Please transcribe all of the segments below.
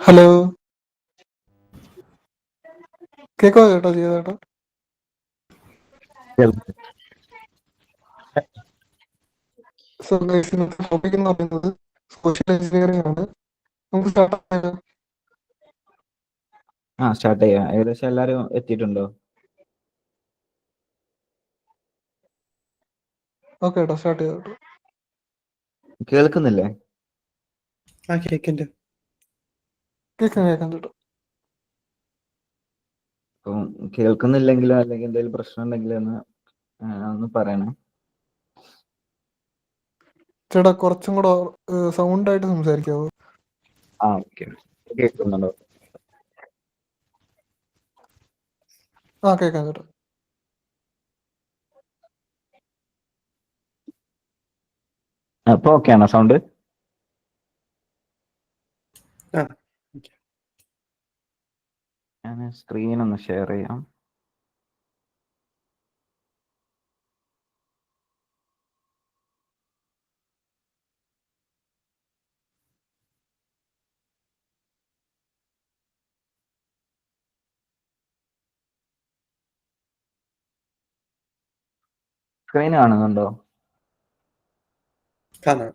Hello, കേക്കോ ചേട്ടാ? ചെയ്തേട്ടാ ഇന്നത്തെ ടോപ്പിക് എന്ന് പറയുന്നത് സോഷ്യൽ എഞ്ചിനീയറിംഗ് ആണ്. നമുക്ക് സ്റ്റാർട്ട്. സ്റ്റാർട്ട് ചെയ്യാം. ഏകദേശം എല്ലാരും എത്തിയിട്ടുണ്ടോ? ഓക്കെ ഏട്ടാ, സ്റ്റാർട്ട് ചെയ്തോട്ടോ. കേൾക്കുന്നില്ലേ? കേൾക്കാം ചേട്ടാ. അപ്പം കേൾക്കുന്നില്ലെങ്കിലോ അല്ലെങ്കിൽ എന്തെങ്കിലും പ്രശ്നം ഉണ്ടെങ്കിലോ ഒന്ന് പറയണേ. ചേട്ടാ കുറച്ചും കൂടെ സൗണ്ട് ആയിട്ട് സംസാരിക്കാവോ? ഓക്കെ. കേൾക്കുന്നുണ്ടോ? കേൾക്കാം ചേട്ടാ. അപ്പൊ ഓക്കെ ആണോ സൗണ്ട്? ഞാൻ സ്ക്രീൻ ഒന്ന് ഷെയർ ചെയ്യാം. സ്ക്രീൻ കാണുന്നുണ്ടോ? കാണാം.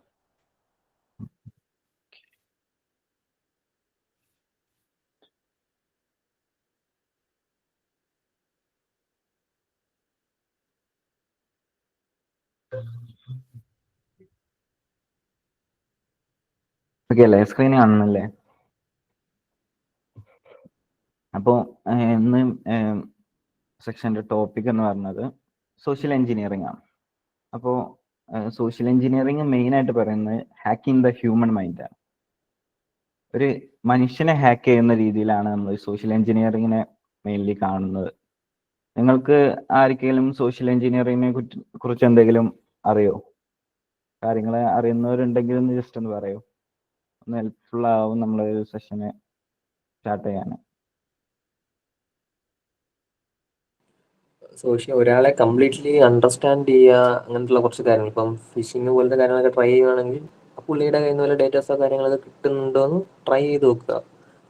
ഓക്കെ അല്ലേ? സ്ക്രീൻ കാണുന്നില്ലേ? അപ്പോൾ ഇന്ന് സെക്ഷൻ്റെ ടോപ്പിക് എന്ന് പറഞ്ഞത് സോഷ്യൽ എഞ്ചിനീയറിംഗ് ആണ്. അപ്പോൾ സോഷ്യൽ എഞ്ചിനീയറിംഗ് മെയിനായിട്ട് പറയുന്നത് ഹാക്കിംഗ് ദ ഹ്യൂമൻ മൈൻഡാണ്. ഒരു മനുഷ്യനെ ഹാക്ക് ചെയ്യുന്ന രീതിയിലാണ് നമ്മൾ സോഷ്യൽ എഞ്ചിനീയറിങ്ങിനെ മെയിൻലി കാണുന്നത്. നിങ്ങൾക്ക് ആർക്കെങ്കിലും സോഷ്യൽ എഞ്ചിനീയറിങ്ങിനെ കുറിച്ച് എന്തെങ്കിലും അറിയോ? കാര്യങ്ങൾ അറിയുന്നവരുണ്ടെങ്കിൽ ഒന്ന് ജസ്റ്റ് ഒന്ന് പറയൂ. ഒന്ന് ഹെൽപ്ഫുൾ ആവും നമ്മളൊരു സെഷന് സ്റ്റാർട്ട് ചെയ്യാൻ. ഒരാളെ കംപ്ലീറ്റ്ലി അണ്ടർസ്റ്റാൻഡ് ചെയ്യുക, അങ്ങനത്തെ കുറച്ച് കാര്യങ്ങൾ. ഇപ്പം ഫിഷിംഗ് പോലത്തെ കാര്യങ്ങളൊക്കെ ട്രൈ ചെയ്യുകയാണെങ്കിൽ പുള്ളിയുടെ കയ്യിൽ നിന്ന് വല്ല ഡേറ്റാസോ കാര്യങ്ങളൊക്കെ കിട്ടുന്നുണ്ടോ എന്ന് ട്രൈ ചെയ്ത് നോക്കുക.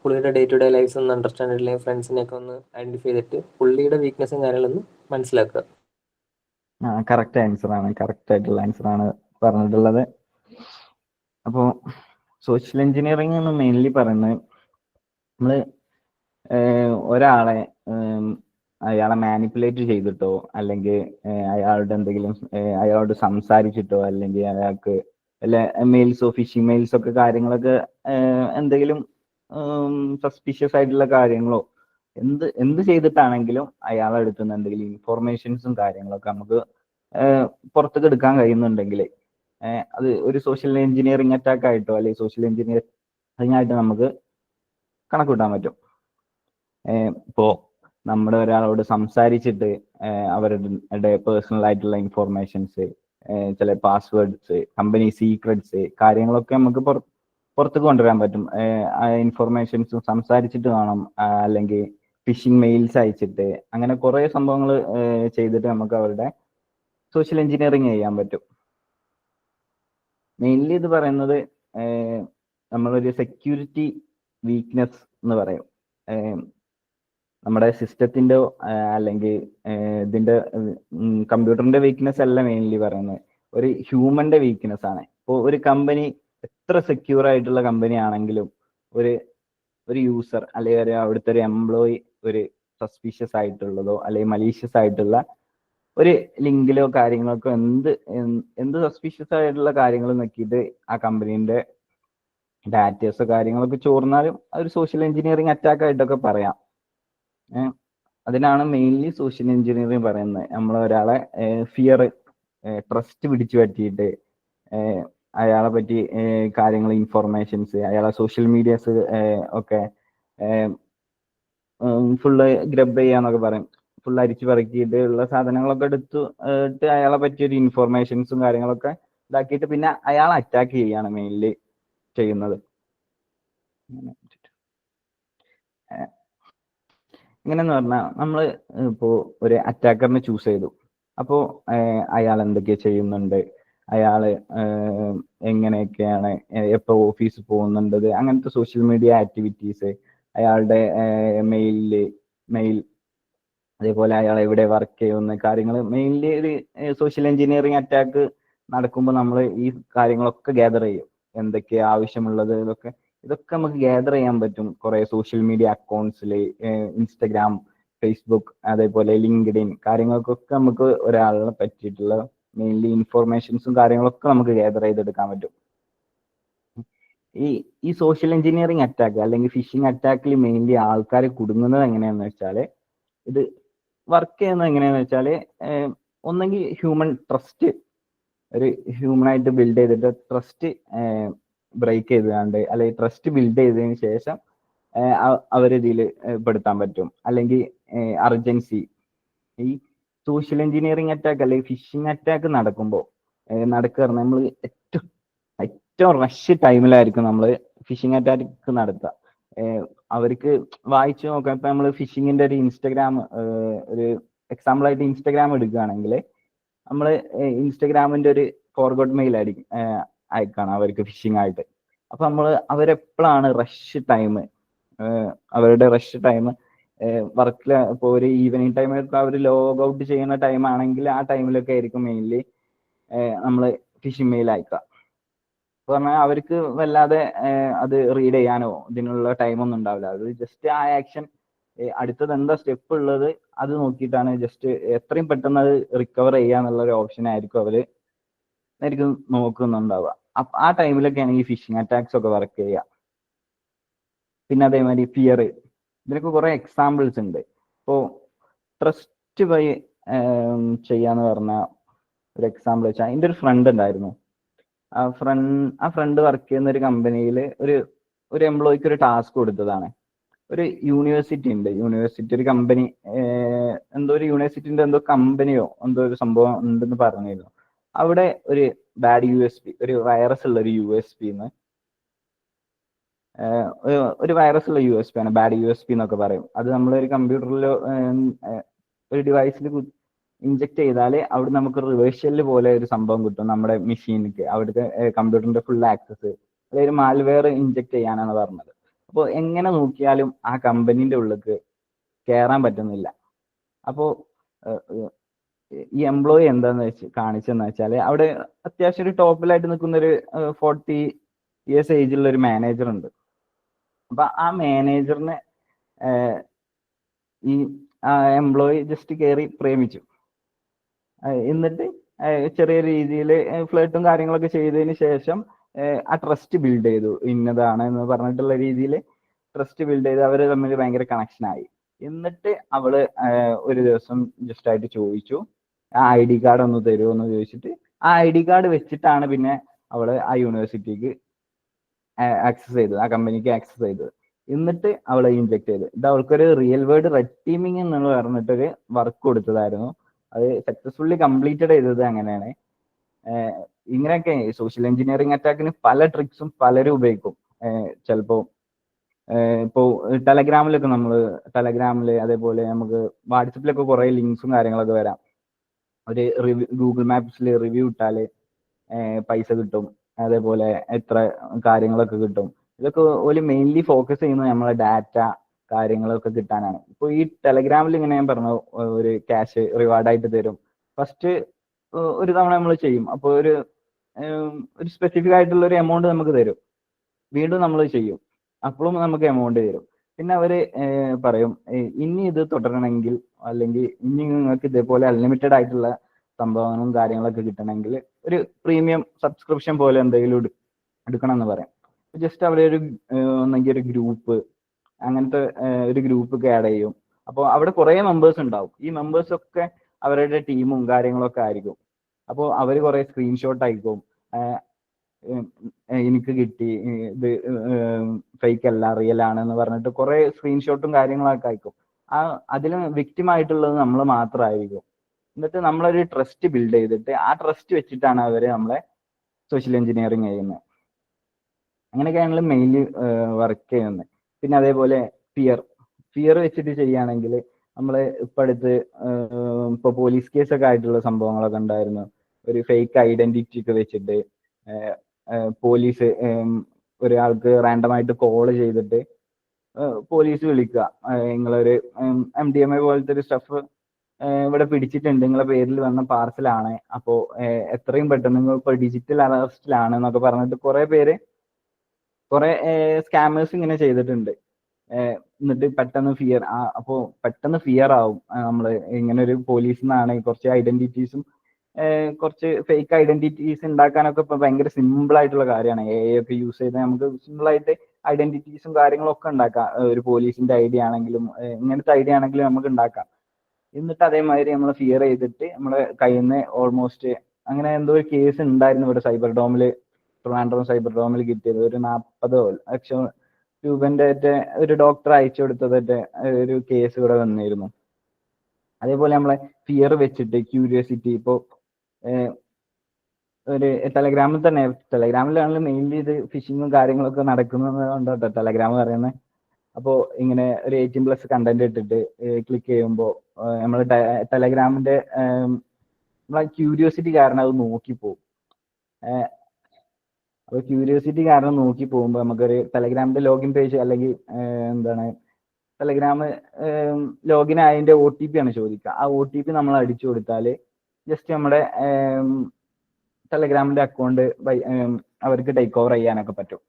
പുള്ളിയുടെ ഡേ ടു ഡേ ലൈഫ്സ് ഒന്ന് അണ്ടർസ്റ്റാൻഡ് ചെയ്തില്ലെങ്കിൽ ഫ്രണ്ട്സിനെയൊക്കെ ഒന്ന് ഐഡന്റിഫൈ ചെയ്തിട്ട് പുള്ളിയുടെ വീക്ക്നെസ്സും കാര്യങ്ങളൊന്ന് മനസ്സിലാക്കുക. കറക്റ്റ് ആയിട്ടുള്ള ആൻസറാണ് പറഞ്ഞിട്ടുള്ളത്. അപ്പോൾ സോഷ്യൽ എഞ്ചിനീയറിംഗ് എന്ന് മെയിൻലി പറയുന്നത് നമ്മൾ ഒരാളെ അയാളെ മാനിപ്പുലേറ്റ് ചെയ്തിട്ടോ അല്ലെങ്കിൽ അയാളുടെ എന്തെങ്കിലും അയാളോട് സംസാരിച്ചിട്ടോ അല്ലെങ്കിൽ അയാൾക്ക് വല്ല മെയിൽസോ ഫിഷിംഗ് മെയിൽസോ ഒക്കെ കാര്യങ്ങളൊക്കെ എന്തെങ്കിലും സസ്പീഷ്യസ് ആയിട്ടുള്ള കാര്യങ്ങളോ എന്ത് ചെയ്തിട്ടാണെങ്കിലും അയാളെ അടുത്തുനിന്ന് എന്തെങ്കിലും ഇൻഫോർമേഷൻസും കാര്യങ്ങളൊക്കെ നമുക്ക് പുറത്തേക്ക് എടുക്കാൻ കഴിയുന്നുണ്ടെങ്കിൽ അത് ഒരു സോഷ്യൽ എഞ്ചിനീയറിംഗ് അറ്റാക്ക് ആയിട്ടോ അല്ലെങ്കിൽ സോഷ്യൽ എഞ്ചിനീയറിംഗ് ആയിട്ട് നമുക്ക് കണക്കൂട്ടാൻ പറ്റും. ഇപ്പോൾ നമ്മുടെ ഒരാളോട് സംസാരിച്ചിട്ട് അവരുടെ പേഴ്സണൽ ആയിട്ടുള്ള ഇൻഫോർമേഷൻസ്, ചില പാസ്വേഡ്സ്, കമ്പനി സീക്രട്സ് കാര്യങ്ങളൊക്കെ നമുക്ക് പുറത്തേക്ക് കൊണ്ടുവരാൻ പറ്റും. ആ ഇൻഫോർമേഷൻസ് സംസാരിച്ചിട്ട് വേണം, അല്ലെങ്കിൽ ഫിഷിംഗ് മെയിൽസ് അയച്ചിട്ട്, അങ്ങനെ കുറേ സംഭവങ്ങൾ ചെയ്തിട്ട് നമുക്ക് അവരുടെ സോഷ്യൽ എഞ്ചിനീയറിംഗ് ചെയ്യാൻ പറ്റും. മെയിൻലി ഇത് പറയുന്നത് നമ്മളൊരു സെക്യൂരിറ്റി വീക്ക്നെസ് എന്ന് പറയും. നമ്മുടെ സിസ്റ്റത്തിൻ്റെ അല്ലെങ്കിൽ ഇതിൻ്റെ കമ്പ്യൂട്ടറിൻ്റെ വീക്ക്നെസ് അല്ല മെയിൻലി പറയുന്നത്, ഒരു ഹ്യൂമൻ്റെ വീക്ക്നെസ് ആണ്. ഇപ്പോൾ ഒരു കമ്പനി എത്ര സെക്യൂർ ആയിട്ടുള്ള കമ്പനി ആണെങ്കിലും ഒരു യൂസർ അല്ലെങ്കിൽ അവിടുത്തെ ഒരു എംപ്ലോയി ഒരു സസ്പീഷ്യസ് ആയിട്ടുള്ളതോ അല്ലെങ്കിൽ മലീഷ്യസ് ആയിട്ടുള്ള ഒരു ലിങ്കിലോ കാര്യങ്ങളൊക്കെ എന്ത് സസ്പീഷ്യസ് ആയിട്ടുള്ള കാര്യങ്ങൾ നോക്കിയിട്ട് ആ കമ്പനീൻ്റെ ഡാറ്റേഴ്സോ കാര്യങ്ങളൊക്കെ ചോർന്നാലും അതൊരു സോഷ്യൽ എഞ്ചിനീയറിംഗ് അറ്റാക്ക് ആയിട്ടൊക്കെ പറയാം. അതിനാണ് മെയിൻലി സോഷ്യൽ എഞ്ചിനീയറിംഗ് പറയുന്നത്. നമ്മൾ ഒരാളെ ഫിയർ, ട്രസ്റ്റ് പിടിച്ചു പറ്റിയിട്ട് അയാളെ പറ്റി കാര്യങ്ങൾ, ഇൻഫോർമേഷൻസ്, അയാളെ സോഷ്യൽ മീഡിയാസ് ഒക്കെ ഫുള്ള് ഗ്രബ് ചെയ്യാന്നൊക്കെ പറയും. ഫുൾ അരിച്ചു പറക്കിയിട്ട് ഉള്ള സാധനങ്ങളൊക്കെ എടുത്തിട്ട് അയാളെ പറ്റിയൊരു ഇൻഫോർമേഷൻസും കാര്യങ്ങളൊക്കെ ഇതാക്കിയിട്ട് പിന്നെ അയാളെ അറ്റാക്ക് ചെയ്യാണ് മെയിൻലി ചെയ്യുന്നത്. ഇങ്ങനെയെന്ന് പറഞ്ഞാൽ നമ്മൾ ഇപ്പോൾ ഒരു അറ്റാക്കറിനെ ചൂസ് ചെയ്തു. അപ്പോൾ അയാൾ എന്തൊക്കെ ചെയ്യുന്നുണ്ട്, അയാള് എങ്ങനെയൊക്കെയാണ് എപ്പോൾ ഓഫീസിൽ പോകുന്നുണ്ടത്, അങ്ങനത്തെ സോഷ്യൽ മീഡിയ ആക്ടിവിറ്റീസ്, അയാളുടെ മെയിൽ, അതേപോലെ അയാൾ എവിടെ വർക്ക് ചെയ്യുന്ന കാര്യങ്ങൾ. മെയിൻലി ഒരു സോഷ്യൽ എഞ്ചിനീയറിംഗ് അറ്റാക്ക് നടക്കുമ്പോൾ നമ്മൾ ഈ കാര്യങ്ങളൊക്കെ ഗ്യാദർ ചെയ്യും, എന്തൊക്കെ ആവശ്യമുള്ളത്, ഇതൊക്കെ നമുക്ക് ഗ്യാദർ ചെയ്യാൻ പറ്റും കുറെ സോഷ്യൽ മീഡിയ അക്കൗണ്ട്സിൽ, ഇൻസ്റ്റഗ്രാം, ഫേസ്ബുക്ക്, അതേപോലെ ലിങ്ക്ഡിൻ കാര്യങ്ങൾക്കൊക്കെ നമുക്ക് ഒരാളിനെ പറ്റിയിട്ടുള്ള മെയിൻലി ഇൻഫോർമേഷൻസും കാര്യങ്ങളൊക്കെ നമുക്ക് ഗ്യാദർ ചെയ്തെടുക്കാൻ പറ്റും. ഈ സോഷ്യൽ എഞ്ചിനീയറിംഗ് അറ്റാക്ക് അല്ലെങ്കിൽ ഫിഷിംഗ് അറ്റാക്കിൽ മെയിൻലി ആൾക്കാർ കുടുങ്ങുന്നത് എങ്ങനെയാന്ന് വെച്ചാൽ, ഇത് വർക്ക് ചെയ്യുന്നത് എങ്ങനെയാന്ന് വെച്ചാൽ, ഒന്നെങ്കിൽ ഹ്യൂമൻ ട്രസ്റ്റ്, ഒരു ഹ്യൂമനായിട്ട് ബിൽഡ് ചെയ്തിട്ട് ട്രസ്റ്റ് ബ്രേക്ക് ചെയ്തുകൊണ്ട്, അല്ലെങ്കിൽ ട്രസ്റ്റ് ബിൽഡ് ചെയ്തതിന് ശേഷം അവരിതിൽ പെടുത്താൻ പറ്റും. അല്ലെങ്കിൽ അർജൻസി. ഈ സോഷ്യൽ എഞ്ചിനീയറിംഗ് അറ്റാക്ക് അല്ലെങ്കിൽ ഫിഷിംഗ് അറ്റാക്ക് നടക്കുമ്പോൾ നടക്കുക നമ്മൾ ഏറ്റവും റഷ് ടൈമിലായിരിക്കും നമ്മൾ ഫിഷിംഗ് അറ്റാക്ക് നടത്തുക. അവർക്ക് വായിച്ചു നോക്കാം. ഇപ്പൊ നമ്മൾ ഫിഷിങ്ങിന്റെ ഒരു ഇൻസ്റ്റഗ്രാം, ഒരു എക്സാമ്പിൾ ആയിട്ട് ഇൻസ്റ്റഗ്രാം എടുക്കുകയാണെങ്കിൽ, നമ്മൾ ഇൻസ്റ്റഗ്രാമിന്റെ ഒരു ഫോർവേഡ് മെയിൽ ആയിരിക്കും അയക്കാണ് അവർക്ക് ഫിഷിംഗ് ആയിട്ട്. അപ്പൊ അവരെപ്പോഴാണ് റഷ് ടൈം, അവരുടെ റഷ് ടൈം വർക്കിൽ ഇപ്പോൾ ഒരു ഈവനിങ് ടൈമിലൊക്കെ അവർ ലോഗ് ഔട്ട് ചെയ്യുന്ന ടൈം ആണെങ്കിൽ ആ ടൈമിലൊക്കെ ആയിരിക്കും മെയിൻലി നമ്മൾ ഫിഷിംഗ് മെയിൽ അയക്കുക. പറഞ്ഞാൽ അവർക്ക് വല്ലാതെ അത് റീഡ് ചെയ്യാനോ ഇതിനുള്ള ടൈമൊന്നും ഉണ്ടാവില്ല. അത് ജസ്റ്റ് ആ ആക്ഷൻ, അടുത്തത് എന്താ സ്റ്റെപ്പ് ഉള്ളത് അത് നോക്കിയിട്ടാണ് ജസ്റ്റ് എത്രയും പെട്ടെന്ന് അത് റിക്കവർ ചെയ്യാന്നുള്ള ഒരു ഓപ്ഷൻ ആയിരിക്കും നോക്കുന്നുണ്ടാവുക. ആ ടൈമിലൊക്കെയാണ് ഈ ഫിഷിംഗ് അറ്റാക്സ് ഒക്കെ വർക്ക് ചെയ്യുക. പിന്നെ അതേമാതിരി ഫിയർ, ഇതിനൊക്കെ കുറെ എക്സാമ്പിൾസ് ഉണ്ട്. ഇപ്പോൾ ട്രസ്റ്റ് വഴി ചെയ്യാന്ന് പറഞ്ഞ ഒരു എക്സാമ്പിൾ വെച്ചാൽ, എൻ്റെ ഒരു ഫ്രണ്ട് ഉണ്ടായിരുന്നു. ആ ഫ്രണ്ട് വർക്ക് ചെയ്യുന്ന ഒരു കമ്പനിയിൽ ഒരു എംപ്ലോയിക്ക് ഒരു ടാസ്ക് കൊടുത്തതാണ്. ഒരു യൂണിവേഴ്സിറ്റി ഉണ്ട്, ഒരു കമ്പനി, എന്തോ ഒരു യൂണിവേഴ്സിറ്റിന്റെ എന്തോ കമ്പനിയോ എന്തോ ഒരു സംഭവം ഉണ്ടെന്ന് പറഞ്ഞിരുന്നു. അവിടെ ഒരു ബാഡ് USB, ഒരു വൈറസ് ഉള്ള ഒരു USB ഒരു വൈറസ് ഉള്ള USB ആണ് ബാഡ് USB എന്നൊക്കെ പറയും. അത് നമ്മളൊരു കമ്പ്യൂട്ടറിലോ ഒരു ഡിവൈസിൽ ഇൻജെക്ട് ചെയ്താൽ അവിടെ നമുക്ക് റിവേഴ്ഷ്യൽ പോലെ ഒരു സംഭവം കിട്ടും നമ്മുടെ മെഷീനിക്ക്, അവിടുത്തെ കമ്പ്യൂട്ടറിന്റെ ഫുൾ ആക്സസ്. അതായത് മാൽവെയർ ഇൻജെക്ട് ചെയ്യാനാണ് പറഞ്ഞത്. അപ്പോൾ എങ്ങനെ നോക്കിയാലും ആ കമ്പനീന്റെ ഉള്ളിലേക്ക് കയറാൻ പറ്റുന്നില്ല. അപ്പോൾ ഈ എംപ്ലോയി എന്താന്ന് കാണിച്ചെന്ന് വെച്ചാൽ, അവിടെ അത്യാവശ്യം ഒരു ടോപ്പിലായിട്ട് നിൽക്കുന്ന ഒരു 40 years ഏജുള്ള ഒരു മാനേജർ ഉണ്ട്. അപ്പൊ ആ മാനേജറിനെ ഈ എംപ്ലോയി ജസ്റ്റ് കയറി പ്രേമിച്ചു. എന്നിട്ട് ചെറിയ രീതിയിൽ ഫ്ലർട്ടും കാര്യങ്ങളൊക്കെ ചെയ്തതിന് ശേഷം ആ ട്രസ്റ്റ് ബിൽഡ് ചെയ്തു. ഇന്നതാണ് എന്ന് പറഞ്ഞിട്ടുള്ള രീതിയിൽ ട്രസ്റ്റ് ബിൽഡ് ചെയ്ത് അവർ തമ്മിൽ ഭയങ്കര കണക്ഷൻ ആയി. എന്നിട്ട് അവള് ഒരു ദിവസം ജസ്റ്റ് ആയിട്ട് ചോദിച്ചു, ആ ID കാർഡ് ഒന്ന് തരുമോ എന്ന് ചോദിച്ചിട്ട് ആ ID കാർഡ് വെച്ചിട്ടാണ് പിന്നെ അവള് ആ യൂണിവേഴ്സിറ്റിക്ക് ആക്സസ് ചെയ്തത്, ആ കമ്പനിക്ക് ആക്സസ് ചെയ്തത്. എന്നിട്ട് അവളെ ഇൻജെക്ട് ചെയ്ത്. ഇത് അവൾക്കൊരു റിയൽ വേൾഡ് റെഡ് ടീമിംഗ് എന്ന് പറഞ്ഞിട്ടൊരു വർക്ക് കൊടുത്തതായിരുന്നു. അത് സക്സസ്ഫുള്ളി കംപ്ലീറ്റഡ് ചെയ്തത് അങ്ങനെയാണ്. ഇങ്ങനെയൊക്കെ സോഷ്യൽ എഞ്ചിനീയറിംഗ് അറ്റാക്കിന് പല ട്രിക്സും പലരും ഉപയോഗിക്കും. ചിലപ്പോൾ ഇപ്പോൾ ടെലഗ്രാമിൽ അതേപോലെ നമുക്ക് വാട്സപ്പിലൊക്കെ കുറെ ലിങ്ക്സും കാര്യങ്ങളൊക്കെ വരാം. ഒരു ഗൂഗിൾ മാപ്സിൽ റിവ്യൂ ഇട്ടാൽ പൈസ കിട്ടും, അതേപോലെ എത്ര കാര്യങ്ങളൊക്കെ കിട്ടും. ഇതൊക്കെ ഒരു മെയിൻലി ഫോക്കസ് ചെയ്യുന്നത് നമ്മളെ ഡാറ്റ കാര്യങ്ങളൊക്കെ കിട്ടാനാണ്. ഇപ്പോൾ ഈ ടെലഗ്രാമിൽ ഇങ്ങനെ ഞാൻ പറഞ്ഞു, ഒരു ക്യാഷ് റിവാർഡായിട്ട് തരും. ഫസ്റ്റ് ഒരു തവണ നമ്മൾ ചെയ്യും, അപ്പോൾ ഒരു സ്പെസിഫിക് ആയിട്ടുള്ള ഒരു എമൗണ്ട് നമുക്ക് തരും. വീണ്ടും നമ്മൾ ചെയ്യും, അപ്പോഴും നമുക്ക് എമൗണ്ട് തരും. പിന്നെ അവര് പറയും, ഇനി ഇത് തുടരണമെങ്കിൽ അല്ലെങ്കിൽ ഇനി നിങ്ങൾക്ക് ഇതേപോലെ അൺലിമിറ്റഡ് ആയിട്ടുള്ള സംഭവങ്ങളും കാര്യങ്ങളൊക്കെ കിട്ടണമെങ്കിൽ ഒരു പ്രീമിയം സബ്സ്ക്രിപ്ഷൻ പോലെ എന്തെങ്കിലും എടുക്കണം എന്ന് പറയും. ജസ്റ്റ് അവിടെ ഒന്നെങ്കിൽ ഒരു ഗ്രൂപ്പ്, അങ്ങനത്തെ ഒരു ഗ്രൂപ്പ് ആഡ് ചെയ്യും. അപ്പോൾ അവിടെ കുറെ മെമ്പേഴ്സ് ഉണ്ടാവും. ഈ മെമ്പേഴ്സ് ഒക്കെ അവരുടെ ടീമും കാര്യങ്ങളൊക്കെ ആയിരിക്കും. അപ്പോൾ അവർ കുറെ സ്ക്രീൻഷോട്ട് അയക്കും, എനിക്ക് കിട്ടി, ഇത് ഫേക്ക് അല്ല റിയൽ ആണ് എന്ന് പറഞ്ഞിട്ട് കുറെ സ്ക്രീൻഷോട്ടും കാര്യങ്ങളൊക്കെ അയക്കും. അതിൽ വിക്ടിം ആയിട്ടുള്ളത് നമ്മൾ മാത്രമായിരിക്കും. എന്നിട്ട് നമ്മളൊരു ട്രസ്റ്റ് ബിൽഡ് ചെയ്തിട്ട് ആ ട്രസ്റ്റ് വെച്ചിട്ടാണ് അവര് നമ്മളെ സോഷ്യൽ എഞ്ചിനീയറിങ് ചെയ്യുന്നത്. അങ്ങനെയൊക്കെയാണല്ലോ മെയിൻലി വർക്ക് ചെയ്യുന്നത്. പിന്നെ അതേപോലെ ഫിയർ വെച്ചിട്ട് ചെയ്യുകയാണെങ്കിൽ നമ്മൾ ഇപ്പം അടുത്ത് ഇപ്പോൾ പോലീസ് കേസൊക്കെ ആയിട്ടുള്ള സംഭവങ്ങളൊക്കെ ഉണ്ടായിരുന്നു. ഒരു ഫേക്ക് ഐഡന്റിറ്റി ഒക്കെ വെച്ചിട്ട് പോലീസ് ഒരാൾക്ക് റാൻഡമായിട്ട് കോൾ ചെയ്തിട്ട് പോലീസ് വിളിക്കുക, നിങ്ങളൊരു MDMA പോലത്തെ ഒരു സ്റ്റഫ് ഇവിടെ പിടിച്ചിട്ടുണ്ട്, നിങ്ങളെ പേരിൽ വന്ന പാർസലാണ്, അപ്പോൾ എത്രയും പെട്ടെന്ന് നിങ്ങൾ ഇപ്പോൾ ഡിജിറ്റൽ അറസ്റ്റിലാണ് എന്നൊക്കെ പറഞ്ഞിട്ട് കുറെ സ്കാമേഴ്സ് ഇങ്ങനെ ചെയ്തിട്ടുണ്ട്. എന്നിട്ട് പെട്ടെന്ന് പെട്ടെന്ന് ഫിയർ ആവും നമ്മൾ ഇങ്ങനെ ഒരു പോലീസിൽ നിന്നാണ് കുറച്ച് ഐഡന്റിറ്റീസും കുറച്ച് ഫേക്ക് ഐഡന്റിറ്റീസ് ഉണ്ടാക്കാനൊക്കെ ഇപ്പൊ ഭയങ്കര സിമ്പിൾ ആയിട്ടുള്ള കാര്യമാണ്. AI ഒക്കെ യൂസ് ചെയ്ത് നമുക്ക് സിമ്പിൾ ആയിട്ട് ഐഡന്റിറ്റീസും കാര്യങ്ങളൊക്കെ ഉണ്ടാക്കാം. ഒരു പോലീസിന്റെ ഐഡിയ ആണെങ്കിലും ഇങ്ങനത്തെ ഐഡിയ ആണെങ്കിലും നമുക്ക് ഉണ്ടാക്കാം. എന്നിട്ട് അതേമാതിരി നമ്മൾ ഫിയർ ചെയ്തിട്ട് നമ്മളെ കയ്യിൽ നിന്ന് ഓൾമോസ്റ്റ് അങ്ങനെ എന്തോ ഒരു കേസ് ഉണ്ടായിരുന്നു ഇവിടെ ട്രിവാൻഡ്രം സൈബർ ഡോമിൽ കിട്ടിയത്. ഒരു 40 ലക്ഷം രൂപന്റെ ഒരു ഡോക്ടർ അയച്ചു കൊടുത്തതൊക്കെ ഒരു കേസ് ഇവിടെ വന്നിരുന്നു. അതേപോലെ നമ്മളെ ഫിയർ വെച്ചിട്ട് ക്യൂരിയോസിറ്റി, ഇപ്പോൾ ഒരു ടെലഗ്രാമിലാണെങ്കിലും മെയിൻലി ഇത് ഫിഷിങ്ങും കാര്യങ്ങളൊക്കെ നടക്കുന്നത് കൊണ്ടോ ടെലഗ്രാം പറയുന്നത്. അപ്പോൾ ഇങ്ങനെ ഒരു 18+ കണ്ടന്റ് ഇട്ടിട്ട് ക്ലിക്ക് ചെയ്യുമ്പോൾ നമ്മൾ ടെലഗ്രാമിന്റെ നമ്മളെ ക്യൂരിയോസിറ്റി കാരണം അത് നോക്കിപ്പോകും. അപ്പോൾ ക്യൂരിയോസിറ്റി കാരണം നോക്കി പോകുമ്പോൾ നമുക്കൊരു ടെലഗ്രാമിന്റെ ലോഗിൻ പേജ് അല്ലെങ്കിൽ ടെലഗ്രാം ലോഗിൻ ആയതിന്റെ OTP ആണ് ചോദിക്കുക. ആ OTP നമ്മൾ അടിച്ചു കൊടുത്താൽ ജസ്റ്റ് നമ്മുടെ ടെലഗ്രാമിന്റെ അക്കൗണ്ട് അവർക്ക് ടേക്ക് ഓവർ ചെയ്യാനൊക്കെ പറ്റും.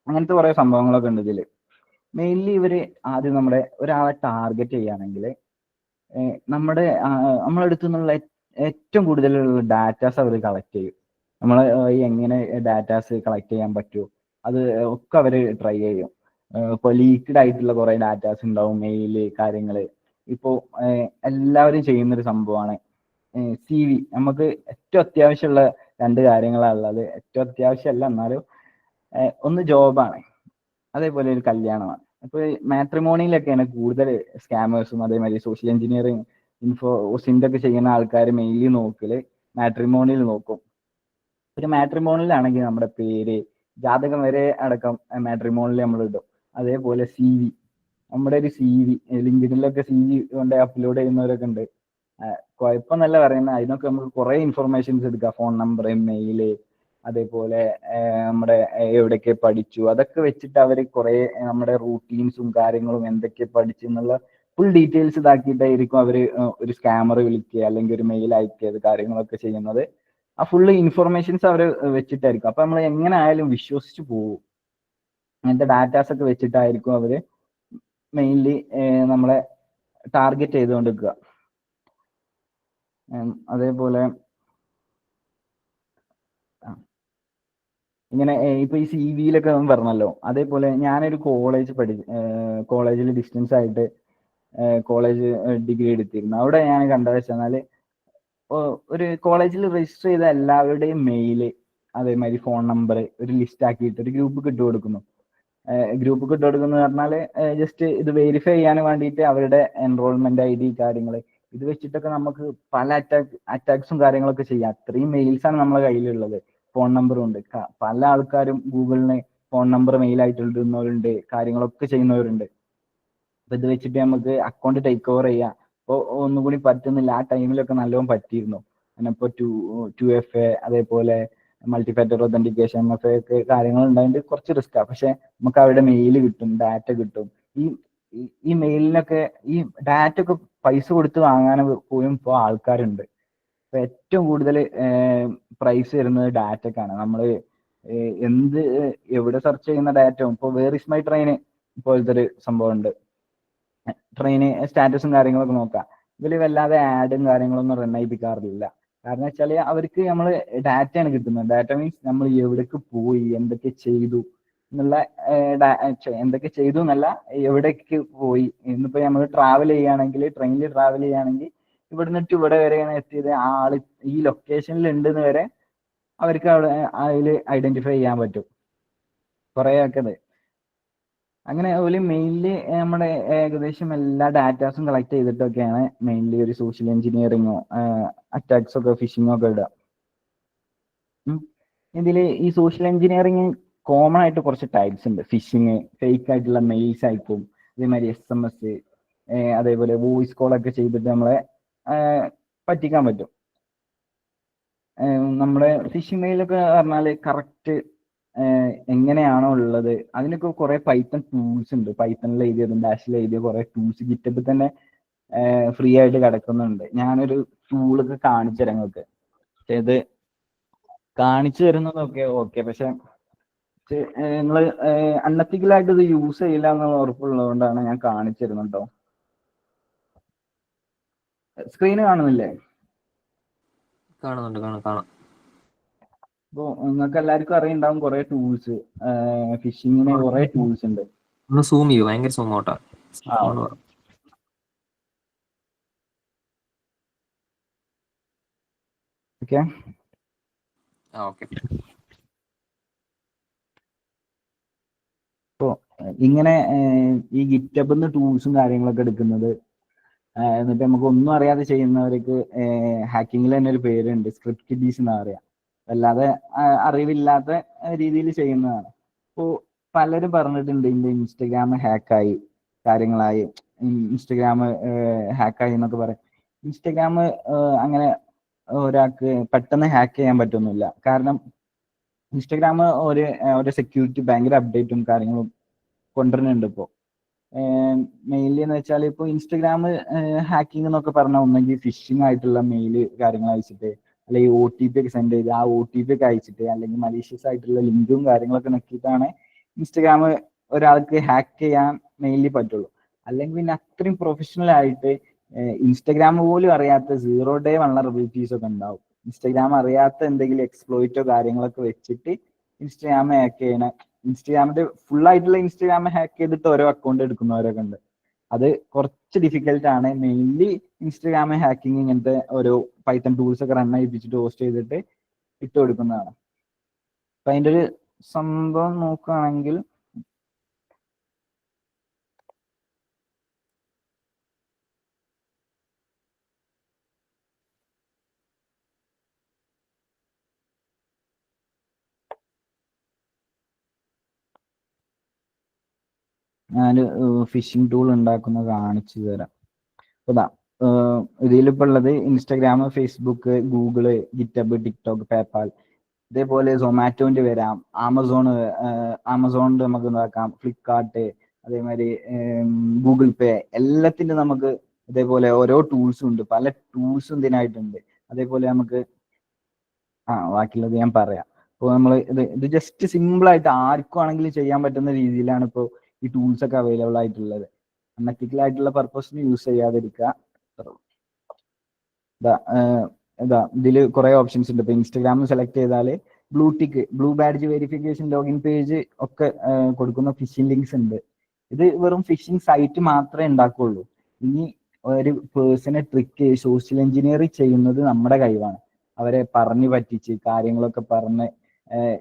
അങ്ങനത്തെ കുറെ സംഭവങ്ങളൊക്കെ ഉണ്ട് ഇതിൽ. മെയിൻലി ഇവര് ആദ്യം ഒരാളെ ടാർഗറ്റ് ചെയ്യുകയാണെങ്കിൽ നമ്മളെടുത്തു നിന്നുള്ള ഏറ്റവും കൂടുതലുള്ള ഡാറ്റാസ് അവർ കളക്ട് ചെയ്യും. എങ്ങനെ ഡാറ്റാസ് കളക്ട് ചെയ്യാൻ പറ്റുമോ അത് ഒക്കെ അവർ ട്രൈ ചെയ്യും. ഇപ്പോൾ ലീക്ക്ഡ് ആയിട്ടുള്ള കുറെ ഡാറ്റാസ് ഉണ്ടാവും, മെയില് കാര്യങ്ങള്. ഇപ്പോൾ എല്ലാവരും ചെയ്യുന്നൊരു സംഭവമാണ് CV. നമുക്ക് ഏറ്റവും അത്യാവശ്യമുള്ള 2 കാര്യങ്ങളാണ് ഉള്ളത്. ഏറ്റവും അത്യാവശ്യമല്ല എന്നാലും ഒന്ന് ജോബാണ്, അതേപോലെ ഒരു കല്യാണമാണ്. ഇപ്പോൾ മാട്രിമോണിയിലൊക്കെയാണ് കൂടുതൽ സ്കാമേഴ്സും അതേമാതിരി സോഷ്യൽ എഞ്ചിനീയറിങ് സിൻഡൊക്കെ ചെയ്യുന്ന ആൾക്കാർ മെയിൻലി നോക്കല് മാട്രിമോണിയിൽ നോക്കും. ഒരു മാട്രിമോണിയിലാണെങ്കിൽ നമ്മുടെ പേര്, ജാതകം വരെ അടക്കം മാട്രിമോണിയിൽ നമ്മൾ ഇടും. അതേപോലെ CV, നമ്മുടെ ഒരു CV ലിങ്ക്ഡിനിലൊക്കെ CV കൊണ്ട് അപ്ലോഡ് ചെയ്യുന്നവരൊക്കെ ഉണ്ട്. കുഴപ്പമെന്നല്ല പറയുന്നത്, അതിനൊക്കെ നമുക്ക് കുറെ ഇൻഫർമേഷൻസ് എടുക്കാം. ഫോൺ നമ്പർ, മെയില്, അതേപോലെ നമ്മുടെ എവിടെയൊക്കെ പഠിച്ചു, അതൊക്കെ വെച്ചിട്ട് അവർ കുറെ നമ്മുടെ റൂട്ടീൻസും കാര്യങ്ങളും എന്തൊക്കെ പഠിച്ചു എന്നുള്ള ഫുൾ ഡീറ്റെയിൽസ് ഇതാക്കിയിട്ടായിരിക്കും അവർ ഒരു സ്കാമർ വിളിക്കുക അല്ലെങ്കിൽ ഒരു മെയിൽ അയക്കുക കാര്യങ്ങളൊക്കെ ചെയ്യുന്നത്. ആ ഫുള്ള് ഇൻഫർമേഷൻസ് അവർ വെച്ചിട്ടായിരിക്കും. അപ്പൊ നമ്മൾ എങ്ങനെ ആയാലും വിശ്വസിച്ച് പോകും. അങ്ങനത്തെ ഡാറ്റാസ് ഒക്കെ വെച്ചിട്ടായിരിക്കും അവര് മെയിൻലി നമ്മളെ ടാർഗറ്റ് ചെയ്തുകൊണ്ടിരിക്കുക. അതേപോലെ ഇങ്ങനെ ഇപ്പൊ ഈ CV-യിലൊക്കെ പറഞ്ഞല്ലോ, അതേപോലെ ഞാനൊരു കോളേജിൽ ഡിസ്റ്റൻസ് ആയിട്ട് കോളേജ് ഡിഗ്രി എടുത്തിരുന്നു. അവിടെ ഞാൻ കണ്ടത് വെച്ചാൽ ഒരു കോളേജിൽ രജിസ്റ്റർ ചെയ്ത എല്ലാവരുടെയും മെയില് അതേമാതിരി ഫോൺ നമ്പർ ഒരു ലിസ്റ്റ് ആക്കിയിട്ട് ഒരു ഗ്രൂപ്പ് ഇട്ട് കൊടുക്കുന്നു. പറഞ്ഞാൽ ജസ്റ്റ് ഇത് വെരിഫൈ ചെയ്യാൻ വേണ്ടിയിട്ട് അവരുടെ എൻറോൾമെന്റ് ID കാര്യങ്ങൾ ഇത് വെച്ചിട്ടൊക്കെ നമുക്ക് പല അറ്റാക്സും കാര്യങ്ങളൊക്കെ ചെയ്യാം. അത്രയും മെയിൽസാണ് നമ്മളെ കയ്യിലുള്ളത്. ഫോൺ നമ്പറും ഉണ്ട്. പല ആൾക്കാരും ഗൂഗിളിന് ഫോൺ നമ്പർ മെയിലായിട്ട് ഇടുന്നവരുണ്ട്, കാര്യങ്ങളൊക്കെ ചെയ്യുന്നവരുണ്ട്. അപ്പൊ ഇത് വെച്ചിട്ട് നമുക്ക് അക്കൗണ്ട് ടേക്ക് ഓവർ ചെയ്യാം. ഇപ്പോൾ ഒന്നുകൂടി പറ്റുന്നില്ല. ആ ടൈമിലൊക്കെ നല്ലോണം പറ്റിയിരുന്നു. അങ്ങനെ ഇപ്പോൾ 2FA അതേപോലെ മൾട്ടിഫാക്ടർ ഒതന്റിക്കേഷൻ MFA ഒക്കെ കാര്യങ്ങൾ ഉണ്ടായിട്ട് കുറച്ച് റിസ്ക്കാണ്. പക്ഷെ നമുക്ക് അവരുടെ മെയിൽ കിട്ടും, ഡാറ്റ കിട്ടും. ഈ മെയിലിനൊക്കെ ഈ ഡാറ്റ ഒക്കെ പൈസ കൊടുത്ത് വാങ്ങാൻ പോലും ഇപ്പോൾ ആൾക്കാരുണ്ട്. ഇപ്പൊ ഏറ്റവും കൂടുതൽ പ്രൈസ് വരുന്നത് ഡാറ്റക്കാണ്. നമ്മൾ എവിടെ സെർച്ച് ചെയ്യുന്ന ഡാറ്റ, ഇപ്പോൾ വേർ ഇസ് മൈ ട്രെയിൻ പോലത്തെ ഒരു സംഭവം ഉണ്ട്. ട്രെയിന് സ്റ്റാറ്റസും കാര്യങ്ങളൊക്കെ നോക്കാം. ഇതിൽ വല്ലാതെ ആഡും കാര്യങ്ങളൊന്നും റൺ ചെയ്യിപ്പിക്കാറില്ല. കാരണം വെച്ചാൽ അവർക്ക് നമ്മൾ ഡാറ്റയാണ് കിട്ടുന്നത്. ഡാറ്റ മീൻസ് നമ്മൾ എവിടേക്ക് പോയി, എന്തൊക്കെ ചെയ്തു എന്നല്ല, എവിടേക്ക് പോയി. ഇന്നിപ്പോ നമ്മൾ ട്രാവൽ ചെയ്യുകയാണെങ്കിൽ, ട്രെയിനിൽ ട്രാവൽ ചെയ്യുകയാണെങ്കിൽ ഇവിടുന്ന് ഇവിടെ വരെയാണ് എത്തിയത്, ആ ആള് ഈ ലൊക്കേഷനിൽ ഉണ്ടെന്ന് വരെ അവർക്ക് അതിൽ ഐഡന്റിഫൈ ചെയ്യാൻ പറ്റും കുറേയൊക്കെ. അങ്ങനെ ഒരു മെയിൻലി നമ്മുടെ ഏകദേശം എല്ലാ ഡാറ്റാസും കളക്ട് ചെയ്തിട്ടൊക്കെയാണ് മെയിൻലി ഒരു സോഷ്യൽ എഞ്ചിനീയറിങ്ങോ അറ്റാക്സ് ഒക്കെ ഫിഷിങ്ങോ ഒക്കെ ഇടുക. ഇതിൽ ഈ സോഷ്യൽ എഞ്ചിനീയറിങ് കോമൺ ആയിട്ട് കുറച്ച് ടൈപ്സ് ഉണ്ട്. ഫിഷിങ്, ഫേക്ക് ആയിട്ടുള്ള മെയിൽസ് അയക്കും, അതേമാതിരി SMS, അതേപോലെ വോയിസ് കോൾ ഒക്കെ ചെയ്തിട്ട് നമ്മളെ പറ്റിക്കാൻ പറ്റും. നമ്മുടെ ഫിഷിംഗ് മെയിലൊക്കെ പറഞ്ഞാല് കറക്റ്റ് എങ്ങനെയാണോ ഉള്ളത് അതിനൊക്കെ കുറെ പൈത്തൺ ടൂൾസ് ഉണ്ട്. പൈത്തണിൽ എഴുതിയതും ബാഷിൽ എഴുതിയ കുറെ ടൂൾസ് ഗിറ്റബിൽ തന്നെ ഫ്രീ ആയിട്ട് കിടക്കുന്നുണ്ട്. ഞാനൊരു ടൂളൊക്കെ കാണിച്ചു തരാം നിങ്ങൾക്ക്. ഇത് കാണിച്ചു തരുന്നതൊക്കെ ഓക്കെ, പക്ഷെ നിങ്ങൾ അൺഎത്തിക്കലായിട്ട് ഇത് യൂസ് ചെയ്യില്ല എന്നുള്ള ഉറപ്പുള്ളതുകൊണ്ടാണ് ഞാൻ കാണിച്ചു തരുന്നത് കേട്ടോ. സ്ക്രീന് കാണുന്നില്ലേ? കാണുന്നുണ്ട്, കാണാം. അപ്പോൾ നിങ്ങൾക്ക് എല്ലാവർക്കും അറിയുണ്ടാവും കുറെ ടൂൾസ്, ഫിഷിങ്ങിന് കുറെ ടൂൾസ് ഉണ്ട്. ഒന്ന് സൂം ചെയ്യൂ, ഭയങ്കര സൂം ഔട്ടാ. ഓക്കെ. അപ്പോൾ ഇങ്ങനെ ഈ ഗിറ്റബിന്ന് ടൂൾസും കാര്യങ്ങളൊക്കെ എടുക്കുന്നത്, എന്നിട്ട് നമുക്ക് ഒന്നും അറിയാതെ ചെയ്യുന്നവർക്ക് ഹാക്കിങ്ങിൽ തന്നെ ഒരു പേരുണ്ട്, സ്ക്രിപ്റ്റ് കിഡീസ് എന്നാ പറയാ. അല്ലാതെ അറിവില്ലാത്ത രീതിയിൽ ചെയ്യുന്നതാണ്. അപ്പോൾ പലരും പറഞ്ഞിട്ടുണ്ട് ഇന്റെ ഇൻസ്റ്റഗ്രാം ഹാക്കായി, കാര്യങ്ങളായി, ഇൻസ്റ്റഗ്രാം ഹാക്കായി എന്നൊക്കെ പറയും. ഇൻസ്റ്റഗ്രാം അങ്ങനെ ഒരാൾക്ക് പെട്ടെന്ന് ഹാക്ക് ചെയ്യാൻ പറ്റുന്നില്ല. കാരണം ഇൻസ്റ്റഗ്രാം ഒരു സെക്യൂരിറ്റി ഭയങ്കര അപ്ഡേറ്റും കാര്യങ്ങളും കൊണ്ടുവരുന്നുണ്ട് ഇപ്പോൾ. മെയിൻലി എന്ന് വെച്ചാൽ ഇപ്പോൾ ഇൻസ്റ്റഗ്രാം ഹാക്കിംഗ് എന്നൊക്കെ പറഞ്ഞാൽ ഒന്നെങ്കിൽ ഫിഷിംഗ് ആയിട്ടുള്ള മെയില് കാര്യങ്ങൾ അയച്ചിട്ട്, അല്ലെങ്കിൽ OTP ഒക്കെ സെൻഡ് ചെയ്ത് ആ OTP ഒക്കെ അയച്ചിട്ട്, അല്ലെങ്കിൽ മലീഷ്യസ് ആയിട്ടുള്ള ലിങ്കും കാര്യങ്ങളൊക്കെ നോക്കിയിട്ടാണ് ഇൻസ്റ്റഗ്രാം ഒരാൾക്ക് ഹാക്ക് ചെയ്യാൻ മെയിൻലി പറ്റുള്ളൂ. അല്ലെങ്കിൽ പിന്നെ അത്രയും പ്രൊഫഷണൽ ആയിട്ട് ഇൻസ്റ്റഗ്രാം പോലും അറിയാത്ത 0 day വൾനറബിലിറ്റീസ് ഒക്കെ ഉണ്ടാവും. ഇൻസ്റ്റഗ്രാം അറിയാത്ത എന്തെങ്കിലും എക്സ്പ്ലോയിറ്റോ കാര്യങ്ങളൊക്കെ വെച്ചിട്ട് ഇൻസ്റ്റഗ്രാം ഹാക്ക് ചെയ്യണ, ഇൻസ്റ്റഗ്രാമിന്റെ ഫുൾ ആയിട്ടുള്ള ഇൻസ്റ്റഗ്രാം ഹാക്ക് ചെയ്തിട്ട് ഓരോ അക്കൗണ്ട് എടുക്കുന്നവരൊക്കെ ഉണ്ട്. അത് കുറച്ച് ഡിഫിക്കൽട്ട് ആണ്. മെയിൻലി ഇൻസ്റ്റഗ്രാം ഹാക്കിങ് ഇങ്ങനത്തെ ഓരോ പൈത്തൺ ടൂൾസ് ഒക്കെ റൺ ചെയ്യിപ്പിച്ചിട്ട് ഹോസ്റ്റ് ചെയ്തിട്ട് ഇട്ട് കൊടുക്കുന്നതാണ്. അപ്പൊ അതിന്റെ ഒരു സംഭവം നോക്കുകയാണെങ്കിൽ ഞാൻ ഫിഷിംഗ് ടൂൾ ഉണ്ടാക്കുന്നത് കാണിച്ചു തരാം. അതാ ഇതിലിപ്പോൾ ഉള്ളത് Instagram, Facebook, Google, GitHub, TikTok, PayPal, ഇതേപോലെ സൊമാറ്റോന്റെ വരാം, ആമസോണിന്റെ നമുക്ക് നോക്കാം, ഫ്ലിപ്കാർട്ട്, അതേമാതിരി ഗൂഗിൾ പേ, എല്ലാത്തിൻ്റെ നമുക്ക് ഇതേപോലെ ഓരോ ടൂൾസും ഉണ്ട്. പല ടൂൾസും ഇതിനായിട്ടുണ്ട്. അതേപോലെ നമുക്ക് ബാക്കിയുള്ളത് ഞാൻ പറയാം. ഇപ്പോൾ നമ്മൾ ഇത് ജസ്റ്റ് സിമ്പിൾ ആയിട്ട് ആർക്കും ആണെങ്കിലും ചെയ്യാൻ പറ്റുന്ന രീതിയിലാണ് ഇപ്പോൾ ഈ ടൂൾസ് ഒക്കെ അവൈലബിൾ ആയിട്ടുള്ളത്. അൺഎത്തിക്കൽ ആയിട്ടുള്ള പർപ്പസിന് യൂസ് ചെയ്യാതിരിക്കുക. ഇതിൽ കുറെ ഓപ്ഷൻസ് ഉണ്ട്. ഇപ്പൊ ഇൻസ്റ്റഗ്രാം സെലക്ട് ചെയ്താൽ blue badge verification login page ഒക്കെ കൊടുക്കുന്ന ഫിഷിംഗ് ലിങ്ക്സ് ഉണ്ട്. ഇത് വെറും ഫിഷിംഗ് സൈറ്റ് മാത്രമേ ഉണ്ടാക്കുള്ളൂ. ഇനി ഒരു പേഴ്സണെ ട്രിക്ക് സോഷ്യൽ എഞ്ചിനീയർ ചെയ്യുന്നത് നമ്മുടെ കഴിവാണ്. അവരെ പറഞ്ഞു പറ്റിച്ച് കാര്യങ്ങളൊക്കെ പറഞ്ഞ്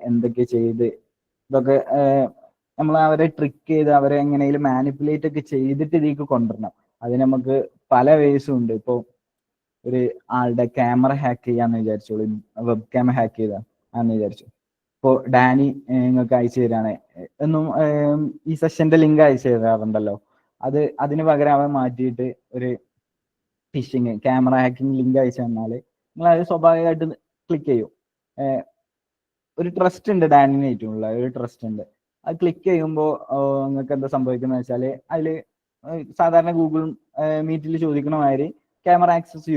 എന്തൊക്കെ ചെയ്ത് ഇതൊക്കെ നമ്മൾ അവരെ ട്രിക്ക് ചെയ്ത് അവരെ എങ്ങനെയും മാനിപ്പുലേറ്റ് ഒക്കെ ചെയ്തിട്ട് ഇതിലേക്ക് കൊണ്ടുവരണം. അതിന് നമുക്ക് പല വേസും ഉണ്ട്. ഇപ്പോൾ ഒരു ആളുടെ ക്യാമറ ഹാക്ക് ചെയ്യാന്ന് വിചാരിച്ചോളൂ, വെബ് ക്യാമറ ഹാക്ക് ചെയ്താന്ന് വിചാരിച്ചു. ഇപ്പോൾ ഡാനി നിങ്ങൾക്ക് അയച്ചു തരാണ് എന്നും ഈ സെഷന്റെ ലിങ്ക് അയച്ചു തരാറുണ്ടല്ലോ. അതിന് പകരം അവൻ മാറ്റിയിട്ട് ഒരു ഫിഷിങ് ക്യാമറ ഹാക്കിംഗ് ലിങ്ക് അയച്ചു തന്നാൽ നിങ്ങൾ അത് സ്വാഭാവികമായിട്ട് ക്ലിക്ക് ചെയ്യും. ഒരു ട്രസ്റ്റ് ഉണ്ട്, ഡാനിനായിട്ടുള്ള ഒരു ട്രസ്റ്റ് ഉണ്ട്. അത് ക്ലിക്ക് ചെയ്യുമ്പോൾ നിങ്ങൾക്ക് എന്താ സംഭവിക്കുന്നത് വെച്ചാൽ അതിൽ സാധാരണ ഗൂഗിൾ മീറ്റിൽ ചോദിക്കണ മാതിരി ക്യാമറ ആക്സസ്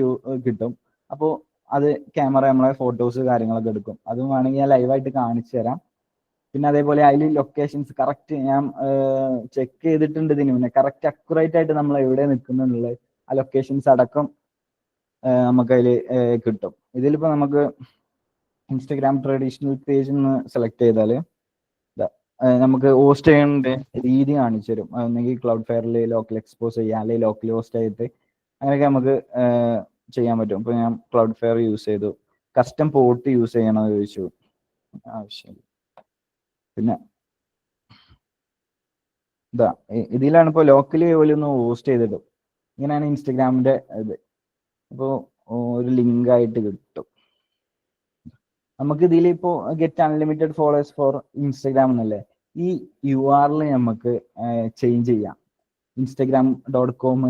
കിട്ടും. അപ്പോൾ അത് ക്യാമറ നമ്മളെ ഫോട്ടോസ് കാര്യങ്ങളൊക്കെ എടുക്കും. അതും വേണമെങ്കിൽ ഞാൻ ലൈവായിട്ട് കാണിച്ചു തരാം. പിന്നെ അതേപോലെ അതിൽ ലൊക്കേഷൻസ് കറക്റ്റ് ഞാൻ ചെക്ക് ചെയ്തിട്ടുണ്ട് ഇതിന് മുന്നേ. കറക്റ്റ് അക്യുറേറ്റ് ആയിട്ട് നമ്മൾ എവിടെ നിൽക്കുന്നുള്ളത് ആ ലൊക്കേഷൻസ് അടക്കം നമുക്ക് അതിൽ കിട്ടും. ഇതിലിപ്പോൾ നമുക്ക് ഇൻസ്റ്റഗ്രാം ട്രഡീഷണൽ പേജ് എന്ന് സെലക്ട് ചെയ്താൽ നമുക്ക് ഹോസ്റ്റ് ചെയ്യേണ്ട രീതി കാണിച്ചു തരും. ഒന്നെങ്കിൽ ക്ലൗഡ് ഫെയറിൽ ലോക്കൽ എക്സ്പോസ് ചെയ്യാം, അല്ലെങ്കിൽ ലോക്കൽ ഹോസ്റ്റ് ആയിട്ട് അങ്ങനെയൊക്കെ നമുക്ക് ചെയ്യാൻ പറ്റും. ഇപ്പോൾ ഞാൻ ക്ലൗഡ് ഫെയർ യൂസ് ചെയ്തു. കസ്റ്റം പോർട്ട് യൂസ് ചെയ്യണമെന്ന് ചോദിച്ചു, ആവശ്യമില്ല. പിന്നെ ഇതിലാണ് ഇപ്പോൾ ലോക്കലി പോലും ഒന്ന് ഹോസ്റ്റ് ചെയ്തിടും. ഇങ്ങനെയാണ് ഇൻസ്റ്റഗ്രാമിന്റെ ഇത്. അപ്പോൾ ഒരു ലിങ്ക് ആയിട്ട് കിട്ടും നമുക്ക്. ഇതിൽ ഇപ്പോൾ get unlimited followers for Instagram എന്നല്ലേ, ഈ URL നമുക്ക് ചേഞ്ച് ചെയ്യാം. instagram.com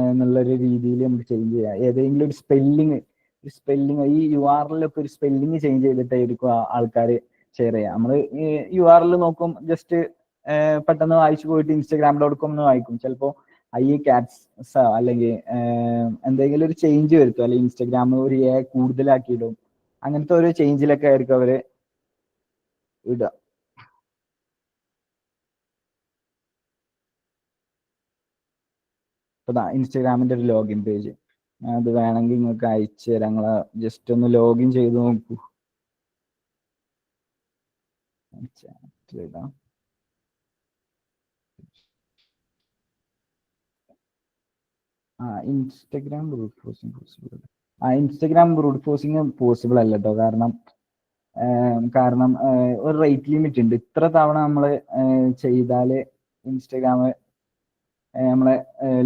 എന്നുള്ളൊരു രീതിയിൽ നമുക്ക് ചേഞ്ച് ചെയ്യാം. ഏതെങ്കിലും ഒരു സ്പെല്ലിങ് ഒരു സ്പെല്ലിങ് ഈ URL ഒക്കെ ഒരു സ്പെല്ലിങ് ചേഞ്ച് ചെയ്തിട്ടായിരിക്കും ആൾക്കാർ ഷെയർ ചെയ്യുക. നമ്മൾ ഈ URL നോക്കും, ജസ്റ്റ് പെട്ടെന്ന് വായിച്ചു പോയിട്ട് instagram.com എന്ന് വായിക്കും. ചിലപ്പോൾ ക്യാറ്റ്സ് അല്ലെങ്കിൽ എന്തെങ്കിലും ഒരു ചേഞ്ച് വരുത്തും, അല്ലെങ്കിൽ ഇൻസ്റ്റഗ്രാം ഒരു കൂടുതലാക്കിയിടും. അങ്ങനത്തെ ഒരു ചേഞ്ചിലൊക്കെ ആയിരിക്കും അവര് ഇടുക. ഇപ്പൊ ഇൻസ്റ്റഗ്രാമിന്റെ ഒരു ലോഗിൻ പേജ് അത് വേണമെങ്കിൽ നിങ്ങൾക്ക് അയച്ചു തരാം. നിങ്ങളെ ജസ്റ്റ് ഒന്ന് ലോഗിൻ ചെയ്ത് നോക്കൂ. Instagram brute forcing possible. Instagram brute forcing possible അല്ല കേട്ടോ. കാരണം ഒരു റേറ്റ് ലിമിറ്റ് ഉണ്ട്. ഇത്ര തവണ നമ്മൾ ചെയ്താല് ഇൻസ്റ്റഗ്രാം നമ്മളെ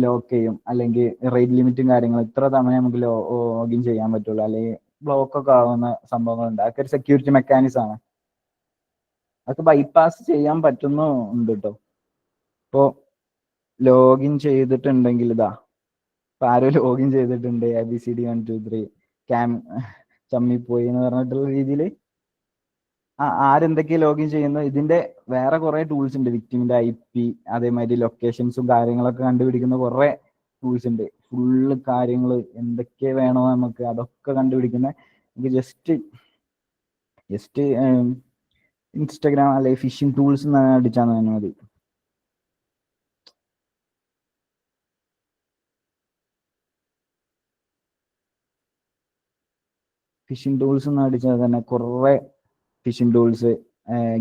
ലോക്ക് ചെയ്യും, അല്ലെങ്കിൽ റേറ്റ് ലിമിറ്റും കാര്യങ്ങളും ഇത്ര തവണ നമുക്ക് ലോഗിൻ ചെയ്യാൻ പറ്റുള്ളൂ, അല്ലെങ്കിൽ ബ്ലോക്ക് ഒക്കെ ആവുന്ന സംഭവങ്ങളുണ്ട്. അതൊക്കെ ഒരു സെക്യൂരിറ്റി മെക്കാനിസം ആണ്. അതൊക്കെ ബൈപ്പാസ് ചെയ്യാൻ പറ്റുന്നുണ്ട് കേട്ടോ. ഇപ്പോൾ ലോഗിൻ ചെയ്തിട്ടുണ്ടെങ്കിൽ ഇപ്പൊ ആരോ ലോഗിൻ ചെയ്തിട്ടുണ്ട് ABCD 1 2 3 ക്യാം ചമ്മിപ്പോയി എന്ന് പറഞ്ഞിട്ടുള്ള രീതിയിൽ ആരെന്തൊക്കെ ലോഗിൻ ചെയ്യുന്നു. ഇതിന്റെ വേറെ കുറെ ടൂൾസ് ഉണ്ട്. വിക്ടിമിന്റെ IP, അതേമാതിരി ലൊക്കേഷൻസും കാര്യങ്ങളൊക്കെ കണ്ടുപിടിക്കുന്ന കുറെ ടൂൾസ് ഉണ്ട്. ഫുള്ള് കാര്യങ്ങൾ എന്തൊക്കെ വേണോ നമുക്ക് അതൊക്കെ കണ്ടുപിടിക്കുന്ന ജസ്റ്റ് ഇൻസ്റ്റഗ്രാം അല്ലെങ്കിൽ ഫിഷിംഗ് ടൂൾസ് അടിച്ചാൽ തന്നെ മതി. ഫിഷിംഗ് ടൂൾസ് എന്ന് അടിച്ചാൽ തന്നെ കുറെ ഫിഷിംഗ് ടൂൾസ്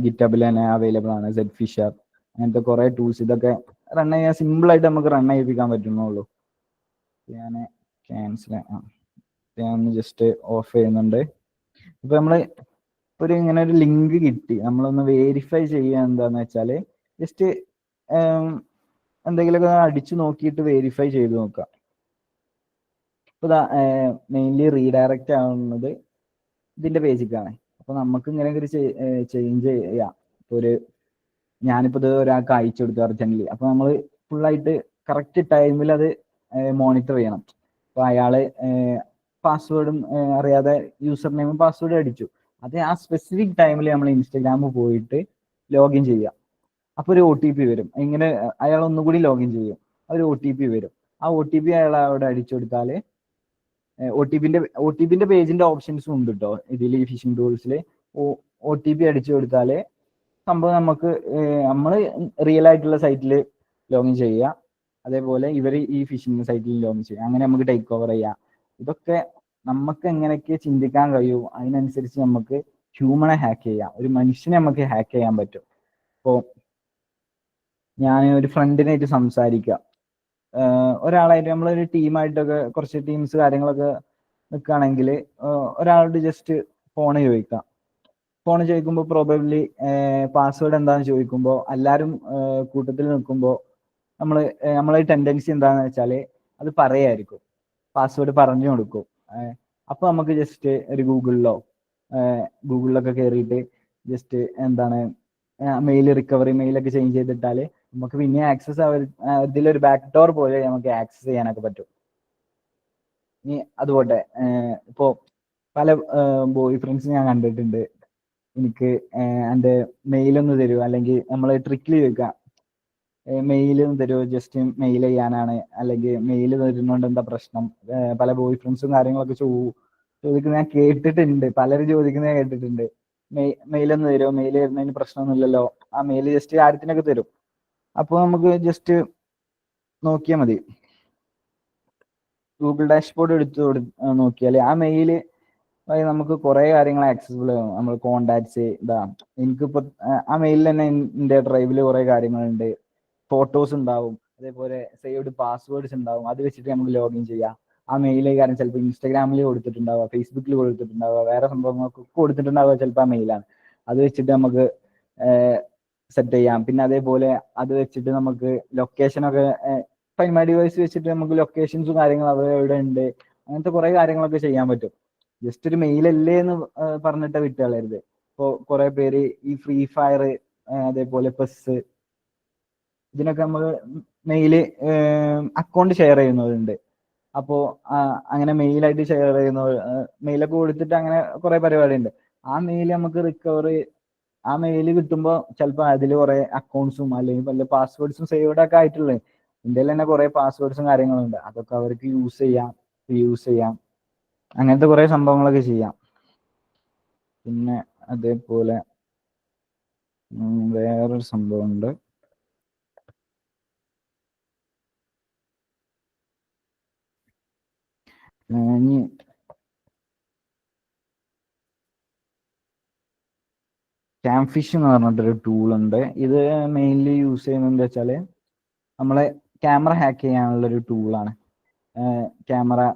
ഗിറ്റബിൽ തന്നെ അവൈലബിൾ ആണ്. Zfisher അങ്ങനത്തെ കുറെ ടൂൾസ്. ഇതൊക്കെ റൺ ചെയ്യാൻ സിമ്പിൾ ആയിട്ട് നമുക്ക് റൺ ചെയ്യിപ്പിക്കാൻ പറ്റുന്നുള്ളൂ. ഞാൻ ക്യാൻസൽ ഞാൻ ജസ്റ്റ് ഓഫ് ചെയ്യുന്നുണ്ട്. ഇപ്പൊ നമ്മള് ഇങ്ങനെ ഒരു ലിങ്ക് കിട്ടി, നമ്മളൊന്ന് വെരിഫൈ ചെയ്യുക. എന്താന്ന് വെച്ചാല് ജസ്റ്റ് എന്തെങ്കിലുമൊക്കെ അടിച്ചു നോക്കിയിട്ട് വെരിഫൈ ചെയ്ത് നോക്കാം. ഇപ്പൊ മെയിൻലി റീഡയറക്റ്റ് ആവുന്നത് ഇതിന്റെ പേജിലേക്കാണ്. അപ്പൊ നമുക്ക് ഇങ്ങനെ ഒരു ചേഞ്ച് ചെയ്യാം. ഇപ്പൊ ഞാനിപ്പോ ഇത് ഒരാൾക്ക് അയച്ചു കൊടുത്തു അർജന്റലി. അപ്പൊ നമ്മൾ ഫുള്ളായിട്ട് കറക്റ്റ് ടൈമിൽ അത് മോണിറ്റർ ചെയ്യണം. അപ്പൊ അയാള് പാസ്വേഡും അറിയാതെ യൂസർ നെയിമും പാസ്വേഡും അടിച്ചു. അത് ആ സ്പെസിഫിക് ടൈമിൽ നമ്മൾ ഇൻസ്റ്റഗ്രാമിൽ പോയിട്ട് ലോഗിൻ ചെയ്യുക. അപ്പൊ ഒരു OTP വരും. ഇങ്ങനെ അയാൾ ഒന്നുകൂടി ലോഗിൻ ചെയ്യും, ഒരു OTP വരും. ആ OTP അയാൾ അവിടെ അടിച്ചു കൊടുത്താല് OTPന്റെ പേജിന്റെ ഓപ്ഷൻസും ഉണ്ട് കേട്ടോ ഇതിൽ. ഈ ഫിഷിംഗ് ടൂൾസിൽ OTP അടിച്ചു കൊടുത്താല് സംഭവം നമുക്ക് നമ്മൾ റിയൽ ആയിട്ടുള്ള സൈറ്റിൽ ലോഗിൻ ചെയ്യുക, അതേപോലെ ഇവർ ഈ ഫിഷിംഗ് സൈറ്റിൽ ലോഗിൻ ചെയ്യുക. അങ്ങനെ നമുക്ക് ടേക്ക് ഓവർ ചെയ്യാം. ഇതൊക്കെ നമുക്ക് എങ്ങനെയൊക്കെ ചിന്തിക്കാൻ കഴിയും, അതിനനുസരിച്ച് നമുക്ക് ഹ്യൂമനെ ഹാക്ക് ചെയ്യാം. ഒരു മനുഷ്യനെ നമുക്ക് ഹാക്ക് ചെയ്യാൻ പറ്റും. ഇപ്പോൾ ഞാൻ ഒരു ഫ്രണ്ടിനായിട്ട് സംസാരിക്കാം, ഒരാളായിട്ട് നമ്മളൊരു ടീമായിട്ടൊക്കെ കുറച്ച് ടീംസ് കാര്യങ്ങളൊക്കെ നിൽക്കുകയാണെങ്കിൽ ഒരാളോട് ജസ്റ്റ് ഫോണ് ചോദിക്കാം. ഫോൺ ചോദിക്കുമ്പോൾ പ്രോബബ്ലി പാസ്വേഡ് എന്താണെന്ന് ചോദിക്കുമ്പോൾ എല്ലാവരും കൂട്ടത്തിൽ നിൽക്കുമ്പോൾ നമ്മളെ ടെൻഡൻസി എന്താണെന്ന് വെച്ചാൽ അത് പറയായിരിക്കും, പാസ്വേഡ് പറഞ്ഞു കൊടുക്കും. അപ്പോൾ നമുക്ക് ജസ്റ്റ് ഒരു ഗൂഗിളിലൊക്കെ കയറിയിട്ട് ജസ്റ്റ് മെയിൽ റിക്കവറി മെയിലൊക്കെ ചേഞ്ച് ചെയ്തിട്ടാൽ നമുക്ക് പിന്നെ ആക്സസ് ഇതിലൊരു ബാക്ക് ഡോർ പോലെ നമുക്ക് ആക്സസ് ചെയ്യാനൊക്കെ പറ്റും. ഇനി അതുപോലെ ഇപ്പോൾ പല ബോയ് ഫ്രണ്ട്സ് ഞാൻ കണ്ടിട്ടുണ്ട്, എനിക്ക് എൻ്റെ മെയിലൊന്ന് തരുമോ, അല്ലെങ്കിൽ നമ്മൾ ട്രിക്കിൽ ചോദിക്കാം മെയിലും തരുമോ, ജസ്റ്റ് മെയിൽ ചെയ്യാനാണ്, അല്ലെങ്കിൽ മെയിൽ തരുന്നോണ്ട് എന്താ പ്രശ്നം. പല ബോയ് ഫ്രണ്ട്സും കാര്യങ്ങളൊക്കെ ചോദിക്കുന്നത് ഞാൻ കേട്ടിട്ടുണ്ട്, പലരും ചോദിക്കുന്നത് ഞാൻ കേട്ടിട്ടുണ്ട്. മെയിലൊന്ന് തരുമോ, മെയിൽ തരുന്നതിന് പ്രശ്നമൊന്നുമില്ലല്ലോ, ആ മെയിൽ ജസ്റ്റ് കാര്യത്തിനൊക്കെ തരും. അപ്പോൾ നമുക്ക് ജസ്റ്റ് നോക്കിയാൽ മതി, ഗൂഗിൾ ഡാഷ്ബോർഡ് എടുത്ത് നോക്കിയാൽ ആ മെയില് നമുക്ക് കുറെ കാര്യങ്ങൾ ആക്സസിബിൾ ആകും. നമ്മൾ കോണ്ടാക്ട്സ് എനിക്കിപ്പോ ആ മെയിലിൽ തന്നെ എൻ്റെ ഡ്രൈവിൽ കുറെ കാര്യങ്ങളുണ്ട്, ഫോട്ടോസ് ഉണ്ടാവും, അതേപോലെ സേവ്ഡ് പാസ്വേഡ്സ് ഉണ്ടാവും. അത് വെച്ചിട്ട് നമുക്ക് ലോഗിൻ ചെയ്യാം. ആ മെയിലെ കാര്യം ചിലപ്പോൾ ഇൻസ്റ്റാഗ്രാമിൽ കൊടുത്തിട്ടുണ്ടാവുക, ഫേസ്ബുക്കിൽ കൊടുത്തിട്ടുണ്ടാവുക, വേറെ സംഭവങ്ങൾക്ക് കൊടുത്തിട്ടുണ്ടാവുക ചിലപ്പോൾ ആ മെയിലാണ്. അത് വെച്ചിട്ട് നമുക്ക് സെറ്റ് ചെയ്യാം. പിന്നെ അതേപോലെ അത് വെച്ചിട്ട് നമുക്ക് ലൊക്കേഷനൊക്കെ ഫൈൻ മൈ ഡിവൈസ് വെച്ചിട്ട് നമുക്ക് ലൊക്കേഷൻസും കാര്യങ്ങളും അവിടെ എവിടെ ഉണ്ട്, അങ്ങനത്തെ കുറെ കാര്യങ്ങളൊക്കെ ചെയ്യാൻ പറ്റും. ജസ്റ്റ് ഒരു മെയിലല്ലേ എന്ന് പറഞ്ഞിട്ട് വിട്ടുകളയരുത്. ഇപ്പോൾ കുറെ പേര് ഈ ഫ്രീ ഫയർ അതേപോലെ പെസ് ഇതിനൊക്കെ നമ്മൾ മെയില് അക്കൗണ്ട് ഷെയർ ചെയ്യുന്നവരുണ്ട്. അപ്പോൾ അങ്ങനെ മെയിലായിട്ട് ഷെയർ ചെയ്യുന്ന മെയിലൊക്കെ കൊടുത്തിട്ട് അങ്ങനെ കുറെ പരിപാടി ഉണ്ട്. ആ മെയിൽ നമുക്ക് ആ മെയിൽ കിട്ടുമ്പോൾ ചിലപ്പോൾ അതിൽ കുറെ അക്കൗണ്ട്സും അല്ലെങ്കിൽ വല്ല പാസ്വേഡ്സും സേവ്ഡ് ഒക്കെ ആയിട്ടുള്ളത്, ഇന്ത്യയിൽ തന്നെ കുറെ പാസ്വേഡ്സും കാര്യങ്ങളുണ്ട്. അതൊക്കെ അവർക്ക് യൂസ് ചെയ്യാം, അങ്ങനത്തെ കുറെ സംഭവങ്ങളൊക്കെ ചെയ്യാം. പിന്നെ അതേപോലെ വേറൊരു സംഭവമുണ്ട്. ഇനി ക്യാം ഫിഷ് എന്ന് പറഞ്ഞിട്ടൊരു ടൂൾ ഉണ്ട്. ഇത് മെയിൻലി യൂസ് ചെയ്യുന്നത് എന്താ വെച്ചാൽ നമ്മളെ ക്യാമറ ഹാക്ക് ചെയ്യാനുള്ളൊരു ടൂളാണ്.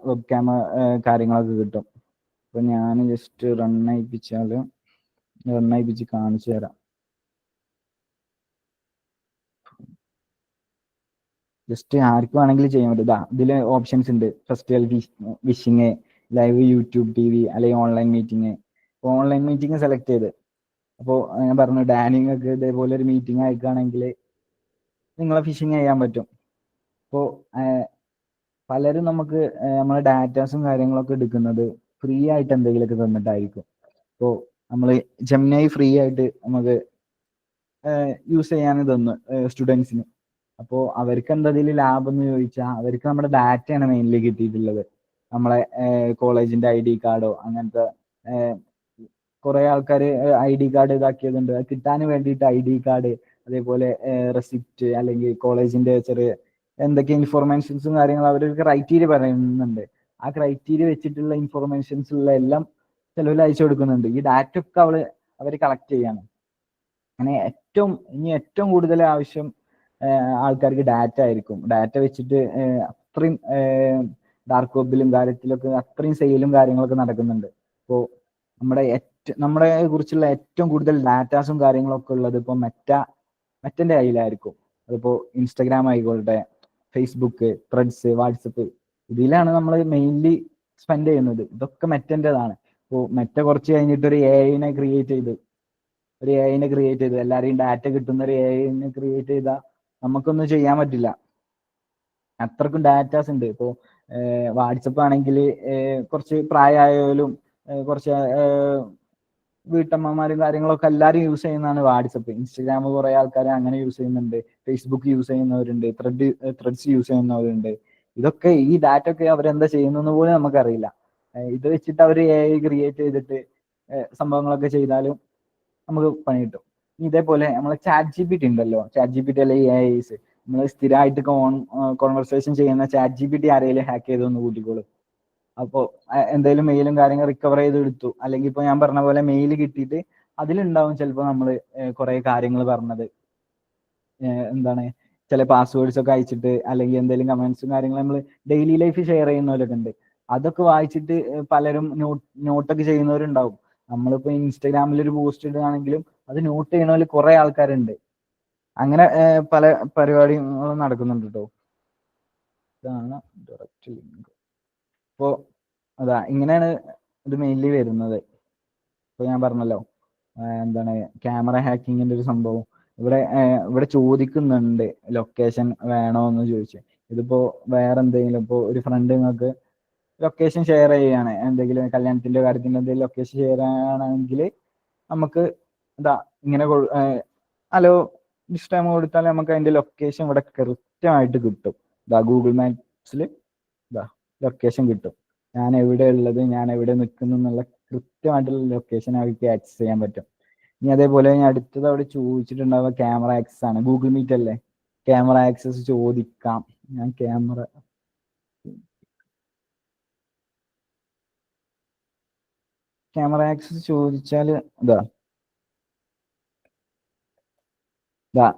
വെബ് ക്യാമറ കാര്യങ്ങളൊക്കെ കിട്ടും. അപ്പൊ ഞാൻ ജസ്റ്റ് റൺ ചെയ്യിപ്പിച്ച് കാണിച്ചു തരാം. ജസ്റ്റ് ആർക്കും വേണമെങ്കിലും ചെയ്യാൻ പറ്റും. ഇതിൽ ഓപ്ഷൻസ് ഉണ്ട്: festival wishing, live YouTube TV, അല്ലെങ്കിൽ ഓൺലൈൻ മീറ്റിംഗ്. അപ്പോൾ ഓൺലൈൻ മീറ്റിംഗ് സെലക്ട് ചെയ്ത്, അപ്പോൾ ഞാൻ പറഞ്ഞു ഡാനിങ് ഒക്കെ ഇതേപോലെ ഒരു മീറ്റിംഗ് അയക്കുകയാണെങ്കിൽ നിങ്ങളെ ഫിഷിങ് ചെയ്യാൻ പറ്റും. അപ്പോൾ പലരും നമുക്ക് നമ്മളെ ഡാറ്റാസും കാര്യങ്ങളൊക്കെ എടുക്കുന്നത് ഫ്രീ ആയിട്ട് എന്തെങ്കിലുമൊക്കെ തന്നിട്ടായിരിക്കും. അപ്പോൾ നമ്മൾ ജെമിനി ഫ്രീ ആയിട്ട് നമുക്ക് യൂസ് ചെയ്യാൻ തന്നു സ്റ്റുഡൻസിന്. അപ്പോൾ അവർക്ക് എന്താ ഇതിൽ ലാഭം എന്ന് ചോദിച്ചാൽ അവർക്ക് നമ്മുടെ ഡാറ്റയാണ് മെയിൻലി കിട്ടിയിട്ടുള്ളത്. നമ്മളെ കോളേജിന്റെ ID കാർഡോ അങ്ങനത്തെ കുറെ ആൾക്കാർ ID കാർഡ് ഇതാക്കിയതുണ്ട്. അത് കിട്ടാൻ വേണ്ടിയിട്ട് ID കാർഡ്, അതേപോലെ റെസിപ്റ്റ്, അല്ലെങ്കിൽ കോളേജിന്റെ ചെറിയ എന്തൊക്കെ ഇൻഫോർമേഷൻസും കാര്യങ്ങളും അവർക്ക് ക്രൈറ്റീരിയ പറയുന്നുണ്ട്. ആ ക്രൈറ്റീരിയ വെച്ചിട്ടുള്ള ഇൻഫോർമേഷൻസ് ഉള്ള എല്ലാം ചിലവിൽ അയച്ചു കൊടുക്കുന്നുണ്ട്. ഈ ഡാറ്റ ഒക്കെ അവർ കളക്ട് ചെയ്യാണ്. അങ്ങനെ ഇനി ഏറ്റവും കൂടുതൽ ആവശ്യം ആൾക്കാർക്ക് ഡാറ്റ ആയിരിക്കും. ഡാറ്റ വെച്ചിട്ട് അത്രയും ഡാർക്ക് വെബിലും കാര്യത്തിലൊക്കെ അത്രയും സെയിലും കാര്യങ്ങളൊക്കെ നടക്കുന്നുണ്ട്. അപ്പോൾ നമ്മളെ കുറിച്ചുള്ള ഏറ്റവും കൂടുതൽ ഡാറ്റാസും കാര്യങ്ങളൊക്കെ ഉള്ളത് ഇപ്പോൾ മെറ്റന്റെ കയ്യിലായിരിക്കും. അതിപ്പോൾ ഇൻസ്റ്റഗ്രാം ആയിക്കോട്ടെ, ഫേസ്ബുക്ക്, ത്രെഡ്സ്, വാട്സപ്പ്, ഇതിലാണ് നമ്മൾ മെയിൻലി സ്പെൻഡ് ചെയ്യുന്നത്. ഇതൊക്കെ മെറ്റൻ്റെതാണ്. അപ്പോൾ മെറ്റ കുറച്ച് കഴിഞ്ഞിട്ട് ഒരു AI ക്രിയേറ്റ് ചെയ്തു എല്ലാവരെയും ഡാറ്റ കിട്ടുന്ന ഒരു AI ക്രിയേറ്റ് ചെയ്താൽ നമുക്കൊന്നും ചെയ്യാൻ പറ്റില്ല. അത്രക്കും ഡാറ്റാസ് ഉണ്ട്. ഇപ്പോൾ വാട്സപ്പ് ആണെങ്കിൽ കുറച്ച് പ്രായമായാലും കുറച്ച് വീട്ടമ്മമാരും കാര്യങ്ങളൊക്കെ എല്ലാവരും യൂസ് ചെയ്യുന്നതാണ് വാട്സപ്പ്. ഇൻസ്റ്റഗ്രാം കുറെ ആൾക്കാർ അങ്ങനെ യൂസ് ചെയ്യുന്നുണ്ട്, ഫേസ്ബുക്ക് യൂസ് ചെയ്യുന്നവരുണ്ട്, ത്രെഡ്സ് യൂസ് ചെയ്യുന്നവരുണ്ട്. ഇതൊക്കെ ഈ ഡാറ്റ ഒക്കെ അവരെന്താ ചെയ്യുന്നതെന്ന് പോലും നമുക്കറിയില്ല. ഇത് വെച്ചിട്ട് അവർ AI ക്രിയേറ്റ് ചെയ്തിട്ട് സംഭവങ്ങളൊക്കെ ചെയ്താലും നമുക്ക് പണി കിട്ടും. ഇതേപോലെ നമ്മളെ ChatGPT ഉണ്ടല്ലോ, ChatGPT അല്ലെങ്കിൽ AIs, നമ്മൾ സ്ഥിരമായിട്ട് കോൺവെർസേഷൻ ചെയ്യുന്ന ChatGPT ആരെങ്കിലും ഹാക്ക് ചെയ്തൊന്ന് കൂട്ടിക്കോളും. അപ്പോൾ എന്തെങ്കിലും മെയിലും കാര്യങ്ങൾ റിക്കവർ ചെയ്ത് എടുത്തു, അല്ലെങ്കിൽ ഇപ്പോൾ ഞാൻ പറഞ്ഞ പോലെ മെയിൽ കിട്ടിയിട്ട് അതിലുണ്ടാവും ചിലപ്പോൾ നമ്മൾ കുറെ കാര്യങ്ങൾ പറഞ്ഞത്. എന്താണ് ചില പാസ്വേഡ്സ് ഒക്കെ അയച്ചിട്ട്, അല്ലെങ്കിൽ എന്തെങ്കിലും കമന്റ്സും കാര്യങ്ങളും നമ്മൾ ഡെയിലി ലൈഫ് ഷെയർ ചെയ്യുന്നവരൊക്കെ ഉണ്ട്. അതൊക്കെ വായിച്ചിട്ട് പലരും നോട്ടൊക്കെ ചെയ്യുന്നവരുണ്ടാവും. നമ്മളിപ്പോ ഇൻസ്റ്റാഗ്രാമിൽ ഒരു പോസ്റ്റ് ഇടുകയാണെങ്കിലും അത് നോട്ട് ചെയ്യണതിൽ കുറെ ആൾക്കാരുണ്ട്. അങ്ങനെ പല പരിപാടികളും നടക്കുന്നുണ്ട് കേട്ടോ. ഇതാണ് ഡയറക്റ്റ് ലിങ്ക്. അപ്പോൾ ഇങ്ങനെയാണ് ഇത് മെയിൻലി വരുന്നത്. ഇപ്പോൾ ഞാൻ പറഞ്ഞല്ലോ എന്താണ് ക്യാമറ ഹാക്കിങ്ങിന്റെ ഒരു സംഭവം ഇവിടെ ചോദിക്കുന്നുണ്ട്, ലൊക്കേഷൻ വേണോ എന്ന് ചോദിച്ചു. ഇതിപ്പോ വേറെ എന്തെങ്കിലും, ഇപ്പോൾ ഒരു ഫ്രണ്ട് നിങ്ങൾക്ക് ലൊക്കേഷൻ ഷെയർ ചെയ്യുകയാണ്, എന്തെങ്കിലും കല്യാണത്തിന്റെ കാര്യത്തിന്റെ എന്തെങ്കിലും ലൊക്കേഷൻ ഷെയർ ചെയ്യുകയാണെങ്കിൽ നമുക്ക് ഇങ്ങനെ ഹലോ ഇഷ്ടം കൊടുത്താൽ നമുക്ക് അതിന്റെ ലൊക്കേഷൻ ഇവിടെ കൃത്യമായിട്ട് കിട്ടും. ഗൂഗിൾ മാപ്സിൽ ലൊക്കേഷൻ കിട്ടും. ഞാൻ എവിടെ ഉള്ളത്, ഞാൻ എവിടെ നിൽക്കുന്നു എന്നുള്ള കൃത്യമായിട്ടുള്ള ലൊക്കേഷൻ അവർക്ക് ആക്സസ് ചെയ്യാൻ പറ്റും. ഇനി അതേപോലെ ഞാൻ അടുത്തത് അവിടെ ചോദിച്ചിട്ടുണ്ടാവുക ക്യാമറ ആക്സസ് ആണ്. ഗൂഗിൾ മീറ്റ് അല്ലേ, ക്യാമറ ആക്സസ് ചോദിക്കാം. ഞാൻ ക്യാമറ ആക്സസ് ചോദിച്ചാൽ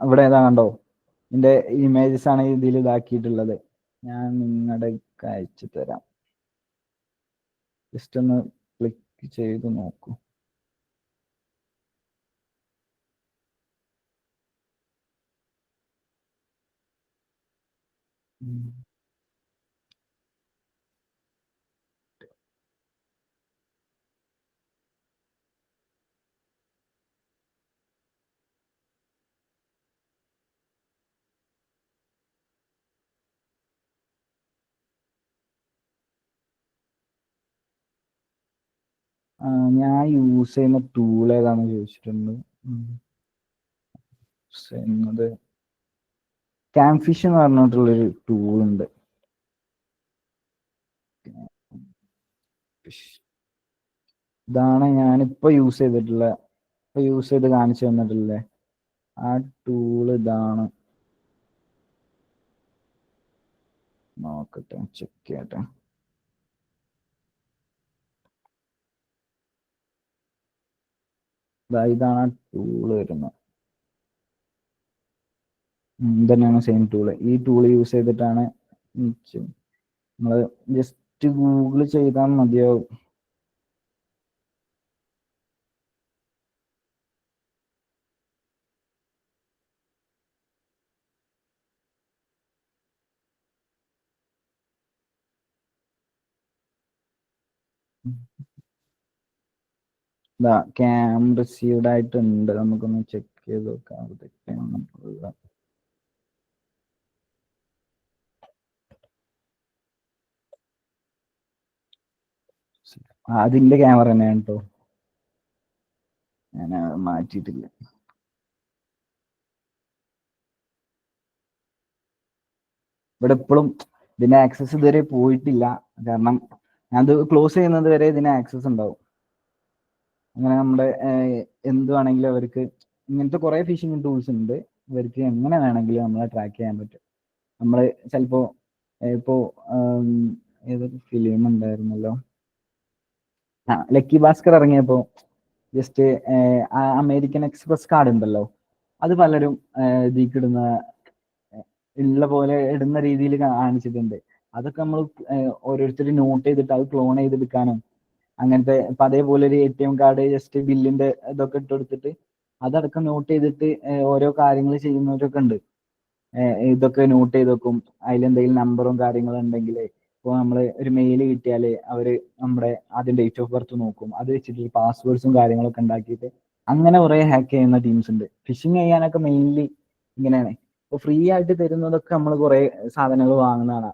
ഇവിടെ കണ്ടോ, ഇതിന്റെ ഇമേജസ് ആണ് ഇതിൽ ഇതാക്കിയിട്ടുള്ളത്. ഞാൻ നിങ്ങളുടെ അയച്ചു തരാം. ജസ്റ്റ് ഒന്ന് ക്ലിക്ക് ചെയ്ത് നോക്കൂ. ഞാൻ യൂസ് ചെയ്യുന്ന ടൂൾ ഏതാണെന്ന് ചോദിച്ചിട്ടുണ്ട്. ചെയ്യുന്നത് ക്യാംഫിഷ് എന്ന് പറഞ്ഞിട്ടുള്ളൊരു ടൂൾ ഉണ്ട്. ഇതാണ് ഞാനിപ്പോ യൂസ് ചെയ്ത് കാണിച്ചു തന്നിട്ടുള്ളത്. ആ ടൂൾ ഇതാണ്. നോക്കട്ടെ, ചെക്ക് ചെയ്യട്ടെ. ഇതാണ് ആ ടൂള് വരുന്നത്. ഇതന്നെയാണ് സെയിം ടൂള്. ഈ ടൂള് യൂസ് ചെയ്തിട്ടാണ് നമ്മൾ ജസ്റ്റ് ഗൂഗിൾ ചെയ്താൽ മതിയാവും. ക്യാം റിസീവ്ഡ് ആയിട്ടുണ്ട്. നമുക്കൊന്ന് ചെക്ക് ചെയ്ത് നോക്കാം. അതിന്റെ ക്യാമറ തന്നെയാണ് കേട്ടോ, ഞാൻ മാറ്റിയിട്ടില്ല. ഇവിടെ ഇപ്പോഴും ഇതിന്റെ ആക്സസ് ഇതുവരെ പോയിട്ടില്ല. കാരണം ഞാനത് ക്ലോസ് ചെയ്യുന്നത് വരെ ഇതിന് ആക്സസ് ഉണ്ടാവും. അങ്ങനെ നമ്മുടെ എന്ത് വേണമെങ്കിലും അവർക്ക് ഇങ്ങനത്തെ കുറെ ഫിഷിംഗ് ടൂൾസ് ഉണ്ട്. ഇവർക്ക് എങ്ങനെ വേണമെങ്കിലും നമ്മളെ ട്രാക്ക് ചെയ്യാൻ പറ്റും. നമ്മൾ ചിലപ്പോ ഇപ്പോ ഏതൊരു ഫിലിം ഉണ്ടായിരുന്നല്ലോ, ലക്കി ഭാസ്കർ ഇറങ്ങിയപ്പോ ജസ്റ്റ് അമേരിക്കൻ എക്സ്പ്രസ് കാർഡ് ഉണ്ടല്ലോ, അത് പലരും ഇതിക്കിടുന്ന ഉള്ള പോലെ ഇടുന്ന രീതിയിൽ കാണിച്ചിട്ടുണ്ട്. അതൊക്കെ നമ്മൾ ഓരോരുത്തർ നോട്ട് ചെയ്തിട്ട് അത് ക്ലോൺ ചെയ്തെടുക്കാനും അങ്ങനത്തെ ഇപ്പൊ അതേപോലെ ഒരു ATM കാർഡ് ജസ്റ്റ് ബില്ലിന്റെ ഇതൊക്കെ ഇട്ട് കൊടുത്തിട്ട് അതടക്കം നോട്ട് ചെയ്തിട്ട് ഓരോ കാര്യങ്ങൾ ചെയ്യുന്നവരൊക്കെ ഉണ്ട്. ഇതൊക്കെ നോട്ട് ചെയ്ത് വെക്കും. അതിലെന്തെങ്കിലും നമ്പറും കാര്യങ്ങളും ഉണ്ടെങ്കിൽ ഇപ്പോൾ നമ്മൾ ഒരു മെയിൽ കിട്ടിയാൽ അവര് നമ്മുടെ ആദ്യം ഡേറ്റ് ഓഫ് ബർത്ത് നോക്കും. അത് വെച്ചിട്ട് പാസ്വേഡ്സും കാര്യങ്ങളൊക്കെ ഉണ്ടാക്കിയിട്ട് അങ്ങനെ കുറെ ഹാക്ക് ചെയ്യുന്ന ടീംസ് ഉണ്ട്. ഫിഷിങ് ചെയ്യാനൊക്കെ മെയിൻലി ഇങ്ങനെയാണ്. ഇപ്പോൾ ഫ്രീ ആയിട്ട് തരുന്നതൊക്കെ നമ്മൾ കുറെ സാധനങ്ങൾ വാങ്ങുന്നതാണ്.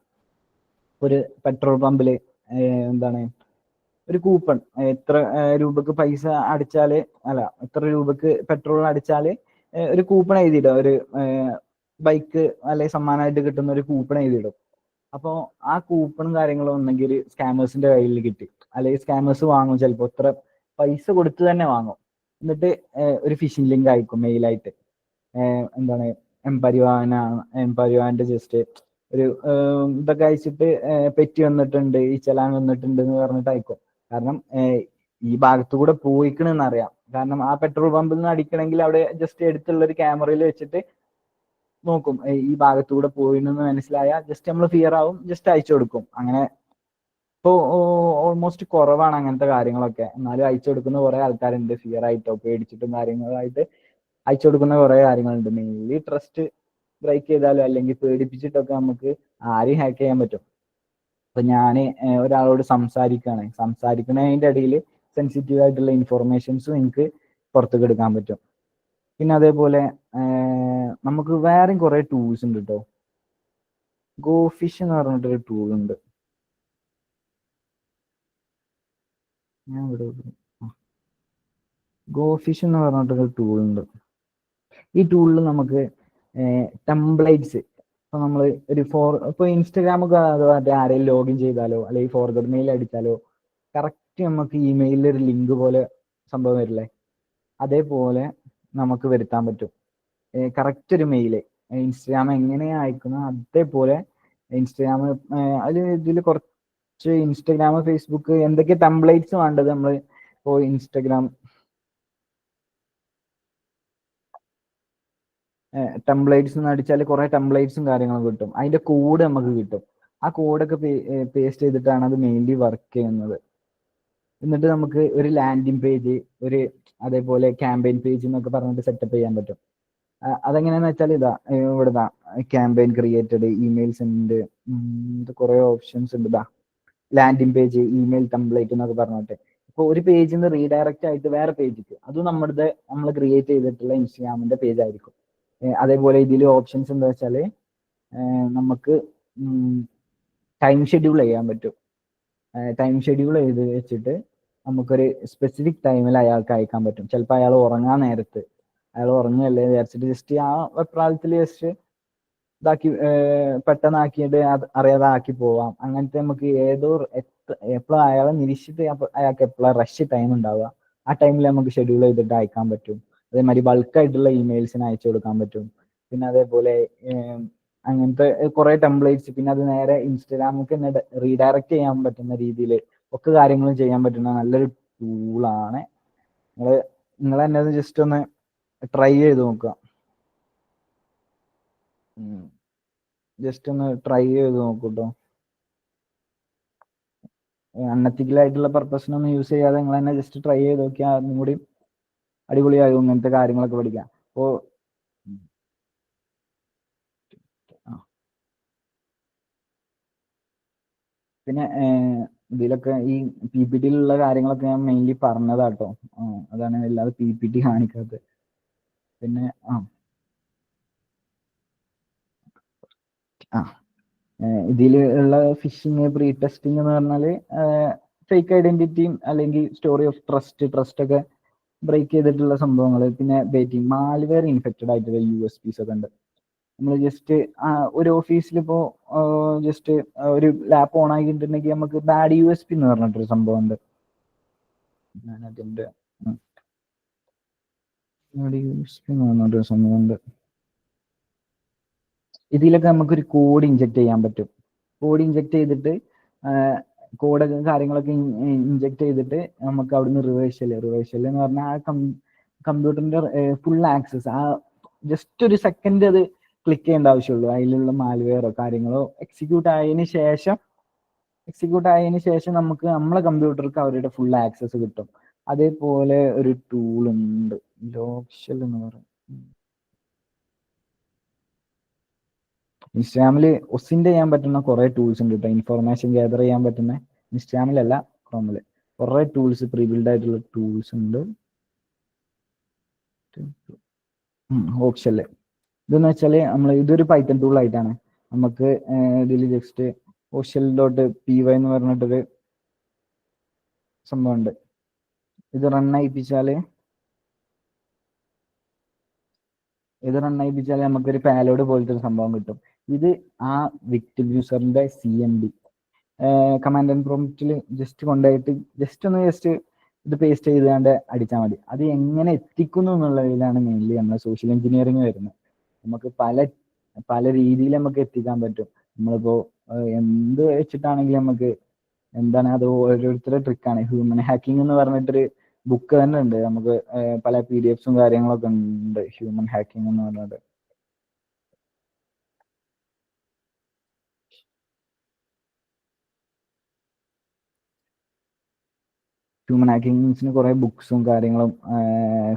ഒരു പെട്രോൾ പമ്പില് എന്താണ് ഒരു കൂപ്പൺ, എത്ര രൂപക്ക് പൈസ അടിച്ചാല് എത്ര രൂപക്ക് പെട്രോൾ അടിച്ചാല് ഒരു കൂപ്പൺ എഴുതിയിടും. ഒരു ബൈക്ക് അല്ലെങ്കിൽ സമ്മാനമായിട്ട് കിട്ടുന്ന ഒരു കൂപ്പൺ എഴുതിയിടും. അപ്പോൾ ആ കൂപ്പണും കാര്യങ്ങളും ഒന്നെങ്കിൽ സ്കാമേഴ്സിന്റെ കയ്യിൽ കിട്ടി, അല്ലെങ്കിൽ സ്കാമേഴ്സ് വാങ്ങും. ചിലപ്പോൾ ഇത്ര പൈസ കൊടുത്ത് തന്നെ വാങ്ങും. എന്നിട്ട് ഒരു ഫിഷിംഗ് ലിങ്ക് അയക്കും മെയിലായിട്ട്. എന്താണ് എംപരിവാന്റെ ജസ്റ്റ് ഒരു ഇതൊക്കെ അയച്ചിട്ട് പെറ്റി വന്നിട്ടുണ്ട്, ഈ ചലാൻ വന്നിട്ടുണ്ട് എന്ന് പറഞ്ഞിട്ട് അയക്കും. കാരണം ഈ ഭാഗത്തു കൂടെ പോയിക്കണെന്ന് അറിയാം. കാരണം ആ പെട്രോൾ പമ്പിൽ നിന്ന് അടിക്കണമെങ്കിൽ അവിടെ ജസ്റ്റ് എടുത്തുള്ള ഒരു ക്യാമറയിൽ വെച്ചിട്ട് നോക്കും, ഈ ഭാഗത്തു കൂടെ പോയിന്ന് മനസ്സിലായ ജസ്റ്റ് നമ്മൾ ഫിയർ ആവും, ജസ്റ്റ് അയച്ചു കൊടുക്കും. അങ്ങനെ ഇപ്പോ ഓൾമോസ്റ്റ് കുറവാണ് അങ്ങനത്തെ കാര്യങ്ങളൊക്കെ. എന്നാലും അയച്ചു കൊടുക്കുന്ന കുറെ ആൾക്കാരുണ്ട്, ഫിയർ ആയിട്ടോ പേടിച്ചിട്ടും കാര്യങ്ങളായിട്ട് അയച്ചു കൊടുക്കുന്ന കുറെ കാര്യങ്ങളുണ്ട്. മെയിൻലി ട്രസ്റ്റ് ബ്രേക്ക് ചെയ്താലോ അല്ലെങ്കിൽ പേടിപ്പിച്ചിട്ടൊക്കെ നമുക്ക് ആരെയും ഹാക്ക് ചെയ്യാൻ പറ്റും. ഇപ്പൊ ഞാന് ഒരാളോട് സംസാരിക്കുന്നതിന്റെ ഇടയിൽ സെൻസിറ്റീവ് ആയിട്ടുള്ള ഇൻഫോർമേഷൻസും എനിക്ക് പുറത്തേക്ക് എടുക്കാൻ പറ്റും. പിന്നെ അതേപോലെ നമുക്ക് വേറെയും കുറെ ടൂൾസ് ഉണ്ട് കേട്ടോ. ഗോഫിഷ് എന്ന് പറഞ്ഞിട്ടൊരു ടൂൾ ഉണ്ട്. ഞാൻ ഇവിടെ ഗോഫിഷ് എന്ന് പറഞ്ഞിട്ടൊരു ടൂൾ ഉണ്ട്. ഈ ടൂളിൽ നമുക്ക് ടെംപ്ലേറ്റ്സ്, ഇപ്പൊ നമ്മൾ ഇപ്പൊ ഇൻസ്റ്റഗ്രാമൊക്കെ ആരെങ്കിലും ലോഗിൻ ചെയ്താലോ അല്ലെങ്കിൽ ഫോർവേഡ് മെയിൽ അടിച്ചാലോ കറക്റ്റ് നമുക്ക് ഇമെയിലിൽ ഒരു ലിങ്ക് പോലെ സംഭവം വരില്ലേ, അതേപോലെ നമുക്ക് വരുത്താൻ പറ്റും. കറക്റ്റ് ഒരു മെയില് ഇൻസ്റ്റഗ്രാം എങ്ങനെയാ അയക്കുന്നത് അതേപോലെ ഇൻസ്റ്റഗ്രാം ഇതിൽ കുറച്ച് ഇൻസ്റ്റഗ്രാം ഫേസ്ബുക്ക് എന്തൊക്കെ ടെംപ്ലേറ്റ്സ് വേണ്ടത് നമ്മൾ ഇപ്പോൾ ഇൻസ്റ്റഗ്രാം ടെംപ്ലേറ്റ്സ് എന്ന് അടിച്ചാൽ കുറെ ടെംപ്ലേറ്റ്സും കാര്യങ്ങളും കിട്ടും. അതിന്റെ കോഡ് നമുക്ക് കിട്ടും. ആ കോഡൊക്കെ പേസ്റ്റ് ചെയ്തിട്ടാണ് അത് മെയിൻലി വർക്ക് ചെയ്യുന്നത്. എന്നിട്ട് നമുക്ക് ഒരു ലാൻഡിങ് പേജ്, ഒരു അതേപോലെ ക്യാമ്പയിൻ പേജ് എന്നൊക്കെ പറഞ്ഞിട്ട് സെറ്റപ്പ് ചെയ്യാൻ പറ്റും. അതെങ്ങനെയാന്ന് വെച്ചാൽ ഇവിടെ ക്യാമ്പയിൻ ക്രിയേറ്റഡ്, ഇമെയിൽ സെൻഡ്, കുറെ ഓപ്ഷൻസ് ഉണ്ട്. ലാൻഡിങ് പേജ്, ഇമെയിൽ ടെംപ്ലേറ്റ് എന്നൊക്കെ പറഞ്ഞിട്ട് ഇപ്പോൾ ഒരു പേജിൽ നിന്ന് റീഡയറക്റ്റ് ആയിട്ട് വേറെ പേജിക്ക്, അതും നമ്മൾ ക്രിയേറ്റ് ചെയ്തിട്ടുള്ള ഇൻസ്റ്റാഗ്രാമിന്റെ പേജ് ആയിരിക്കും. അതേപോലെ ഇതിൽ ഓപ്ഷൻസ് എന്താ വെച്ചാൽ നമുക്ക് ടൈം ഷെഡ്യൂൾ ചെയ്യാൻ പറ്റും. ടൈം ഷെഡ്യൂൾ ചെയ്ത് വെച്ചിട്ട് നമുക്കൊരു സ്പെസിഫിക് ടൈമിൽ അയാൾക്ക് അയക്കാൻ പറ്റും. ചിലപ്പോൾ അയാൾ ഉറങ്ങാൻ നേരത്ത് അയാൾ ഉറങ്ങുകയല്ലേ വിചാരിച്ചിട്ട് ജസ്റ്റ് ആ വെപ്രാളത്തിൽ ജസ്റ്റ് ഇതാക്കി പെട്ടെന്നാക്കിയിട്ട് അറിയാതെ ആക്കി പോവാം. അങ്ങനത്തെ നമുക്ക് ഏതോ എപ്പോഴും അയാളെ നിരീക്ഷിച്ചിട്ട് അയാൾക്ക് എപ്പോഴാണ് റഷ് ടൈം ഉണ്ടാവുക ആ ടൈമിൽ നമുക്ക് ഷെഡ്യൂൾ ചെയ്തിട്ട് അയക്കാൻ പറ്റും. അതേമാതിരി ബൾക്കായിട്ടുള്ള ഇമെയിൽസിന് അയച്ചു കൊടുക്കാൻ പറ്റും. പിന്നെ അതേപോലെ അങ്ങനത്തെ കുറെ ടെംപ്ലേറ്റ്സ്, പിന്നെ അത് നേരെ ഇൻസ്റ്റാഗ്രാമിലേക്ക് തന്നെ റീഡയറക്റ്റ് ചെയ്യാൻ പറ്റുന്ന രീതിയിൽ ഒക്കെ കാര്യങ്ങളും ചെയ്യാൻ പറ്റുന്ന നല്ലൊരു ടൂളാണ്. നിങ്ങൾ തന്നെ അത് ജസ്റ്റ് ഒന്ന് ട്രൈ ചെയ്ത് നോക്കുക. ജസ്റ്റ് ഒന്ന് ട്രൈ ചെയ്ത് നോക്കൂട്ടോ. അൺഎത്തിക്കലായിട്ടുള്ള പർപ്പസിനൊന്നും യൂസ് ചെയ്യാതെ നിങ്ങൾ തന്നെ ജസ്റ്റ് ട്രൈ ചെയ്ത് നോക്കിയാൽ അതും കൂടി അടിപൊളിയാകും ഇങ്ങനത്തെ കാര്യങ്ങളൊക്കെ പഠിക്കാം. അപ്പോൾ പിന്നെ ഇതിലൊക്കെ ഈ പി പി ടിയിലുള്ള കാര്യങ്ങളൊക്കെ ഞാൻ മെയിൻലി പറഞ്ഞതാട്ടോ. അതാണ് എല്ലാവരും പി പി ടി കാണിക്കാത്തത്. പിന്നെ ഇതിൽ ഉള്ള ഫിഷിങ് പ്രീ ടെസ്റ്റിംഗ് എന്ന് പറഞ്ഞാൽ ഫേക്ക് ഐഡന്റിറ്റിയും അല്ലെങ്കിൽ സ്റ്റോറി ഓഫ് ട്രസ്റ്റ് ഒക്കെ ബ്രേക്ക് ചെയ്തിട്ടുള്ള സംഭവങ്ങൾ. പിന്നെ ബേറ്റിംഗ് മാൽവെയർ ഇൻഫെക്റ്റഡ് ആയിട്ടുള്ള USPs ഒക്കെ ഉണ്ട്. നമ്മൾ ജസ്റ്റ് ഒരു ഓഫീസിൽ ഇപ്പോൾ ജസ്റ്റ് ഒരു ലാപ്പ് ഓൺ ആക്കിയിട്ടുണ്ടെങ്കിൽ നമുക്ക് ബാഡ് USP എന്ന് പറഞ്ഞിട്ടൊരു സംഭവം ഉണ്ട്. ഞാനതിൻ്റെ ബാഡ് USP എന്ന് പറഞ്ഞിട്ടൊരു സംഭവം ഉണ്ട്. ഇതിലൊക്കെ നമുക്കൊരു കോഡ് ഇഞ്ചെക്ട് ചെയ്യാൻ പറ്റും. കോഡ് ഇഞ്ചെക്ട് ചെയ്തിട്ട് കോഡൊക്കെ കാര്യങ്ങളൊക്കെ ഇഞ്ചെക്ട് ചെയ്തിട്ട് നമുക്ക് അവിടുന്ന് റിവേഴ്സൽ എന്ന് പറഞ്ഞാൽ ആ കമ്പ്യൂട്ടറിന്റെ ഫുൾ ആക്സസ് ആ ജസ്റ്റ് ഒരു സെക്കൻഡ് അത് ക്ലിക്ക് ചെയ്യേണ്ട ആവശ്യമുള്ളൂ. അതിലുള്ള മാൽവെയറോ കാര്യങ്ങളോ എക്സിക്യൂട്ട് ആയതിനു ശേഷം നമുക്ക് നമ്മളെ കമ്പ്യൂട്ടർക്ക് അവരുടെ ഫുൾ ആക്സസ് കിട്ടും. അതേപോലെ ഒരു ടൂൾ ഉണ്ട്, ലോക്ഷൽ എന്ന് പറയും. ഇൻസ്റ്റാഗ്രാമിൽ ഒസിൻ്റെ ചെയ്യാൻ പറ്റുന്ന കുറെ ടൂൾസ് ഉണ്ട് കേട്ടോ. ഇൻഫർമേഷൻ ഗ്യാദർ ചെയ്യാൻ പറ്റുന്ന, ഇൻസ്റ്റാഗ്രാമിലല്ല ക്രോമില് കുറെ ടൂൾസ്, പ്രീ ബിൽഡ് ആയിട്ടുള്ള ടൂൾസ് ഉണ്ട്. ഓപ്ഷനില് ഇതെന്ന് വെച്ചാൽ ഇതൊരു പൈത്തൺ ടൂൾ ആയിട്ടാണ്. നമുക്ക് ഇതിൽ ജസ്റ്റ് OSHL.py എന്ന് പറഞ്ഞിട്ടൊരു സംഭവം ഉണ്ട്. ഇത് റൺ ചെയ്യിപ്പിച്ചാല് നമുക്കൊരു പാലോഡ് പോലത്തെ ഒരു സംഭവം കിട്ടും. ഇത് ആ വിക്ടിം യൂസറിന്റെ CMD കമാൻഡ് ആൻഡ് പ്രോംപ്റ്റിൽ ജസ്റ്റ് കൊണ്ടുപോയിട്ട് ജസ്റ്റ് ഇത് പേസ്റ്റ് ചെയ്താണ്ട് അടിച്ചാൽ മതി. അത് എങ്ങനെ എത്തിക്കുന്നു എന്നുള്ളതിലാണ് മെയിൻലി നമ്മൾ സോഷ്യൽ എഞ്ചിനീയറിങ് വരുന്നത്. നമുക്ക് പല രീതിയിൽ നമുക്ക് എത്തിക്കാൻ പറ്റും. നമ്മളിപ്പോ എന്ത് വെച്ചിട്ടാണെങ്കിലും നമുക്ക് എന്താണ് അത് ഓരോരുത്തരുടെ ട്രിക്കാണ്. ഹ്യൂമൻ ഹാക്കിംഗ് എന്ന് പറഞ്ഞിട്ടൊരു ബുക്ക് തന്നെ ഉണ്ട്. നമുക്ക് പല PDFs കാര്യങ്ങളൊക്കെ ഉണ്ട് ഹ്യൂമൻ ഹാക്കിംഗ് എന്ന് പറഞ്ഞിട്ട്. ഹ്യൂമൻ ഹാക്കിങ്സിന് കുറെ ബുക്സും കാര്യങ്ങളും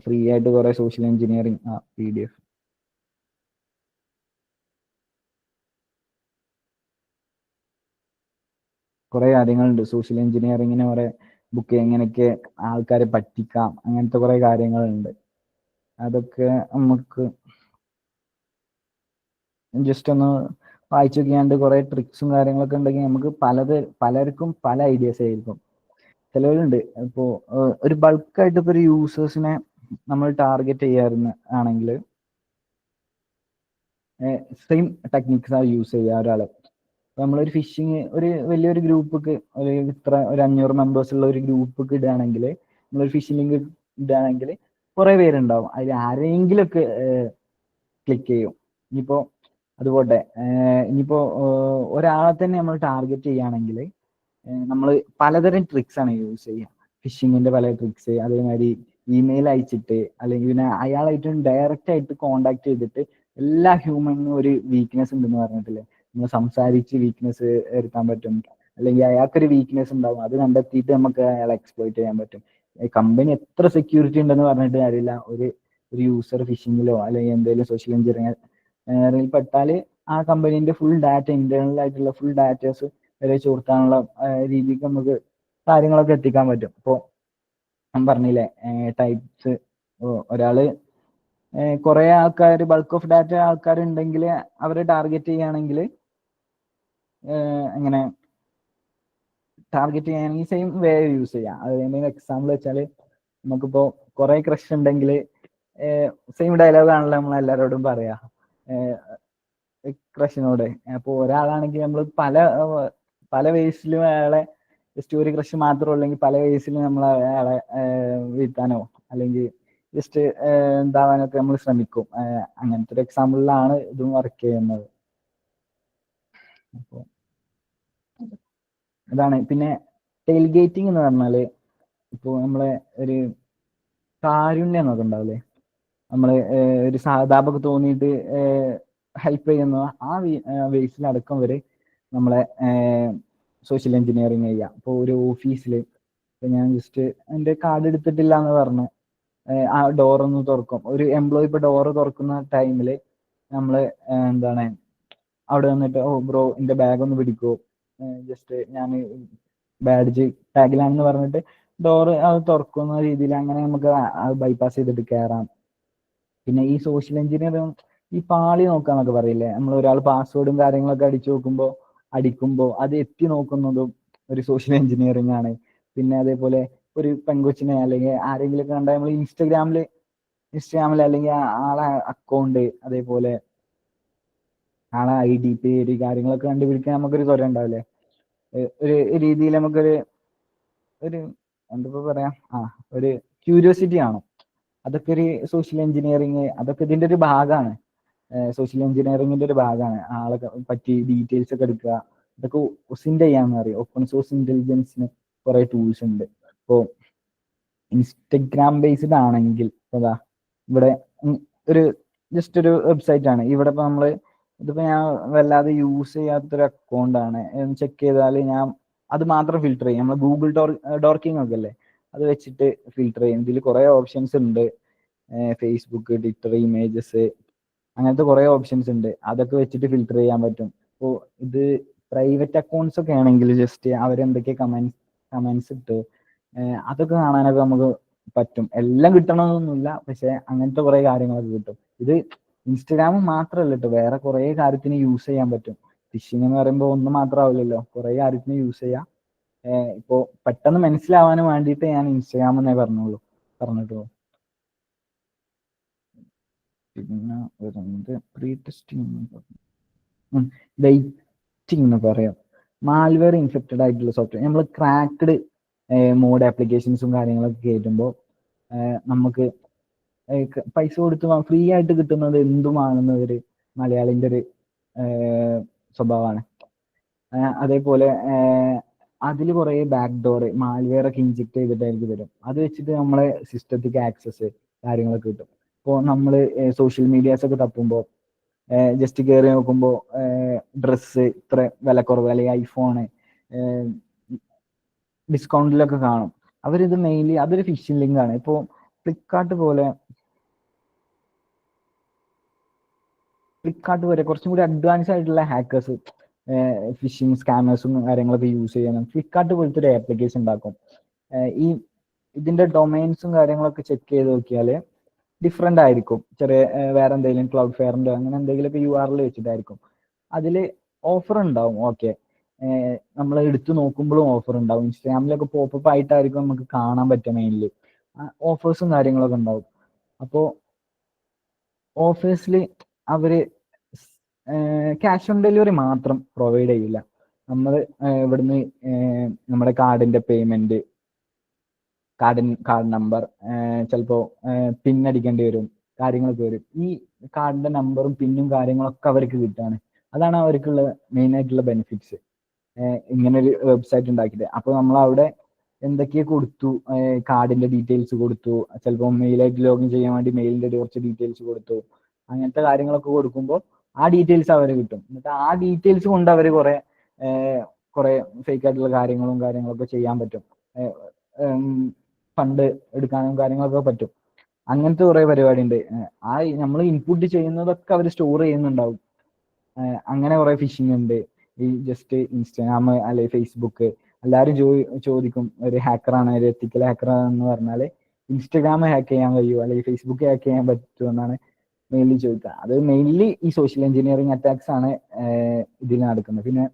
ഫ്രീ ആയിട്ട് കുറെ സോഷ്യൽ എഞ്ചിനീയറിങ് PDF കുറെ കാര്യങ്ങളുണ്ട്. സോഷ്യൽ എഞ്ചിനീയറിങ്ങിന് കുറെ ബുക്ക്, എങ്ങനെയൊക്കെ ആൾക്കാരെ പറ്റിക്കാം, അങ്ങനത്തെ കുറെ കാര്യങ്ങളുണ്ട്. അതൊക്കെ നമുക്ക് ജസ്റ്റ് ഒന്ന് വായിച്ചു നോക്കിയാണ്ട് കുറെ ട്രിക്സും കാര്യങ്ങളൊക്കെ ഉണ്ടെങ്കിൽ നമുക്ക് പലർക്കും പല ഐഡിയാസ് ആയിരിക്കും. ചിലവരുണ്ട് ഇപ്പോൾ ഒരു ബൾക്കായിട്ട് ഇപ്പോൾ ഒരു യൂസേഴ്സിനെ നമ്മൾ ടാർഗറ്റ് ചെയ്യാറുണ്ട് സെയിം ടെക്നിക്സ് ആണ് യൂസ് ചെയ്യുക ഒരാള്. നമ്മളൊരു ഫിഷിങ് ഒരു വലിയൊരു ഗ്രൂപ്പൊക്കെ ഒരു 500 മെമ്പേഴ്സ് ഉള്ള ഒരു ഗ്രൂപ്പൊക്കെ ഇടുകയാണെങ്കിൽ, നമ്മളൊരു ഫിഷിംഗ് ലിങ്ക് ഇടുകയാണെങ്കിൽ കുറെ പേരുണ്ടാവും. അതിൽ ആരെങ്കിലുമൊക്കെ ക്ലിക്ക് ചെയ്യും. ഇനിയിപ്പോ അതുപോട്ടെ, ഇനിയിപ്പോ ഒരാളെ തന്നെ നമ്മൾ ടാർഗറ്റ് ചെയ്യുകയാണെങ്കിൽ നമ്മൾ പലതരം ട്രിക്സ് ആണ് യൂസ് ചെയ്യുക. ഫിഷിങ്ങിന്റെ പല ട്രിക്സ്, അതേമാതിരി ഇമെയിൽ അയച്ചിട്ട്, അല്ലെങ്കിൽ പിന്നെ അയാളായിട്ട് ഡയറക്റ്റ് ആയിട്ട് കോണ്ടാക്ട് ചെയ്തിട്ട് എല്ലാ ഹ്യൂമനും ഒരു വീക്ക്നെസ് ഉണ്ടെന്ന് പറഞ്ഞിട്ടില്ലേ, നമ്മൾ സംസാരിച്ച് വീക്ക്നെസ് എടുക്കാൻ പറ്റും. അല്ലെങ്കിൽ അയാൾക്കൊരു വീക്ക്നെസ് ഉണ്ടാവും, അത് കണ്ടെത്തിയിട്ട് നമുക്ക് അയാളെ എക്സ്പ്ലോയിറ്റ് ചെയ്യാൻ പറ്റും. കമ്പനി എത്ര സെക്യൂരിറ്റി ഉണ്ടെന്ന് പറഞ്ഞിട്ട് കാര്യമില്ല, ഒരു യൂസർ ഫിഷിങ്ങിലോ അല്ലെങ്കിൽ എന്തെങ്കിലും സോഷ്യൽ എഞ്ചിനീയറിംഗിൽ പെട്ടാൽ ആ കമ്പനീന്റെ ഫുൾ ഡാറ്റ, ഇന്റേണൽ ആയിട്ടുള്ള ഫുൾ ഡാറ്റാസ് വരെ ചോർത്താനുള്ള രീതിക്ക് നമുക്ക് കാര്യങ്ങളൊക്കെ എത്തിക്കാൻ പറ്റും. ഇപ്പോൾ ഞാൻ പറഞ്ഞില്ലേ ടൈപ്സ്, ഒരാള് കുറെ ആൾക്കാർ, ബൾക്ക് ഓഫ് ഡാറ്റ ആൾക്കാരുണ്ടെങ്കിൽ അവരെ ടാർഗറ്റ് ചെയ്യുകയാണെങ്കിൽ എങ്ങനെ ടാർഗറ്റ് ചെയ്യാണെങ്കിൽ സെയിം വേ യൂസ് ചെയ്യാം. അതിന് എക്സാമ്പിൾ വെച്ചാൽ നമുക്കിപ്പോൾ കുറെ ക്രഷ് ഉണ്ടെങ്കിൽ സെയിം ഡയലോഗ് ആണല്ലോ നമ്മൾ എല്ലാവരോടും പറയാ ക്രഷിനോട്. അപ്പോൾ ഒരാളാണെങ്കിൽ നമ്മൾ പല വേസിലും അയാളെ ജസ്റ്റ് ഒരു ക്രഷ് മാത്രമേ ഉള്ളെങ്കിൽ പല വേസിലും നമ്മൾ അയാളെ വീഴ്ത്താനോ അല്ലെങ്കിൽ ജസ്റ്റ് എന്താവാനൊക്കെ നമ്മൾ ശ്രമിക്കും. അങ്ങനത്തെ ഒരു എക്സാമ്പിളിലാണ് ഇതും വർക്ക് ചെയ്യുന്നത്. അപ്പോൾ അതാണ്. പിന്നെ ടെയിൽ ഗേറ്റിംഗ് എന്ന് പറഞ്ഞാൽ ഇപ്പോൾ നമ്മളെ ഒരു കാരുണ്യം എന്നൊക്കെ ഉണ്ടാവില്ലേ, നമ്മള് ഒരു സഹതാപമൊക്കെ തോന്നിയിട്ട് ഹെൽപ്പ് ചെയ്യുന്ന ആ വേസിലടക്കം വരെ നമ്മളെ സോഷ്യൽ എഞ്ചിനീയറിങ് ചെയ്യാം. ഇപ്പോൾ ഒരു ഓഫീസിൽ ഇപ്പൊ ഞാൻ ജസ്റ്റ് എൻ്റെ കാർഡ് എടുത്തിട്ടില്ല എന്ന് പറഞ്ഞ് ആ ഡോറൊന്ന് തുറക്കും. ഒരു എംപ്ലോയി ഇപ്പൊ ഡോറ് തുറക്കുന്ന ടൈമിൽ നമ്മൾ എന്താണ് അവിടെ വന്നിട്ട് ബ്രോ എൻ്റെ ബാഗ് ഒന്ന് പിടിക്കുമോ, ജസ്റ്റ് ഞാൻ ബാഡ്ജ് ടാഗിലാണെന്ന് പറഞ്ഞിട്ട് ഡോറ് അത് തുറക്കുന്ന രീതിയിൽ അങ്ങനെ നമുക്ക് ബൈപ്പാസ് ചെയ്തിട്ട് കയറാം. പിന്നെ ഈ സോഷ്യൽ എഞ്ചിനീയറിംഗ് ഈ പാളി നോക്കാന്നൊക്കെ പറയില്ലേ, നമ്മൾ ഒരാൾ പാസ്വേഡും കാര്യങ്ങളൊക്കെ അടിക്കുമ്പോൾ അത് എത്തി നോക്കുന്നതും ഒരു സോഷ്യൽ എഞ്ചിനീയറിംഗ് ആണ്. പിന്നെ അതേപോലെ ഒരു പെൺകൊച്ചിനെ അല്ലെങ്കിൽ ആരെങ്കിലും ഒക്കെ കണ്ടാൽ നമ്മൾ ഇൻസ്റ്റഗ്രാമിൽ അല്ലെങ്കിൽ ആളെ അക്കൗണ്ട് അതേപോലെ ആളെ ID പേര് കാര്യങ്ങളൊക്കെ കണ്ടുപിടിക്കാൻ നമുക്കൊരു ത്വര ഉണ്ടാവില്ലേ, ഒരു രീതിയിൽ നമുക്കൊരു എന്താ പറയാ ഒരു ക്യൂരിയോസിറ്റി ആണ്. അതൊക്കെ ഒരു സോഷ്യൽ എഞ്ചിനീയറിങ്, അതൊക്കെ ഇതിന്റെ ഒരു ഭാഗമാണ്. സോഷ്യൽ എഞ്ചിനീയറിംഗിന്റെ ഒരു ഭാഗമാണ്. ആളെ പറ്റി ഡീറ്റെയിൽസ് ഒക്കെ എടുക്കുക, ഇതൊക്കെ ഒസിന്റ് ചെയ്യാന്ന് പറയും. ഓപ്പൺ സോഴ്സ് ഇന്റലിജൻസിന് കുറെ ടൂൾസ് ഉണ്ട്. ഇപ്പോൾ ഇൻസ്റ്റഗ്രാം ബേസ്ഡ് ആണെങ്കിൽ അതാ ഇവിടെ ഒരു ജസ്റ്റ് ഒരു വെബ്സൈറ്റ് ആണ്. ഇവിടെ ഇപ്പൊ നമ്മള് ഇതിപ്പോ ഞാൻ വല്ലാതെ യൂസ് ചെയ്യാത്തൊരു അക്കൗണ്ട് ആണ്. ചെക്ക് ചെയ്താൽ ഞാൻ അത് മാത്രം ഫിൽട്ടർ ചെയ്യും. നമ്മൾ ഗൂഗിൾ ഡോർക്കിംഗ് ഒക്കെ അല്ലേ, അത് വെച്ചിട്ട് ഫിൽട്ടർ ചെയ്യും. ഇതിൽ കുറെ ഓപ്ഷൻസ് ഉണ്ട്. ഫേസ്ബുക്ക്, ട്വിറ്റർ, ഇമേജസ്, അങ്ങനത്തെ കുറെ ഓപ്ഷൻസ് ഉണ്ട്. അതൊക്കെ വെച്ചിട്ട് ഫിൽട്ടർ ചെയ്യാൻ പറ്റും. അപ്പോൾ ഇത് പ്രൈവറ്റ് അക്കൗണ്ട്സ് ഒക്കെ ആണെങ്കിൽ ജസ്റ്റ് അവരെന്തൊക്കെ കമന്റ്സ് ഇട്ട് അതൊക്കെ കാണാനൊക്കെ നമുക്ക് പറ്റും. എല്ലാം കിട്ടണമെന്നൊന്നുമില്ല, പക്ഷെ അങ്ങനത്തെ കുറെ കാര്യങ്ങളൊക്കെ കിട്ടും. ഇത് ഇൻസ്റ്റഗ്രാം മാത്രമല്ല കേട്ടോ, വേറെ കുറെ കാര്യത്തിന് യൂസ് ചെയ്യാൻ പറ്റും. ഫിഷിംഗ് എന്ന് പറയുമ്പോൾ ഒന്ന് മാത്രമാവില്ലല്ലോ, കുറെ കാര്യത്തിന് യൂസ് ചെയ്യാം. ഇപ്പോ പെട്ടെന്ന് മനസ്സിലാവാനും വേണ്ടിയിട്ട് ഞാൻ ഇൻസ്റ്റഗ്രാം എന്നേ പറഞ്ഞിട്ടുള്ളൂ. പിന്നെ പ്രീ ടെസ്റ്റിംഗ് വെയിറ്റിംഗ് എന്ന് പറയാം. മാൽവെയർ ഇൻഫെക്റ്റഡ് ആയിട്ടുള്ള സോഫ്റ്റ്വെയർ നമ്മൾ ക്രാക്ക്ഡ് മോഡ് ആപ്ലിക്കേഷൻസും കാര്യങ്ങളൊക്കെ കയറ്റുമ്പോൾ നമുക്ക് പൈസ കൊടുത്ത് ഫ്രീ ആയിട്ട് കിട്ടുന്നത് എന്തുമാണെന്ന ഒരു മലയാളിന്റെ ഒരു സ്വഭാവമാണ്. അതേപോലെ അതിൽ കുറെ ബാക്ക് ഡോർ മാൽവെയർ ഒക്കെ ഇൻജെക്ട് ചെയ്തിട്ടായിരിക്കും വരും. അത് വെച്ചിട്ട് നമ്മളെ സിസ്റ്റത്തിക്ക് ആക്സസ് കാര്യങ്ങളൊക്കെ കിട്ടും. ഇപ്പോൾ നമ്മൾ സോഷ്യൽ മീഡിയാസ് ഒക്കെ തപ്പുമ്പോൾ ജസ്റ്റ് കയറി നോക്കുമ്പോൾ ഡ്രസ്സ് ഇത്ര വിലക്കുറവ് അല്ലെങ്കിൽ ഐഫോണ് ഡിസ്കൗണ്ടിലൊക്കെ കാണും. അവരിത് മെയിൻലി അതൊരു ഫിഷിംഗ് ലിങ്ക് ആണ്. ഇപ്പോൾ ഫ്ലിപ്കാർട്ട് വരെ കുറച്ചും കൂടി അഡ്വാൻസ് ആയിട്ടുള്ള ഹാക്കേഴ്സ് ഫിഷിംഗ് സ്കാമേഴ്സും കാര്യങ്ങളൊക്കെ യൂസ് ചെയ്യാനും ഫ്ലിപ്കാർട്ട് പോലത്തെ ഒരു ആപ്ലിക്കേഷൻ ഉണ്ടാക്കും. ഇതിന്റെ ഡൊമൈൻസും കാര്യങ്ങളൊക്കെ ചെക്ക് ചെയ്ത് നോക്കിയാൽ ഡിഫറെന്റ് ആയിരിക്കും. വേറെ എന്തെങ്കിലും ക്ലൗഡ് ഫെയറിന്റെ അങ്ങനെ എന്തെങ്കിലുമൊക്കെ URL വെച്ചിട്ടായിരിക്കും. അതിൽ ഓഫർ ഉണ്ടാവും. ഓക്കെ, നമ്മൾ എടുത്തു നോക്കുമ്പോഴും ഓഫർ ഉണ്ടാവും. ഇൻസ്റ്റാഗ്രാമിലൊക്കെ പോപ്പപ്പ് ആയിട്ടായിരിക്കും നമുക്ക് കാണാൻ പറ്റുക. മെയിൻലി ഓഫേഴ്സും കാര്യങ്ങളൊക്കെ ഉണ്ടാവും. അപ്പോൾ ഓഫേഴ്സിൽ അവര് ക്യാഷ് ഓൺ ഡെലിവറി മാത്രം പ്രൊവൈഡ് ചെയ്യില്ല. നമ്മൾ ഇവിടുന്ന് നമ്മുടെ കാർഡിന്റെ പേയ്മെന്റ്, കാർഡ് നമ്പർ, ചിലപ്പോൾ പിൻ അടിക്കേണ്ടി വരും, കാര്യങ്ങളൊക്കെ വരും. ഈ കാർഡിന്റെ നമ്പറും പിന്നും കാര്യങ്ങളൊക്കെ അവർക്ക് കിട്ടുകയാണ്. അതാണ് അവർക്കുള്ള മെയിൻ ആയിട്ടുള്ള ബെനിഫിറ്റ്സ് ഇങ്ങനെ ഒരു വെബ്സൈറ്റ് ഉണ്ടാക്കിയിട്ട്. അപ്പോൾ നമ്മൾ അവിടെ എന്തൊക്കെയോ കൊടുത്തു, കാർഡിന്റെ ഡീറ്റെയിൽസ് കൊടുത്തു, ചിലപ്പോൾ മെയിലായിട്ട് ലോഗിൻ ചെയ്യാൻ വേണ്ടി മെയിലിന്റെ കുറച്ച് ഡീറ്റെയിൽസ് കൊടുത്തു, അങ്ങനത്തെ കാര്യങ്ങളൊക്കെ കൊടുക്കുമ്പോൾ ആ ഡീറ്റെയിൽസ് അവർ കിട്ടും. എന്നിട്ട് ആ ഡീറ്റെയിൽസ് കൊണ്ട് അവർ കുറെ ഫേക്ക് ആയിട്ടുള്ള കാര്യങ്ങളൊക്കെ ചെയ്യാൻ പറ്റും. ഫണ്ട് എടുക്കാനും കാര്യങ്ങളൊക്കെ പറ്റും. അങ്ങനത്തെ കുറെ പരിപാടി ഉണ്ട്. നമ്മൾ ഇൻപുട്ട് ചെയ്യുന്നതൊക്കെ അവർ സ്റ്റോർ ചെയ്യുന്നുണ്ടാവും. അങ്ങനെ കുറെ ഫിഷിംഗ് ഉണ്ട്. ഈ ജസ്റ്റ് ഇൻസ്റ്റാഗ്രാം അല്ലെ ഫേസ്ബുക്ക് എല്ലാവരും ചോദിക്കും ഒരു ഹാക്കറാണ്, ഒരു എത്തിക്കൽ ഹാക്കറാണെന്ന് പറഞ്ഞാൽ ഇൻസ്റ്റാഗ്രാം ഹാക്ക് ചെയ്യാൻ കഴിയുമോ അല്ലെങ്കിൽ ഫേസ്ബുക്ക് ഹാക്ക് ചെയ്യാൻ പറ്റുമോ എന്നാണ് മെയിൻലി ചോദിക്കുക. അത് മെയിൻലി ഈ സോഷ്യൽ എഞ്ചിനീയറിംഗ് അറ്റാക്സ് ആണ് ഇതിൽ നടക്കുന്നത്. പിന്നെ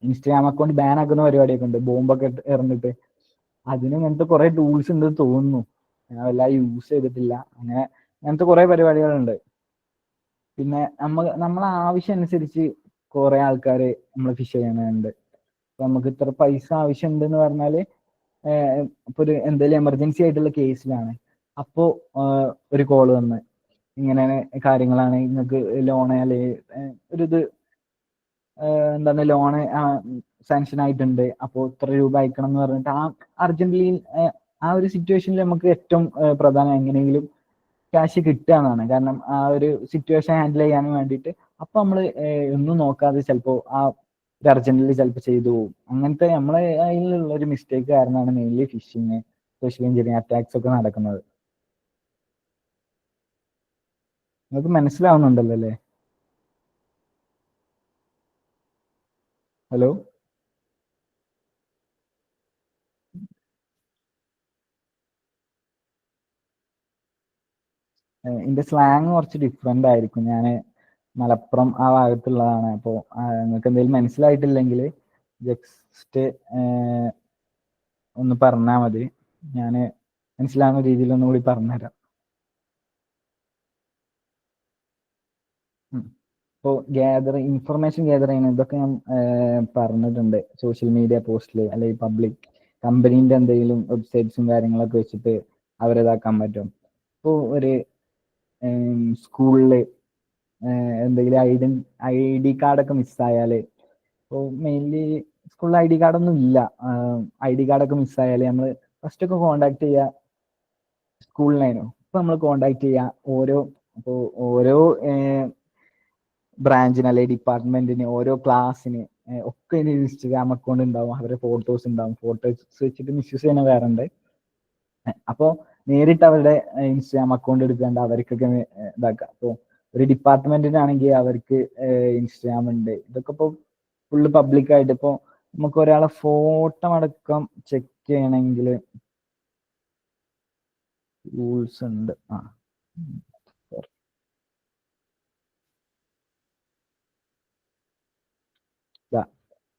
ഇൻസ്റ്റാഗ്രാം അക്കൗണ്ട് ബാൻ ആക്കുന്ന പരിപാടിയൊക്കെ ഉണ്ട്, ബോംബൊക്കെ എറിഞ്ഞിട്ട്. അതിന് ഇങ്ങനത്തെ കുറെ ടൂൾസ് ഉണ്ട് തോന്നുന്നു, ഞാൻ വല്ലാതെ യൂസ് ചെയ്തിട്ടില്ല. അങ്ങനത്തെ കുറെ പരിപാടികളുണ്ട്. പിന്നെ നമ്മളെ ആവശ്യം അനുസരിച്ച് കുറെ ആൾക്കാര് നമ്മളെ ഫിഷ് ചെയ്യുന്നുണ്ട്. അപ്പൊ നമുക്ക് ഇത്ര പൈസ ആവശ്യമുണ്ട് എന്ന് പറഞ്ഞാല് ഇപ്പൊ ഒരു എന്തെങ്കിലും എമർജൻസി ആയിട്ടുള്ള കേസിലാണ്, അപ്പോ ഒരു കോള് വന്ന് ഇങ്ങനെ കാര്യങ്ങളാണ്, നിങ്ങൾക്ക് ലോണ് അല്ലെങ്കിൽ ഒരു എന്താണ് ലോണ് സാങ്ഷൻ ആയിട്ടുണ്ട്, അപ്പോൾ ഇത്ര രൂപ അയക്കണം എന്ന് പറഞ്ഞിട്ട് അർജന്റലി ആ ഒരു സിറ്റുവേഷനിൽ നമുക്ക് ഏറ്റവും പ്രധാനം എങ്ങനെയെങ്കിലും ക്യാഷ് കിട്ടുക എന്നാണ്. കാരണം ആ ഒരു സിറ്റുവേഷൻ ഹാൻഡിൽ ചെയ്യാനും വേണ്ടിയിട്ട് അപ്പൊ നമ്മൾ ഒന്നും നോക്കാതെ ചിലപ്പോൾ ഒരു അർജന്റലി ചിലപ്പോൾ ചെയ്തു പോകും. അങ്ങനത്തെ നമ്മളെ അതിലുള്ള ഒരു മിസ്റ്റേക്ക് കാരണമാണ് mainly fishing, social engineering attacks ഒക്കെ നടക്കുന്നത്. നിങ്ങൾക്ക് മനസ്സിലാവുന്നുണ്ടല്ലോ അല്ലേ? ഹലോ, ഇതിന്റെ സ്ലാങ് കുറച്ച് ഡിഫറെന്റ് ആയിരിക്കും. ഞാൻ മലപ്പുറം ആ ഭാഗത്തുള്ളതാണ്. അപ്പോൾ നിങ്ങൾക്ക് എന്തെങ്കിലും മനസ്സിലായിട്ടില്ലെങ്കിൽ ജസ്റ്റ് ഒന്ന് പറഞ്ഞാൽ മതി, ഞാൻ മനസ്സിലാവുന്ന രീതിയിൽ ഒന്നുകൂടി പറഞ്ഞുതരാം. ഇപ്പോൾ ഇൻഫർമേഷൻ ഗ്യാദർ ചെയ്യുന്നത് ഇതൊക്കെ ഞാൻ പറഞ്ഞിട്ടുണ്ട് സോഷ്യൽ മീഡിയ പോസ്റ്റിൽ, അല്ലെങ്കിൽ പബ്ലിക് കമ്പനീൻ്റെ എന്തെങ്കിലും വെബ്സൈറ്റ്സും കാര്യങ്ങളൊക്കെ വെച്ചിട്ട് അവരിതാക്കാൻ പറ്റും. ഇപ്പോൾ ഒരു സ്കൂളിൽ എന്തെങ്കിലും ID കാർഡൊക്കെ മിസ്സായാൽ, ഇപ്പോൾ മെയിൻലി സ്കൂളിൽ ID കാർഡൊന്നും ഇല്ല, ID കാർഡൊക്കെ മിസ്സായാൽ നമ്മൾ ഫസ്റ്റ് ഒക്കെ കോണ്ടാക്ട് ചെയ്യുക സ്കൂളിലായിരുന്നു. ഇപ്പൊ നമ്മൾ കോണ്ടാക്ട് ചെയ്യുക ഓരോ ബ്രാഞ്ചിന് അല്ലെങ്കിൽ ഡിപ്പാർട്ട്മെന്റിന്, ഓരോ ക്ലാസ്സിന് ഒക്കെ ഇനി ഇൻസ്റ്റഗ്രാം അക്കൗണ്ട് ഉണ്ടാവും, അവരുടെ ഫോട്ടോസ് ഉണ്ടാവും. ഫോട്ടോസ് വെച്ചിട്ട് മിസ്യൂസ് ചെയ്യുന്ന വേറെ ഉണ്ട്. അപ്പോൾ നേരിട്ട് അവരുടെ ഇൻസ്റ്റഗ്രാം അക്കൗണ്ട് എടുക്കാണ്ട് അവർക്കൊക്കെ ഇതാക്കാം. അപ്പോൾ ഒരു ഡിപ്പാർട്ട്മെന്റിനാണെങ്കിൽ അവർക്ക് ഇൻസ്റ്റഗ്രാം ഉണ്ട്. ഇതൊക്കെ ഇപ്പോൾ ഫുള്ള് പബ്ലിക്കായിട്ട് ഇപ്പോൾ നമുക്ക് ഒരാളെ ഫോട്ടോ അടക്കം ചെക്ക് ചെയ്യണമെങ്കിൽ റൂൾസ് ഉണ്ട്.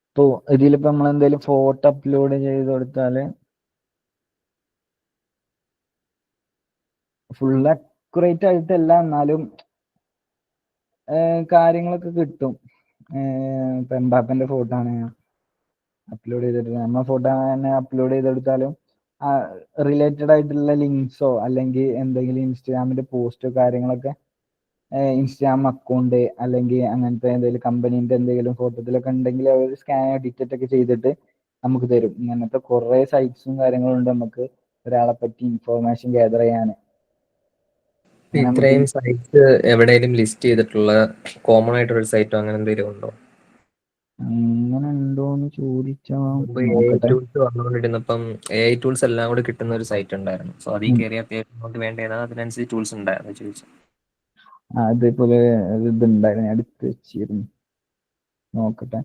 ഇപ്പോൾ ഇതിലിപ്പോൾ നമ്മൾ എന്തെങ്കിലും ഫോട്ടോ അപ്ലോഡ് ചെയ്ത് കൊടുത്താൽ ഫുൾ അക്യുറേറ്റ് ആയിട്ടല്ല, എന്നാലും കാര്യങ്ങളൊക്കെ കിട്ടും. ഇപ്പൊ എംബാപ്പന്റെ ഫോട്ടോ ആണ് അപ്ലോഡ് ചെയ്തിട്ട്, നമ്മളെ ഫോട്ടോ തന്നെ അപ്ലോഡ് ചെയ്തെടുത്താലും റിലേറ്റഡ് ആയിട്ടുള്ള ലിങ്ക്സോ അല്ലെങ്കിൽ എന്തെങ്കിലും ഇൻസ്റ്റാഗ്രാമിന്റെ പോസ്റ്റോ കാര്യങ്ങളൊക്കെ ഇൻസ്റ്റാഗ്രാം അക്കൗണ്ട് അല്ലെങ്കിൽ അങ്ങനത്തെ എന്തെങ്കിലും കമ്പനീന്റെ എന്തെങ്കിലും ഫോട്ടോത്തിലൊക്കെ ഉണ്ടെങ്കിൽ അവർ സ്കാൻ ഡിറ്റക്റ്റ് ഒക്കെ ചെയ്തിട്ട് നമുക്ക് തരും. ഇങ്ങനത്തെ കുറെ സൈറ്റ്സും കാര്യങ്ങളും ഉണ്ട് നമുക്ക് ഒരാളെ പറ്റി ഇൻഫോർമേഷൻ ഗ്യാദർ ചെയ്യാൻ. ഇത്രയും സൈറ്റ് എവിടെയെങ്കിലും ലിസ്റ്റ് ചെയ്തിട്ടുള്ള കോമൺ ആയിട്ടൊരു സൈറ്റോ അങ്ങനെ എന്തെങ്കിലും ഉണ്ടോ? അങ്ങനെ ഉണ്ടോന്ന് ചോദിച്ചാൽ ടൂൾസ് വന്നുകൊണ്ടിരുന്നപ്പം AI ടൂൾസ് എല്ലാം കൂടി കിട്ടുന്ന ഒരു സൈറ്റ് ഉണ്ടായിരുന്നു. സോ അതിൽ കയറി അത്യാവശ്യം നമുക്ക് വേണ്ടത് അതിനനുസരിച്ച് ടൂൾസ് ഉണ്ടായിരുന്നു ചോദിച്ചു. അതേപോലെ ഇതുണ്ടായിരുന്നു, അടുത്ത് വെച്ചിരുന്നു, നോക്കട്ടെ.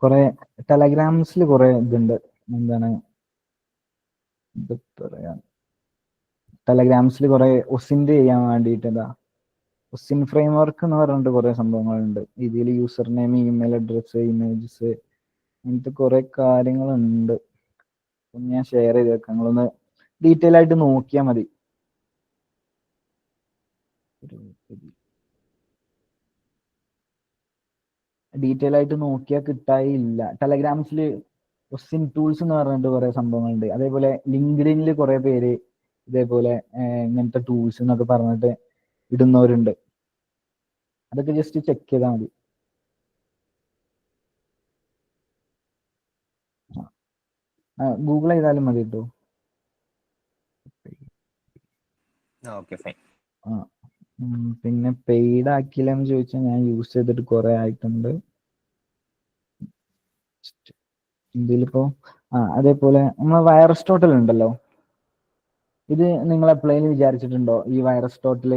കുറെ ടെലഗ്രാംസിൽ കുറെ ഇതുണ്ട്, എന്താണ് ഇത് പറയാ, ടെലഗ്രാംസിൽ കുറെ ഒസിന്റ് ചെയ്യാൻ വേണ്ടിയിട്ട് ഒസിൻ ഫ്രെയിം വർക്ക് എന്ന് പറഞ്ഞിട്ട് കുറെ സംഭവങ്ങളുണ്ട്. ഇതിൽ user name, email address, images, അങ്ങനത്തെ കുറെ കാര്യങ്ങളുണ്ട്. ഞാൻ ഷെയർ ചെയ്തേക്കാം, നിങ്ങളൊന്ന് ഡീറ്റെയിൽ ആയിട്ട് നോക്കിയാൽ മതി. ഡീറ്റെയിൽ ആയിട്ട് നോക്കിയാൽ കിട്ടായില്ല. ടെലഗ്രാംസിൽ ഒസിൻ ടൂൾസ് എന്ന് പറഞ്ഞിട്ട് കുറെ സംഭവങ്ങളുണ്ട്. അതേപോലെ ലിങ്ക്ഡിനിൽ കുറെ പേര് ഇതേപോലെ ഇങ്ങനത്തെ ടൂൾസ് എന്നൊക്കെ പറഞ്ഞിട്ട് ഇടുന്നവരുണ്ട്. അതൊക്കെ ജസ്റ്റ് ചെക്ക് ചെയ്താൽ മതി. ഗൂഗിൾ ചെയ്താലും മതി കേട്ടോ. പിന്നെ പെയ്ഡ് ആക്കിയില്ലെന്ന് ചോദിച്ചാൽ ഞാൻ യൂസ് ചെയ്തിട്ട് കുറെ ആയിട്ടുണ്ട്. ഇതിലിപ്പോ അതേപോലെ നമ്മളെ വൈറസ് ടോട്ടൽ ഉണ്ടല്ലോ, ഇത് നിങ്ങൾ എപ്പോഴെങ്കിലും വിചാരിച്ചിട്ടുണ്ടോ ഈ വൈറസ് ടോട്ടൽ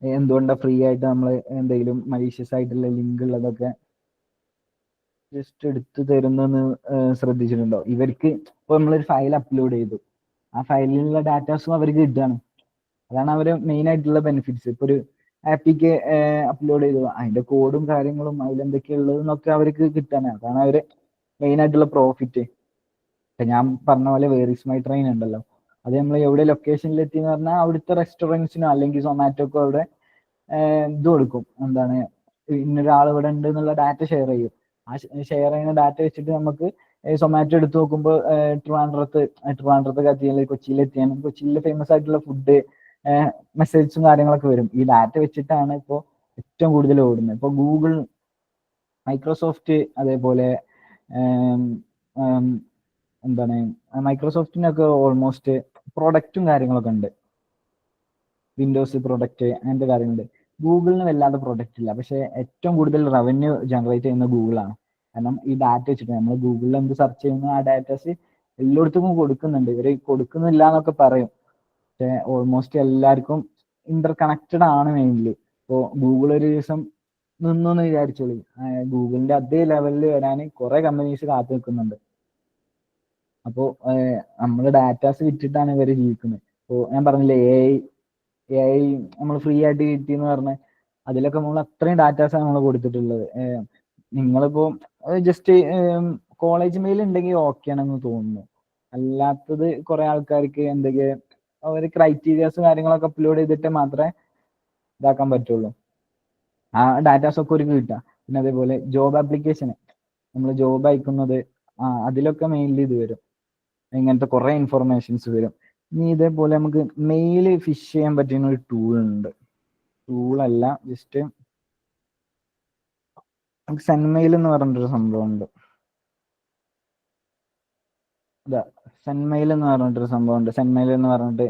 എന്തുകൊണ്ടാണ് ഫ്രീ ആയിട്ട് നമ്മൾ എന്തെങ്കിലും മലീഷ്യസ് ആയിട്ടുള്ള ലിങ്ക് ഉള്ളതൊക്കെ ജസ്റ്റ് എടുത്തു തരുന്നെന്ന് ശ്രദ്ധിച്ചിട്ടുണ്ടോ? ഇവർക്ക് ഇപ്പോൾ നമ്മളൊരു ഫയൽ അപ്ലോഡ് ചെയ്തു, ആ ഫയലിലുള്ള ഡാറ്റാസും അവർക്ക് കിട്ടുകയാണ്. അതാണ് അവര് മെയിൻ ആയിട്ടുള്ള ബെനിഫിറ്റ്സ്. ഇപ്പൊ ഒരു ആപ്പിക്ക് അപ്ലോഡ് ചെയ്തു, അതിന്റെ കോഡും കാര്യങ്ങളും അതിലെന്തൊക്കെയാ ഉള്ളതെന്നൊക്കെ അവർക്ക് കിട്ടാനാണ്. അതാണ് അവര് മെയിൻ ആയിട്ടുള്ള പ്രോഫിറ്റ്. ഞാൻ പറഞ്ഞ പോലെ വേർ ഈസ് മൈ ട്രെയിൻ ഉണ്ടല്ലോ, അത് നമ്മൾ എവിടെ ലൊക്കേഷനിൽ എത്തി എന്ന് പറഞ്ഞാൽ അവിടുത്തെ റെസ്റ്റോറൻറ്റ്സിനോ അല്ലെങ്കിൽ സൊമാറ്റോക്കോ അവിടെ ഇത് കൊടുക്കും, എന്താണ് ഇന്നൊരാൾ ഇവിടെ ഉണ്ട് എന്നുള്ള ഡാറ്റ ഷെയർ ചെയ്യും. ആ ഷെയർ ചെയ്യുന്ന ഡാറ്റ വെച്ചിട്ട് നമുക്ക് സൊമാറ്റോ എടുത്ത് നോക്കുമ്പോൾ ട്രിവാൻഡ്രത്ത് എത്തിയാൽ കൊച്ചിയിലെത്തിയാലും കൊച്ചിയിലെ ഫേമസ് ആയിട്ടുള്ള ഫുഡ് മെസ്സേജസും കാര്യങ്ങളൊക്കെ വരും. ഈ ഡാറ്റ വെച്ചിട്ടാണ് ഇപ്പോൾ ഏറ്റവും കൂടുതൽ ഓടുന്നത്. ഇപ്പോൾ ഗൂഗിൾ, മൈക്രോസോഫ്റ്റ്, അതേപോലെ എന്താണ് മൈക്രോസോഫ്റ്റിനൊക്കെ ഓൾമോസ്റ്റ് പ്രൊഡക്റ്റും കാര്യങ്ങളൊക്കെ ഉണ്ട്, വിൻഡോസ് പ്രൊഡക്റ്റ് അങ്ങനത്തെ കാര്യങ്ങളുണ്ട്. ഗൂഗിളിന് വല്ലാതെ പ്രൊഡക്റ്റ് ഇല്ല, പക്ഷെ ഏറ്റവും കൂടുതൽ റവന്യൂ ജനറേറ്റ് ചെയ്യുന്ന ഗൂഗിളാണ്. കാരണം ഈ ഡാറ്റ വെച്ചിട്ട് നമ്മൾ ഗൂഗിളിൽ എന്ത് സെർച്ച് ചെയ്യുന്ന ആ ഡാറ്റാസ് എല്ലായിടത്തും കൊടുക്കുന്നുണ്ട്. ഇവർ കൊടുക്കുന്നില്ല എന്നൊക്കെ പറയും, പക്ഷെ ഓൾമോസ്റ്റ് എല്ലാവർക്കും ഇന്റർ കണക്റ്റഡ് ആണ് മെയിൻലി. ഇപ്പോൾ ഗൂഗിൾ ഒരു ദിവസം നിന്നു എന്ന് വിചാരിച്ചോളൂ, ഗൂഗിളിന്റെ അതേ ലെവലിൽ വരാൻ കുറെ കമ്പനീസ് കാത്തു നിൽക്കുന്നുണ്ട്. അപ്പോൾ നമ്മൾ ഡാറ്റാസ് വിറ്റിട്ടാണ് ഇവർ ജീവിക്കുന്നത്. ഇപ്പോൾ ഞാൻ പറഞ്ഞില്ലേ എ ഐ നമ്മൾ ഫ്രീ ആയിട്ട് കിട്ടിയെന്ന് പറഞ്ഞ് അതിലൊക്കെ നമ്മൾ അത്രയും ഡാറ്റാസാണ് നമ്മൾ കൊടുത്തിട്ടുള്ളത്. നിങ്ങളിപ്പോൾ ജസ്റ്റ് കോളേജ് മെയിൽ ഉണ്ടെങ്കിൽ ഓക്കെ ആണെന്ന് തോന്നുന്നു. അല്ലാത്തത് കുറെ ആൾക്കാർക്ക് എന്തൊക്കെ ഒരു ക്രൈറ്റീരിയാസ് കാര്യങ്ങളൊക്കെ അപ്ലോഡ് ചെയ്തിട്ട് മാത്രമേ ഇതാക്കാൻ പറ്റുള്ളൂ. ആ ഡാറ്റാസ് ഒക്കെ ഒരു കിട്ടുക. പിന്നെ അതേപോലെ ജോബ് ആപ്ലിക്കേഷൻ, നമ്മൾ ജോബ് അയക്കുന്നത് അതിലൊക്കെ മെയിൻലി ഇത് വരും, ഇങ്ങനത്തെ കുറെ ഇൻഫർമേഷൻസ് വരും. ഇനി ഇതേപോലെ നമുക്ക് മെയിൽ ഫിഷ് ചെയ്യാൻ പറ്റുന്ന ഒരു ടൂൾ ഉണ്ട്. ടൂളല്ല, ജസ്റ്റ് നമുക്ക് സെൻമെയിൽ എന്ന് പറഞ്ഞിട്ടൊരു സംഭവം ഉണ്ട്. ഇതാ സെൻമെയിൽ എന്ന് പറഞ്ഞിട്ടൊരു സംഭവം ഉണ്ട്. സെൻമെയിൽ എന്ന് പറഞ്ഞിട്ട്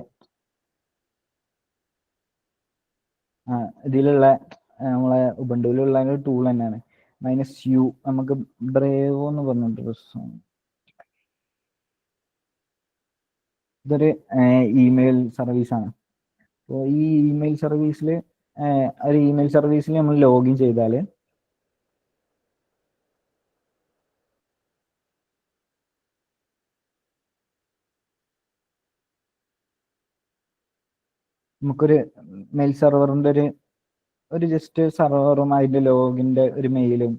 ഇതിലുള്ള നമ്മളെ ഉബുണ്ടുവിലുള്ള ഒരു ടൂൾ തന്നെയാണ്. -u നമുക്ക് ബ്രേവോ എന്ന് പറഞ്ഞിട്ടൊരു ഇതൊരു ഇമെയിൽ സർവീസാണ്. അപ്പോൾ ഈ ഇമെയിൽ സർവീസിൽ ഒരു ഇമെയിൽ സർവീസിൽ നമ്മൾ ലോഗിൻ ചെയ്താൽ നമുക്കൊരു മെയിൽ സെർവറിന്റെ ഒരു ജസ്റ്റ് സെർവറും അതിന്റെ ലോഗിന്റെ ഒരു മെയിലും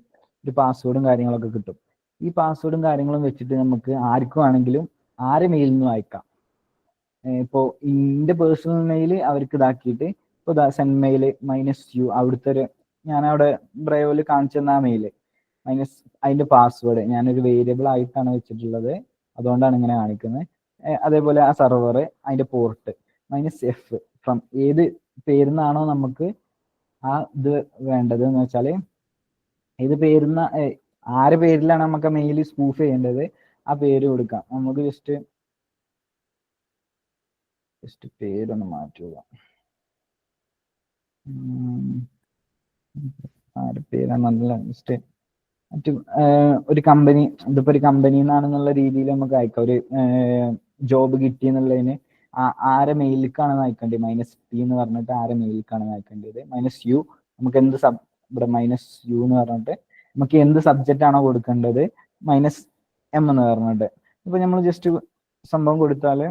ഒരു പാസ്വേഡും കാര്യങ്ങളൊക്കെ കിട്ടും. ഈ പാസ്വേഡും കാര്യങ്ങളും വെച്ചിട്ട് നമുക്ക് ആർക്കും ആണെങ്കിലും ആരെ മെയിലിൽ നിന്നും അയക്കാം. ഇപ്പോൾ എൻ്റെ പേഴ്സണൽ മെയിൽ അവർക്ക് ഇതാക്കിയിട്ട് ഇപ്പോൾ സെൻഡ് മെയിൽ -u അവിടുത്തെ ഒരു ഞാനവിടെ ബ്രേവിൽ കാണിച്ചു തന്ന ആ മെയില് അതിന്റെ പാസ്വേഡ് ഞാനൊരു വേരിയബിൾ ആയിട്ടാണ് വെച്ചിട്ടുള്ളത്, അതുകൊണ്ടാണ് ഇങ്ങനെ കാണിക്കുന്നത്. അതേപോലെ ആ സെർവർ അതിന്റെ പോർട്ട് -f ഫ്രം ഏത് പേരിന്നാണോ നമുക്ക് ആ ഇത് വേണ്ടത് എന്ന് വെച്ചാൽ ഏത് പേരിന്ന ആരെ പേരിലാണ് നമുക്ക് മെയിൽ സ്പൂഫ് ചെയ്യേണ്ടത് ആ പേര് കൊടുക്കാം. നമുക്ക് ജസ്റ്റ് പേരൊന്ന് മാറ്റുക. ആരുടെ പേരാണ് നല്ല ജസ്റ്റ് ഒരു കമ്പനി, ഇതിപ്പോ ഒരു കമ്പനി എന്നാണെന്നുള്ള രീതിയിൽ നമുക്ക് അയക്കാം. ഒരു ജോബ് കിട്ടി എന്നുള്ളതിന് ആരെ മെയിലിലേക്കാണ് അയക്കേണ്ടത് -p എന്ന് പറഞ്ഞിട്ട് ആരെ മെയിലിലേക്കാണ് അയക്കേണ്ടത്. -u നമുക്ക് എന്ത് ഇവിടെ -u എന്ന് പറഞ്ഞിട്ട് നമുക്ക് എന്ത് സബ്ജക്റ്റ് ആണോ കൊടുക്കേണ്ടത് -m എന്ന് പറഞ്ഞിട്ട് ഇപ്പൊ നമ്മൾ ജസ്റ്റ് സംഭവം കൊടുത്താല്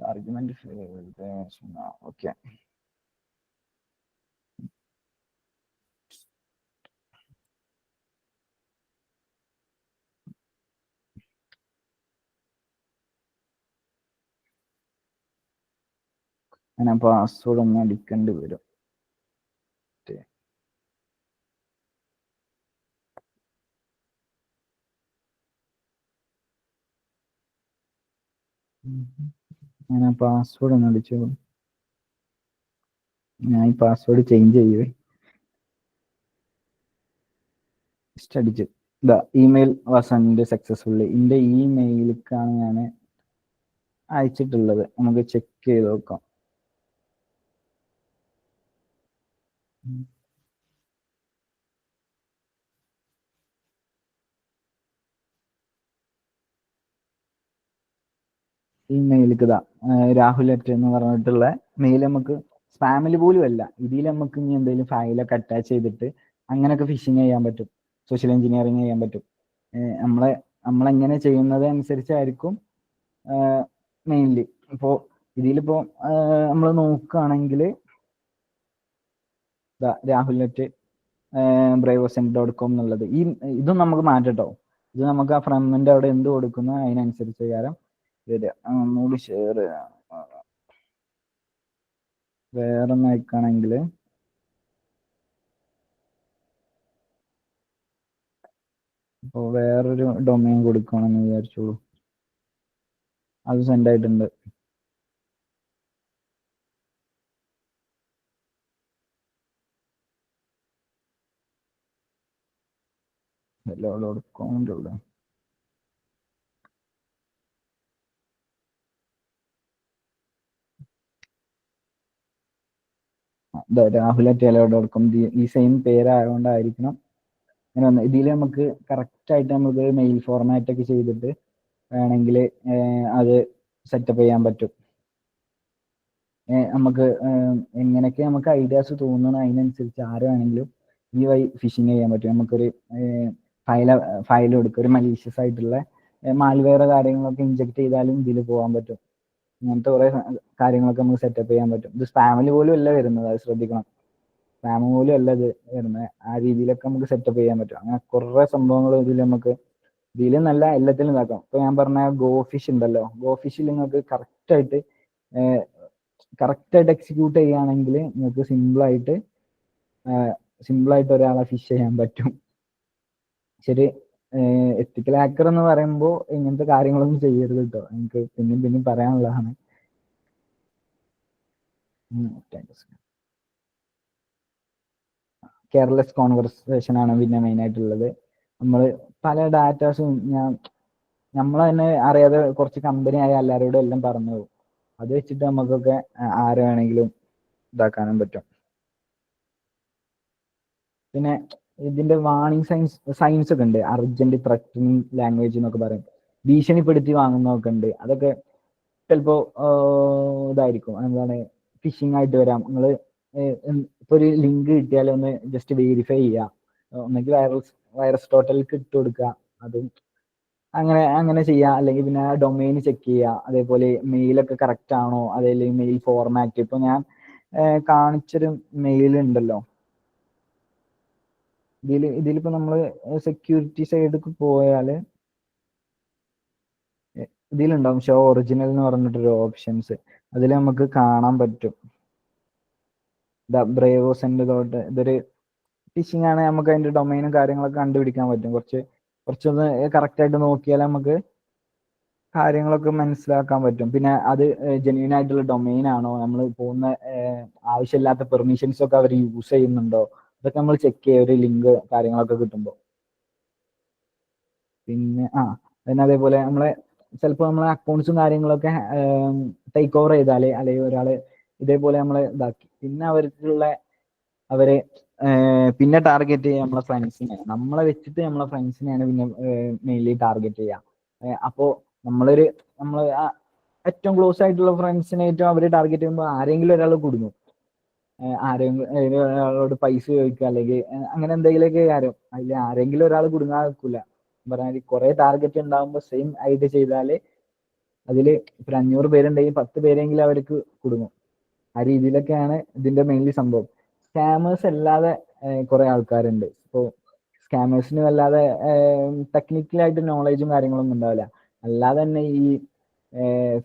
ആർഗ്യുമെന്റ് ഓക്കെ. ഞാൻ പാസ്വേഡ് ഒന്ന് അടിക്കേണ്ടി വരും. ഞാൻ പാസ്വേഡ് ഒന്ന് അടിച്ചു. ഞാൻ ഈ പാസ്വേഡ് ചേഞ്ച് ചെയ്യുവേ. അടിച്ചു ഇതാ ഇമെയിൽ വാസ് സക്സസ്ഫുള്ളി. എൻ്റെ ഇമെയിലേക്കാണ് ഞാൻ അയച്ചിട്ടുള്ളത്. നമുക്ക് ചെക്ക് ചെയ്ത് നോക്കാം. ഈ മെയിലേക്ക് ഇതാ രാഹുൽ@ എന്ന് പറഞ്ഞിട്ടുള്ള മെയിൽ നമുക്ക് സ്പാമിൽ പോലും അല്ല. ഇതിൽ നമുക്ക് ഇനി എന്തെങ്കിലും ഫയലൊക്കെ അറ്റാച്ച് ചെയ്തിട്ട് അങ്ങനെയൊക്കെ ഫിഷിങ് ചെയ്യാൻ പറ്റും, സോഷ്യൽ എഞ്ചിനീയറിങ് ചെയ്യാൻ പറ്റും. നമ്മളെങ്ങനെ ചെയ്യുന്നത് അനുസരിച്ചായിരിക്കും മെയിൻലി. ഇപ്പോൾ ഇതിലിപ്പോ നമ്മൾ നോക്കുകയാണെങ്കിൽ രാഹുൽ bravosen.com എന്നുള്ളത് ഇതും നമുക്ക് മാറ്റട്ടോ. ഇത് നമുക്ക് ആ ഫ്രണ്ടിന്റെ അവിടെ എന്ത് കൊടുക്കുന്നു അതിനനുസരിച്ച് കാരം വരിക. ഒന്നുകൂടി ഷെയർ ചെയ്യാം. വേറെ ഒന്ന് അയക്കുകയാണെങ്കിൽ ഇപ്പോൾ വേറൊരു ഡൊമൈൻ കൊടുക്കുകയാണെന്ന് വിചാരിച്ചോളൂ. അത് സെൻഡ് ആയിട്ടുണ്ട്. hello.com rahul@hello.com ഈ സെയിം പേരായതുകൊണ്ടായിരിക്കണം അങ്ങനെ വന്നത്. ഇതിൽ നമുക്ക് കറക്റ്റ് ആയിട്ട് നമുക്ക് മെയിൽ ഫോർമാറ്റ് ഒക്കെ ചെയ്തിട്ട് വേണമെങ്കിൽ അത് സെറ്റപ്പ് ചെയ്യാൻ പറ്റും. നമുക്ക് എങ്ങനെയൊക്കെ നമുക്ക് ഐഡിയാസ് തോന്നണം അതിനനുസരിച്ച് ആര് വേണമെങ്കിലും ഈ വഴി ഫിഷിങ് ചെയ്യാൻ പറ്റും. നമുക്കൊരു ഫയൽ കൊടുക്കുക, ഒരു മലീഷ്യസ് ആയിട്ടുള്ള മാൽവെയർ കാര്യങ്ങളൊക്കെ ഇൻജെക്ട് ചെയ്താലും ഇതിൽ പോകാൻ പറ്റും. അങ്ങനത്തെ കുറെ കാര്യങ്ങളൊക്കെ നമുക്ക് സെറ്റപ്പ് ചെയ്യാൻ പറ്റും. ഇത് സ്പാമിൽ പോലും അല്ല വരുന്നത്, അത് ശ്രദ്ധിക്കണം. സ്പാം പോലും അല്ല ഇത് വരുന്നത്. ആ രീതിയിലൊക്കെ നമുക്ക് സെറ്റപ്പ് ചെയ്യാൻ പറ്റും. അങ്ങനെ കുറെ സംഭവങ്ങൾ ഇതിൽ നല്ല എല്ലാത്തിലും ഇതാക്കാം. ഇപ്പൊ ഞാൻ പറഞ്ഞ ഗോ ഫിഷ് ഉണ്ടല്ലോ, ഗോ ഫിഷിൽ നിങ്ങൾക്ക് കറക്റ്റ് ആയിട്ട് എക്സിക്യൂട്ട് ചെയ്യുകയാണെങ്കിൽ നിങ്ങൾക്ക് സിമ്പിൾ ആയിട്ട് ഒരാളെ ഫിഷ് ചെയ്യാൻ പറ്റും. ശരി, എത്തിക്കൽ ഹാക്കർ എന്ന് പറയുമ്പോൾ ഇങ്ങനത്തെ കാര്യങ്ങളൊന്നും ചെയ്യരുത് കേട്ടോ. എനിക്ക് പിന്നെയും പറയാനുള്ളതാണ്. കെയർലെസ് കോൺവെർസേഷൻ ആണ് പിന്നെ മെയിൻ ആയിട്ടുള്ളത്. നമ്മൾ പല ഡാറ്റാസും നമ്മൾ തന്നെ അറിയാതെ കുറച്ച് കമ്പനി ആയ എല്ലാവരോടും എല്ലാം പറഞ്ഞു പോകും. അത് വെച്ചിട്ട് നമുക്കൊക്കെ ആരെ വേണമെങ്കിലും ഇതാക്കാനും പറ്റും. പിന്നെ ഇതിന്റെ വാർണിംഗ് സൈൻസ് ഒക്കെ ഉണ്ട്. അർജന്റ് ത്രെറ്റനിങ് ലാംഗ്വേജ് എന്നൊക്കെ പറയും. ഭീഷണിപ്പെടുത്തി വാങ്ങുന്നതൊക്കെ ഉണ്ട്. അതൊക്കെ ചിലപ്പോ ഇതായിരിക്കും, എന്താണ് ഫിഷിംഗ് ആയിട്ട് വരാം. നിങ്ങൾ ഇപ്പൊ ഒരു ലിങ്ക് കിട്ടിയാൽ ഒന്ന് ജസ്റ്റ് വെരിഫൈ ചെയ്യുക, ഒന്നെങ്കിൽ വൈറസ് ടോട്ടലിക്ക് ഇട്ട് കൊടുക്കുക, അതും അങ്ങനെ ചെയ്യുക. അല്ലെങ്കിൽ പിന്നെ ഡൊമൈൻ ചെക്ക് ചെയ്യുക. അതേപോലെ മെയിലൊക്കെ കറക്റ്റ് ആണോ, അതല്ലെങ്കിൽ മെയിൽ ഫോർമാറ്റ്. ഇപ്പൊ ഞാൻ കാണിച്ചൊരു മെയിൽ ഉണ്ടല്ലോ, ഇതിലിപ്പോ നമ്മൾ സെക്യൂരിറ്റി സൈഡിലേക്ക് പോയാല് ഇതിലുണ്ടാവും ഷോ ഒറിജിനൽ എന്ന് പറഞ്ഞിട്ടൊരു ഓപ്ഷൻസ്. അതിൽ നമുക്ക് കാണാൻ പറ്റും bravosen. ഇതൊരു ഫിഷിംഗ് ആണ്. നമുക്ക് അതിന്റെ ഡൊമൈനും കാര്യങ്ങളൊക്കെ കണ്ടുപിടിക്കാൻ പറ്റും. കുറച്ചൊന്ന് കറക്റ്റ് ആയിട്ട് നോക്കിയാൽ നമുക്ക് കാര്യങ്ങളൊക്കെ മനസ്സിലാക്കാൻ പറ്റും. പിന്നെ അത് ജെന്യൂൻ ആയിട്ടുള്ള ഡൊമൈൻ ആണോ, നമ്മൾ പോകുന്ന ആവശ്യമില്ലാത്ത പെർമിഷൻസ് ഒക്കെ അവർ യൂസ് ചെയ്യുന്നുണ്ടോ, ഇതൊക്കെ നമ്മൾ ചെക്ക് ചെയ്യുക ഒരു ലിങ്ക് കാര്യങ്ങളൊക്കെ കിട്ടുമ്പോൾ. പിന്നെ പിന്നെ അതേപോലെ ചിലപ്പോൾ നമ്മളെ അക്കൗണ്ട്സും കാര്യങ്ങളൊക്കെ ടേക്ക് ഓവർ ചെയ്താൽ, അല്ലെങ്കിൽ ഒരാള് ഇതേപോലെ നമ്മളെ ഇതാക്കി, പിന്നെ അവരെ പിന്നെ ടാർഗറ്റ് ചെയ്യുക നമ്മളെ ഫ്രണ്ട്സിനെ. നമ്മളെ വെച്ചിട്ട് നമ്മളെ ഫ്രണ്ട്സിനെയാണ് പിന്നെ മെയിൻലി ടാർഗറ്റ് ചെയ്യുക. അപ്പോൾ നമ്മൾ ഏറ്റവും ക്ലോസ് ആയിട്ടുള്ള ഫ്രണ്ട്സിനായിട്ടും അവർ ടാർഗറ്റ് ചെയ്യുമ്പോൾ ആരെങ്കിലും ഒരാൾ കുടുങ്ങും. ആരെങ്കിലും ഒരാളോട് പൈസ ചോദിക്കുക, അല്ലെങ്കിൽ അങ്ങനെ എന്തെങ്കിലുമൊക്കെ കാര്യം അതിൽ ആരെങ്കിലും ഒരാൾ കുടുങ്ങാൻ നിൽക്കില്ല. പറഞ്ഞാൽ കുറെ ടാർഗറ്റ് ഉണ്ടാകുമ്പോൾ സെയിം ഐഡിയ ചെയ്താൽ അതിൽ ഇപ്പൊ 500 പേരുണ്ടെങ്കിൽ 10 പേരെങ്കിലും അവർക്ക് കുടുങ്ങും. ആ രീതിയിലൊക്കെയാണ് ഇതിന്റെ മെയിൻലി സംഭവം. സ്കാമേഴ്സ് അല്ലാതെ കുറെ ആൾക്കാരുണ്ട്. ഇപ്പോൾ സ്കാമേഴ്സിന് വല്ലാതെ ടെക്നിക്കലായിട്ട് നോളേജും കാര്യങ്ങളൊന്നും ഉണ്ടാവില്ല. അല്ലാതെ തന്നെ ഈ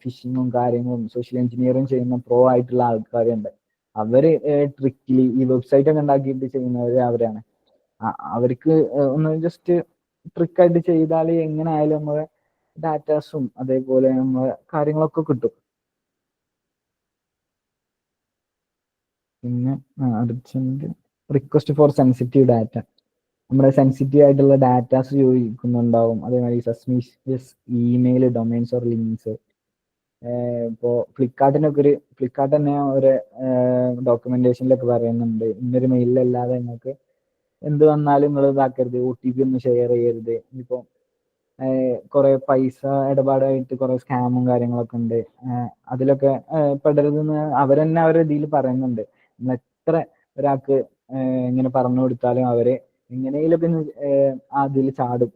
ഫിഷിങ്ങും കാര്യങ്ങളും സോഷ്യൽ എഞ്ചിനീയറിംഗ് ചെയ്യുന്ന പ്രോ ആയിട്ടുള്ള ആൾക്കാരുണ്ട്. അവര് ട്രിക്കിലി ഈ വെബ്സൈറ്റ് ഒക്കെ ഉണ്ടാക്കിയിട്ട് ചെയ്യുന്നവര് അവരാണ്. അവർക്ക് ഒന്ന് ജസ്റ്റ് ട്രിക്കായിട്ട് ചെയ്താൽ എങ്ങനെ ആയാലും നമ്മളെ ഡാറ്റാസും അതേപോലെ നമ്മളെ കാര്യങ്ങളൊക്കെ കിട്ടും. പിന്നെ റിക്വസ്റ്റ് ഫോർ സെൻസിറ്റീവ് ഡാറ്റ, നമ്മുടെ സെൻസിറ്റീവ് ആയിട്ടുള്ള ഡാറ്റാസ് ചോദിക്കുന്നുണ്ടാവും. അതേമാതിരി suspicious email, domains or links. ഇപ്പോൾ ഫ്ലിപ്കാർട്ട് തന്നെ ഒരു ഡോക്യുമെന്റേഷനിലൊക്കെ പറയുന്നുണ്ട്, ഇന്നൊരു മെയിലല്ലാതെ നിങ്ങൾക്ക് എന്ത് വന്നാലും നിങ്ങൾ ഇതാക്കരുത്, OTP ഒന്നും ഷെയർ ചെയ്യരുത്. ഇപ്പോൾ കുറെ പൈസ ഇടപാടായിട്ട് കുറെ സ്കാമും കാര്യങ്ങളൊക്കെ ഉണ്ട്. അതിലൊക്കെ പെടരുതെന്ന് അവരെന്നെ ഇതിൽ പറയുന്നുണ്ട്. എത്ര ഒരാൾക്ക് ഇങ്ങനെ പറഞ്ഞു കൊടുത്താലും അവര് എങ്ങനെയൊക്കെ അതിൽ ചാടും.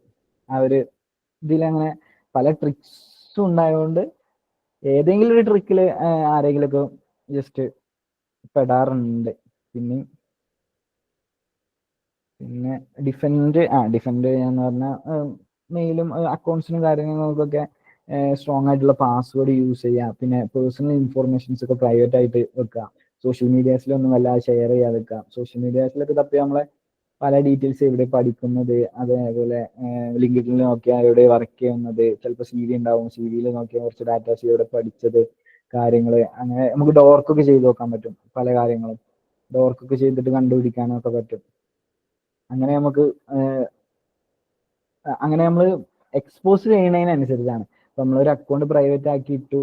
ഇതിലങ്ങനെ പല ട്രിക്സും ഉണ്ടായതുകൊണ്ട് ഏതെങ്കിലും ഒരു ട്രിക്കിൽ ആരെങ്കിലുമൊക്കെ ജസ്റ്റ് പെടാറുണ്ട്. പിന്നെ പിന്നെ ഡിഫെൻഡ് എന്ന് പറഞ്ഞാൽ മെയിലും അക്കൗണ്ട്സിനും കാര്യങ്ങൾക്കൊക്കെ സ്ട്രോങ് ആയിട്ടുള്ള പാസ്വേഡ് യൂസ് ചെയ്യുക. പിന്നെ പേഴ്സണൽ ഇൻഫോർമേഷൻസ് ഒക്കെ പ്രൈവറ്റ് ആയിട്ട് വെക്കുക. സോഷ്യൽ മീഡിയാസിലൊന്നും വല്ലാതെ ഷെയർ ചെയ്യാതെക്കുക. സോഷ്യൽ മീഡിയാസിലൊക്കെ തപ്പി നമ്മളെ പല ഡീറ്റെയിൽസ് എവിടെ പഠിക്കുന്നത്, അതേപോലെ ലിങ്ക്ഡിനിൽ നോക്കിയാൽ എവിടെ വർക്ക് ചെയ്യുന്നത്, ചിലപ്പോൾ സി വി ഉണ്ടാവും, സി വിയിൽ നോക്കിയാൽ കുറച്ച് ഡാറ്റാസ് എവിടെ പഠിച്ചത് കാര്യങ്ങൾ, അങ്ങനെ നമുക്ക് ഡോർക്കൊക്കെ ചെയ്ത് നോക്കാൻ പറ്റും. പല കാര്യങ്ങളും ഡോർക്കൊക്കെ ചെയ്തിട്ട് കണ്ടുപിടിക്കാനൊക്കെ പറ്റും. അങ്ങനെ നമുക്ക് അങ്ങനെ നമ്മൾ എക്സ്പോസ് ചെയ്യുന്നതിനനുസരിച്ചാണ്. ഇപ്പൊ നമ്മളൊരു അക്കൗണ്ട് പ്രൈവറ്റ് ആക്കിയിട്ടു,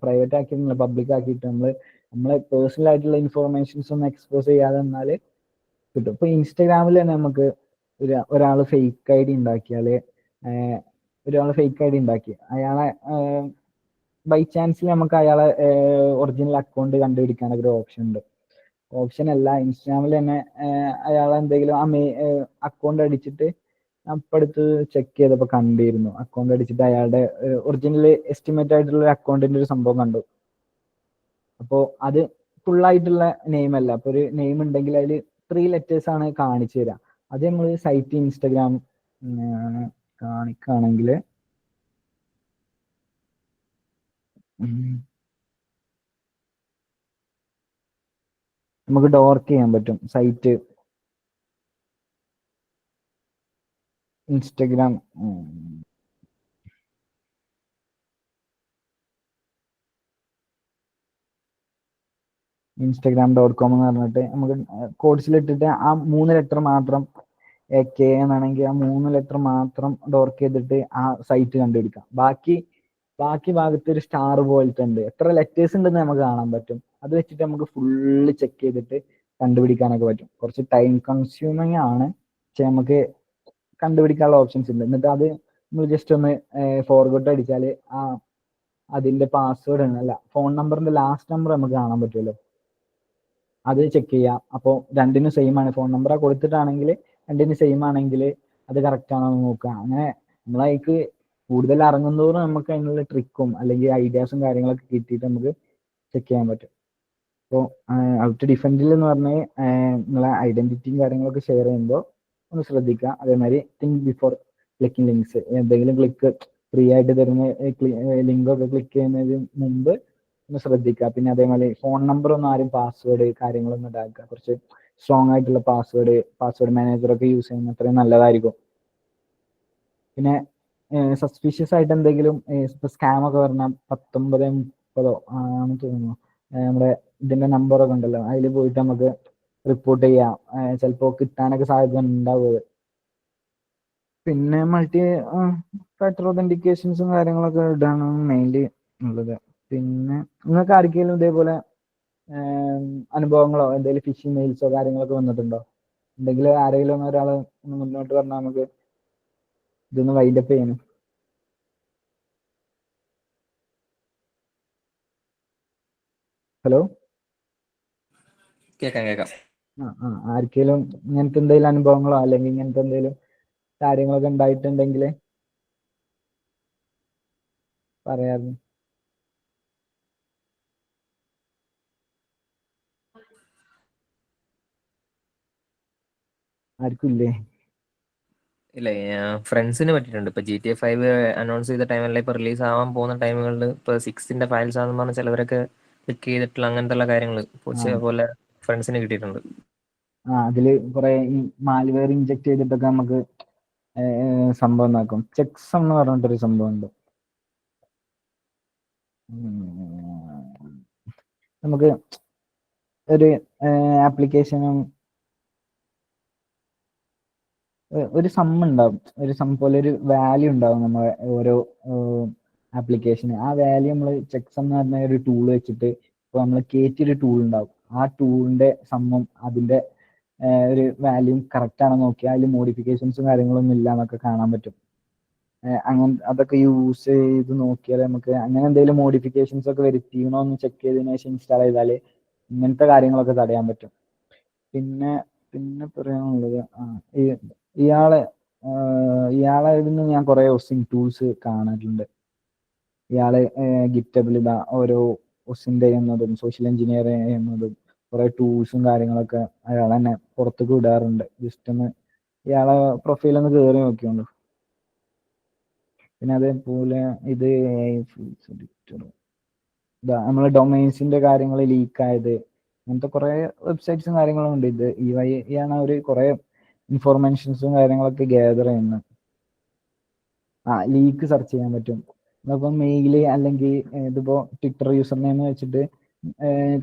പ്രൈവറ്റ് ആക്കിയിട്ടില്ല പബ്ലിക് ആക്കിയിട്ട് നമ്മളെ പേഴ്സണൽ ആയിട്ടുള്ള ഇൻഫോർമേഷൻസ് ഒന്നും എക്സ്പോസ് ചെയ്യാതെ എന്നാൽ കിട്ടും. ഇപ്പൊ ഇൻസ്റ്റാഗ്രാമിൽ തന്നെ നമുക്ക് ഒരാൾ ഫേക്ക് ഐ ഡി ഉണ്ടാക്കിയാല്, അയാളെ ബൈ ചാൻസിൽ നമുക്ക് അയാളെ ഒറിജിനൽ അക്കൗണ്ട് കണ്ടുപിടിക്കാനൊക്കെ ഒരു ഓപ്ഷൻ ഉണ്ട്. ഓപ്ഷൻ അല്ല, ഇൻസ്റ്റാഗ്രാമിൽ തന്നെ അയാളെ എന്തെങ്കിലും അക്കൗണ്ട് അടിച്ചിട്ട് അപ്പം അടുത്ത് ചെക്ക് ചെയ്തപ്പോൾ കണ്ടിരുന്നു. അക്കൗണ്ട് അടിച്ചിട്ട് അയാളുടെ ഒറിജിനൽ എസ്റ്റിമേറ്റ് ആയിട്ടുള്ള അക്കൗണ്ടിന്റെ ഒരു സംഭവം കണ്ടു. അപ്പോൾ അത് ഫുള്ളായിട്ടുള്ള നെയിം അല്ല. അപ്പൊ ഒരു നെയിം ഉണ്ടെങ്കിൽ അതിൽ 3 letters ആണ് കാണിച്ചു തരാം. അത് നമ്മൾ സൈറ്റ് ഇൻസ്റ്റഗ്രാം കാണിക്കുകയാണെങ്കിൽ നമുക്ക് ഡോർക്ക് ചെയ്യാൻ പറ്റും. സൈറ്റ് ഇൻസ്റ്റഗ്രാം instagram.com എന്ന് പറഞ്ഞിട്ട് നമുക്ക് കോഡ്സിലിട്ടിട്ട് ആ 3 ലെറ്റർ മാത്രം കെ എന്നാണെങ്കിൽ ആ 3 ലെറ്റർ മാത്രം ഡോർക്ക് ചെയ്തിട്ട് ആ സൈറ്റ് കണ്ടുപിടിക്കാം. ബാക്കി ഭാഗത്ത് ഒരു സ്റ്റാർ പോലത്തെ ഉണ്ട്. എത്ര ലെറ്റേഴ്സ് ഉണ്ടെന്ന് നമുക്ക് കാണാൻ പറ്റും. അത് വെച്ചിട്ട് നമുക്ക് ഫുള്ള് ചെക്ക് ചെയ്തിട്ട് കണ്ടുപിടിക്കാനൊക്കെ പറ്റും. കുറച്ച് ടൈം കൺസ്യൂമിങ് ആണ്, പക്ഷെ നമുക്ക് കണ്ടുപിടിക്കാനുള്ള ഓപ്ഷൻസ് ഉണ്ട്. എന്നിട്ട് അത് നമ്മൾ ജസ്റ്റ് ഒന്ന് ഫോർഗോട്ട് അടിച്ചാൽ അതിന്റെ പാസ്വേഡ് അല്ല ഫോൺ നമ്പറിന്റെ ലാസ്റ്റ് നമ്പർ നമുക്ക് കാണാൻ പറ്റുമല്ലോ. അത് ചെക്ക് ചെയ്യാം. അപ്പോൾ രണ്ടിനും സെയിം ആണ്. ഫോൺ നമ്പർ കൊടുത്തിട്ടാണെങ്കിൽ രണ്ടിനും സെയിം ആണെങ്കിൽ അത് കറക്റ്റ് ആണോ എന്ന് നോക്കുക. അങ്ങനെ നമ്മളതിക്ക് കൂടുതൽ ഇറങ്ങുന്നതോറും നമുക്ക് അതിനുള്ള ട്രിക്കും അല്ലെങ്കിൽ ഐഡിയാസും കാര്യങ്ങളൊക്കെ കിട്ടിയിട്ട് നമുക്ക് ചെക്ക് ചെയ്യാൻ പറ്റും. അപ്പോൾ ഔട്ട് ഡിഫെൻഡിൽ എന്ന് പറഞ്ഞാൽ നിങ്ങളെ ഐഡന്റിറ്റിയും കാര്യങ്ങളൊക്കെ ഷെയർ ചെയ്യുമ്പോൾ ഒന്ന് ശ്രദ്ധിക്കുക. അതേമാതിരി തിങ്ക് ബിഫോർ ക്ലിക്കിംഗ് ലിങ്ക്സ്, എന്തെങ്കിലും ഫ്രീ ആയിട്ട് തരുന്ന ലിങ്കൊക്കെ ക്ലിക്ക് ചെയ്യുന്നതിന് മുമ്പ് ഒന്ന് ശ്രദ്ധിക്കുക. പിന്നെ അതേമാതിരി ഫോൺ നമ്പർ ഒന്നും ആരും പാസ്വേഡ് കാര്യങ്ങളൊന്നും ഇതാക്കുക. കുറച്ച് സ്ട്രോങ് ആയിട്ടുള്ള പാസ്വേഡ് മാനേജറൊക്കെ യൂസ് ചെയ്യുന്ന അത്രയും നല്ലതായിരിക്കും. പിന്നെ സസ്പീഷ്യസ് ആയിട്ട് എന്തെങ്കിലും ഇപ്പൊ സ്കാം ഒക്കെ പറഞ്ഞാൽ 1930 ആണെന്ന് തോന്നുന്നു നമ്മുടെ ഇതിന്റെ നമ്പറൊക്കെ ഉണ്ടല്ലോ, അതിൽ പോയിട്ട് നമുക്ക് റിപ്പോർട്ട് ചെയ്യാം. ചിലപ്പോൾ കിട്ടാനൊക്കെ സാധ്യത ഉണ്ടാവുക. പിന്നെ മൾട്ടി ഫാക്ടർ ഒതന്റിക്കേഷൻസും കാര്യങ്ങളൊക്കെ ഇടാണ് മെയിൻലി ഉള്ളത്. പിന്നെ നിങ്ങൾക്ക് ആർക്കെങ്കിലും ഇതേപോലെ അനുഭവങ്ങളോ എന്തെങ്കിലും ഫിഷിംഗ് മെയിൽസോ കാര്യങ്ങളൊക്കെ വന്നിട്ടുണ്ടോ? എന്തെങ്കിലും ആരെങ്കിലും ഒരാൾ ഒന്ന് മുന്നോട്ട് പറഞ്ഞാൽ നമുക്ക് ഇതൊന്ന് വൈൻഡപ്പ് ചെയ്യണം. ഹലോ, കേക്കാം. ആർക്കെങ്കിലും ഇങ്ങനത്തെ എന്തെങ്കിലും അനുഭവങ്ങളോ അല്ലെങ്കിൽ ഇങ്ങനത്തെ എന്തെങ്കിലും കാര്യങ്ങളൊക്കെ ഉണ്ടായിട്ടുണ്ടെങ്കിൽ പറയാറുണ്ട്. ആർക്കും ഇല്ലേ? ഇല്ല, ഫ്രണ്ട്സിന് പറ്റിയിട്ടുണ്ട്. ഇപ്പൊ GTA 5 അനൗൺസ് ചെയ്ത ടൈമിൽ ഇപ്പൊ റിലീസ് ആവാൻ പോകുന്ന ടൈമുകളിൽ ഇപ്പൊ 6ന്റെ ഫയൽസ് ആണെന്ന് പറഞ്ഞ ചിലവരൊക്കെ ക്ലിക്ക് ചെയ്തിട്ടുള്ള അങ്ങനത്തെ കാര്യങ്ങൾ പോലെ ഫ്രണ്ട്സിന് കിട്ടിയിട്ടുണ്ട്. അതില് കുറെ ഈ മാൽവെയർ ഇഞ്ചെക്ട് ചെയ്തിട്ടൊക്കെ നമുക്ക് സംഭവം ഉണ്ടാക്കും. ചെക്സ് എന്ന് പറഞ്ഞിട്ടൊരു സംഭവം ഉണ്ട്. നമുക്ക് ഒരു ആപ്ലിക്കേഷനും ഒരു സം ഉണ്ടാവും, ഒരു സം പോലെ ഒരു വാല്യൂ ഉണ്ടാവും നമ്മുടെ ഓരോ ആപ്ലിക്കേഷന്. ആ വാല്യൂ നമ്മൾ ചെക്സ് എന്ന് പറഞ്ഞ ഒരു ടൂൾ വെച്ചിട്ട് ഇപ്പോൾ നമ്മൾ കയറ്റിയൊരു ടൂൾ ഉണ്ടാവും. ആ ടൂളിന്റെ സമ്മും അതിന്റെ ഒരു വാല്യൂ കറക്റ്റ് ആണെന്ന് നോക്കിയാൽ അതിൽ മോഡിഫിക്കേഷൻസും കാര്യങ്ങളൊന്നും ഇല്ല എന്നൊക്കെ കാണാൻ പറ്റും. അങ്ങനെ അതൊക്കെ യൂസ് ചെയ്ത് നോക്കിയാൽ നമുക്ക് അങ്ങനെ എന്തെങ്കിലും മോഡിഫിക്കേഷൻസ് ഒക്കെ വരുത്തിക്കണോ എന്ന് ചെക്ക് ചെയ്തതിനു ശേഷം ഇൻസ്റ്റാൾ ചെയ്താൽ ഇങ്ങനത്തെ കാര്യങ്ങളൊക്കെ തടയാൻ പറ്റും. പിന്നെ പറയാനുള്ളത് ഇയാളെ ഇതിന് ഞാൻ കുറെ ഹോസ്റ്റിംഗ് ടൂൾസ് കാണാറുണ്ട്. ഇയാള് ഗിറ്റബിൽ ഇതാ ഓരോ ഒസിന്റെ ചെയ്യുന്നതും സോഷ്യൽ എഞ്ചിനീയർ ചെയ്യുന്നതും കുറെ ടൂൾസും കാര്യങ്ങളൊക്കെ അയാൾ തന്നെ പുറത്തേക്ക് വിടാറുണ്ട്. ജസ്റ്റ് ഒന്ന് ഇയാളെ പ്രൊഫൈൽ ഒന്ന് കയറി നോക്കിയോണ്ട്. പിന്നെ അതേപോലെ ഇത് നമ്മളെ ഡൊമൈൻസിന്റെ കാര്യങ്ങൾ ലീക്ക് ആയത്, അങ്ങനത്തെ കുറെ വെബ്സൈറ്റ്സും കാര്യങ്ങളും ഉണ്ട്. ഇത് ഈ വഴിയാണ് അവർ കുറെ ഇൻഫോർമേഷൻസും കാര്യങ്ങളൊക്കെ ഗ്യാദർ ചെയ്യുന്നത്. ലീക്ക് സെർച്ച് ചെയ്യാൻ പറ്റും. അതിപ്പോ മെയില് അല്ലെങ്കിൽ ഇതിപ്പോ ട്വിറ്റർ യൂസർ നെയിം വെച്ചിട്ട്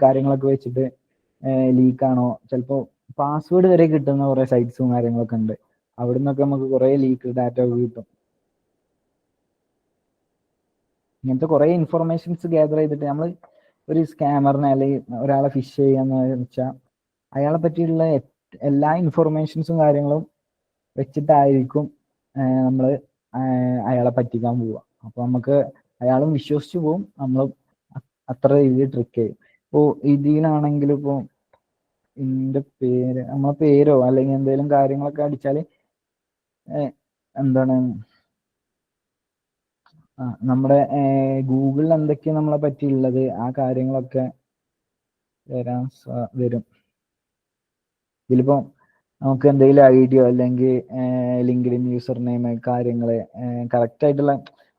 കാര്യങ്ങളൊക്കെ വെച്ചിട്ട് ലീക്ക് ആണോ, ചിലപ്പോ പാസ്വേഡ് വരെ കിട്ടുന്ന കുറെ സൈറ്റ്സും കാര്യങ്ങളൊക്കെ ഉണ്ട്. അവിടെ നിന്നൊക്കെ നമുക്ക് കുറെ ലീക്ക് ഡാറ്റ കിട്ടും. ഇങ്ങനത്തെ കുറെ ഇൻഫർമേഷൻസ് ഗ്യാദർ ചെയ്തിട്ട് നമ്മൾ ഒരു സ്കാമറിനെ അല്ലെങ്കിൽ ഒരാളെ ഫിഷ് ചെയ്യാന്ന് വെച്ചാൽ അയാളെ പറ്റിയുള്ള എല്ലാ ഇൻഫർമേഷൻസും കാര്യങ്ങളും വെച്ചിട്ടായിരിക്കും നമ്മൾ അയാളെ പറ്റിക്കാൻ പോവുക. അപ്പൊ നമുക്ക് അയാളും വിശ്വസിച്ച് പോവും, നമ്മൾ അത്ര രീതിയിൽ ട്രിക്ക് ചെയ്യും. ഇപ്പോൾ ഇതിലാണെങ്കിൽ ഇപ്പോൾ ഇതിന്റെ പേര് നമ്മളെ പേരോ അല്ലെങ്കിൽ എന്തെങ്കിലും കാര്യങ്ങളൊക്കെ അടിച്ചാൽ എന്താണ് നമ്മുടെ ഗൂഗിളിൽ എന്തൊക്കെയാണ് നമ്മളെ പറ്റിയുള്ളത് ആ കാര്യങ്ങളൊക്കെ വരും. ഇതിലിപ്പോ നമുക്ക് എന്തെങ്കിലും ഐഡിയോ അല്ലെങ്കിൽ ലിങ്ക്ഡിൻ യൂസർ നെയിം കാര്യങ്ങള് കറക്റ്റ് ആയിട്ടുള്ള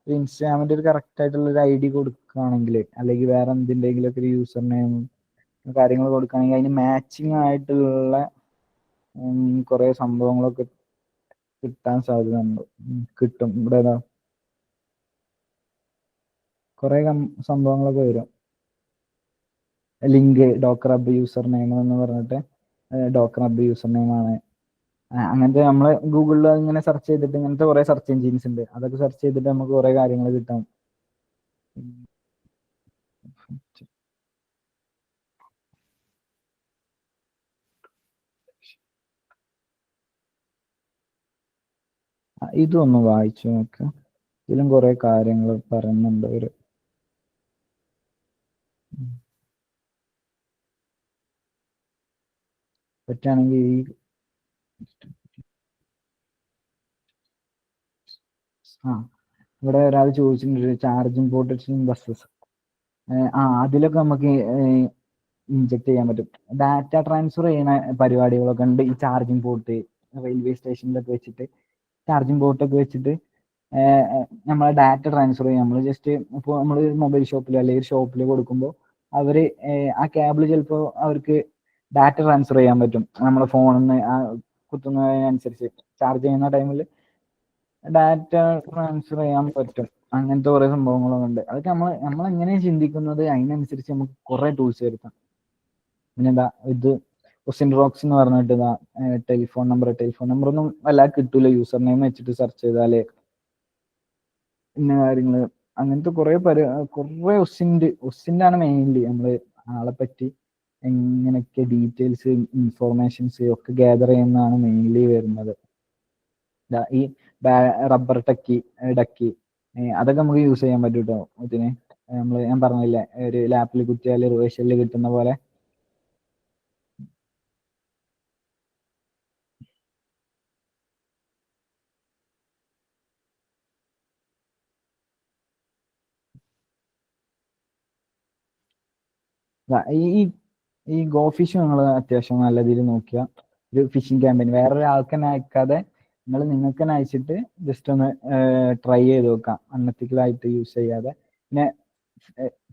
ഇൻസ്റ്റാഗ്രാമിന്റെ ഒരു കറക്റ്റ് ആയിട്ടുള്ള ഒരു ഐഡി കൊടുക്കുകയാണെങ്കിൽ അല്ലെങ്കിൽ വേറെ എന്തിൻ്റെങ്കിലും ഒക്കെ ഒരു യൂസർ നെയിം കാര്യങ്ങൾ കൊടുക്കുകയാണെങ്കിൽ അതിന് മാച്ചിങ് ആയിട്ടുള്ള കുറെ സംഭവങ്ങളൊക്കെ കിട്ടാൻ സാധ്യതയുണ്ട്. കിട്ടും. ഇവിടെ കുറെ സംഭവങ്ങളൊക്കെ വരും. Link Docker hub user name എന്ന് പറഞ്ഞിട്ട് ഡോക്കർ ഹബ് യൂസർ നെയിം ആണ്. അങ്ങനത്തെ നമ്മൾ ഗൂഗിളിൽ ഇങ്ങനെ സെർച്ച് ചെയ്തിട്ട് ഇങ്ങനത്തെ കുറെ സെർച്ച് എഞ്ചിൻസ് ഉണ്ട്. അതൊക്കെ സെർച്ച് ചെയ്തിട്ട് നമുക്ക് കുറെ കാര്യങ്ങൾ കിട്ടാം. ഇതൊന്ന് വായിച്ചു നോക്കാം. ഇതിലും കുറെ കാര്യങ്ങൾ പറയുന്നുണ്ട് ഒരു പറ്റുകയാണെങ്കിൽ ഈ ഇവിടെ ഒരാൾ ചോദിച്ചിട്ടുണ്ട് ചാർജിങ് പോർട്ട്സ് ബസ്സസ്. അതിലൊക്കെ നമുക്ക് ഇൻജെക്ട് ചെയ്യാൻ പറ്റും. ഡാറ്റ ട്രാൻസ്ഫർ ചെയ്യുന്ന പരിപാടികളൊക്കെ ഉണ്ട്. ഈ ചാർജിങ് പോർട്ട് റെയിൽവേ സ്റ്റേഷനിലൊക്കെ വെച്ചിട്ട് ചാർജിങ് പോർട്ടൊക്കെ വെച്ചിട്ട് നമ്മളെ ഡാറ്റ ട്രാൻസ്ഫർ ചെയ്യാം. നമ്മൾ ജസ്റ്റ് ഇപ്പോൾ നമ്മൾ മൊബൈൽ ഷോപ്പിൽ അല്ലെങ്കിൽ ഷോപ്പിൽ കൊടുക്കുമ്പോൾ അവർ ആ കേബിൾ ചിലപ്പോൾ അവർക്ക് ഡാറ്റ ട്രാൻസ്ഫർ ചെയ്യാൻ പറ്റും. നമ്മളെ ഫോണിൽ നിന്ന് കുത്തുന്നതിനനുസരിച്ച് ചാർജ് ചെയ്യുന്ന ടൈമിൽ ഡാറ്റ ട്രാൻസ്ഫർ ചെയ്യാൻ പറ്റും. അങ്ങനത്തെ കുറെ സംഭവങ്ങളും ഉണ്ട്. അതൊക്കെ നമ്മൾ എങ്ങനെയാണ് ചിന്തിക്കുന്നത് അതിനനുസരിച്ച് നമുക്ക് കുറെ ടൂൾസ് വരുത്താം. പിന്നെന്താ ഇത് ക്വസ്റ്റ്യൻ റോക്സ് എന്ന് പറഞ്ഞിട്ട് ഇതാ ടെലിഫോൺ നമ്പർ ഒന്നും വല്ലാതെ കിട്ടൂല. യൂസർ നെയിം വെച്ചിട്ട് സെർച്ച് ചെയ്താലേ ഇന്ന കാര്യങ്ങള് അങ്ങനത്തെ കുറെ കുറെ ഒസിന്റെ ആണ് മെയിൻലി നമ്മള് ആളെ പറ്റി എങ്ങനെയൊക്കെ ഡീറ്റെയിൽസ് ഇൻഫോർമേഷൻസ് ഒക്കെ ഗ്യാദർ ചെയ്യുന്നതാണ് മെയിൻലി വരുന്നത്. ഈ റബ്ബർ ഡക്കി അതൊക്കെ നമുക്ക് യൂസ് ചെയ്യാൻ പറ്റും കേട്ടോ. ഇതിന് ഞാൻ പറഞ്ഞില്ലേ ഒരു ലാപ്പിൽ കുത്തിയാൽ റിവേഴ്സലിൽ കിട്ടുന്ന പോലെ ഈ ഗോ ഫിഷ് നിങ്ങൾ അത്യാവശ്യം നല്ല രീതിയിൽ നോക്കുക. ഒരു ഫിഷിംഗ് ക്യാമ്പയിൻ വേറൊരാൾക്ക് തന്നെ അയക്കാതെ നിങ്ങൾക്ക് തന്നെ അയച്ചിട്ട് ജസ്റ്റ് ഒന്ന് ട്രൈ ചെയ്ത് നോക്കാം, അൺഎത്തിക്കലായിട്ട് യൂസ് ചെയ്യാതെ. പിന്നെ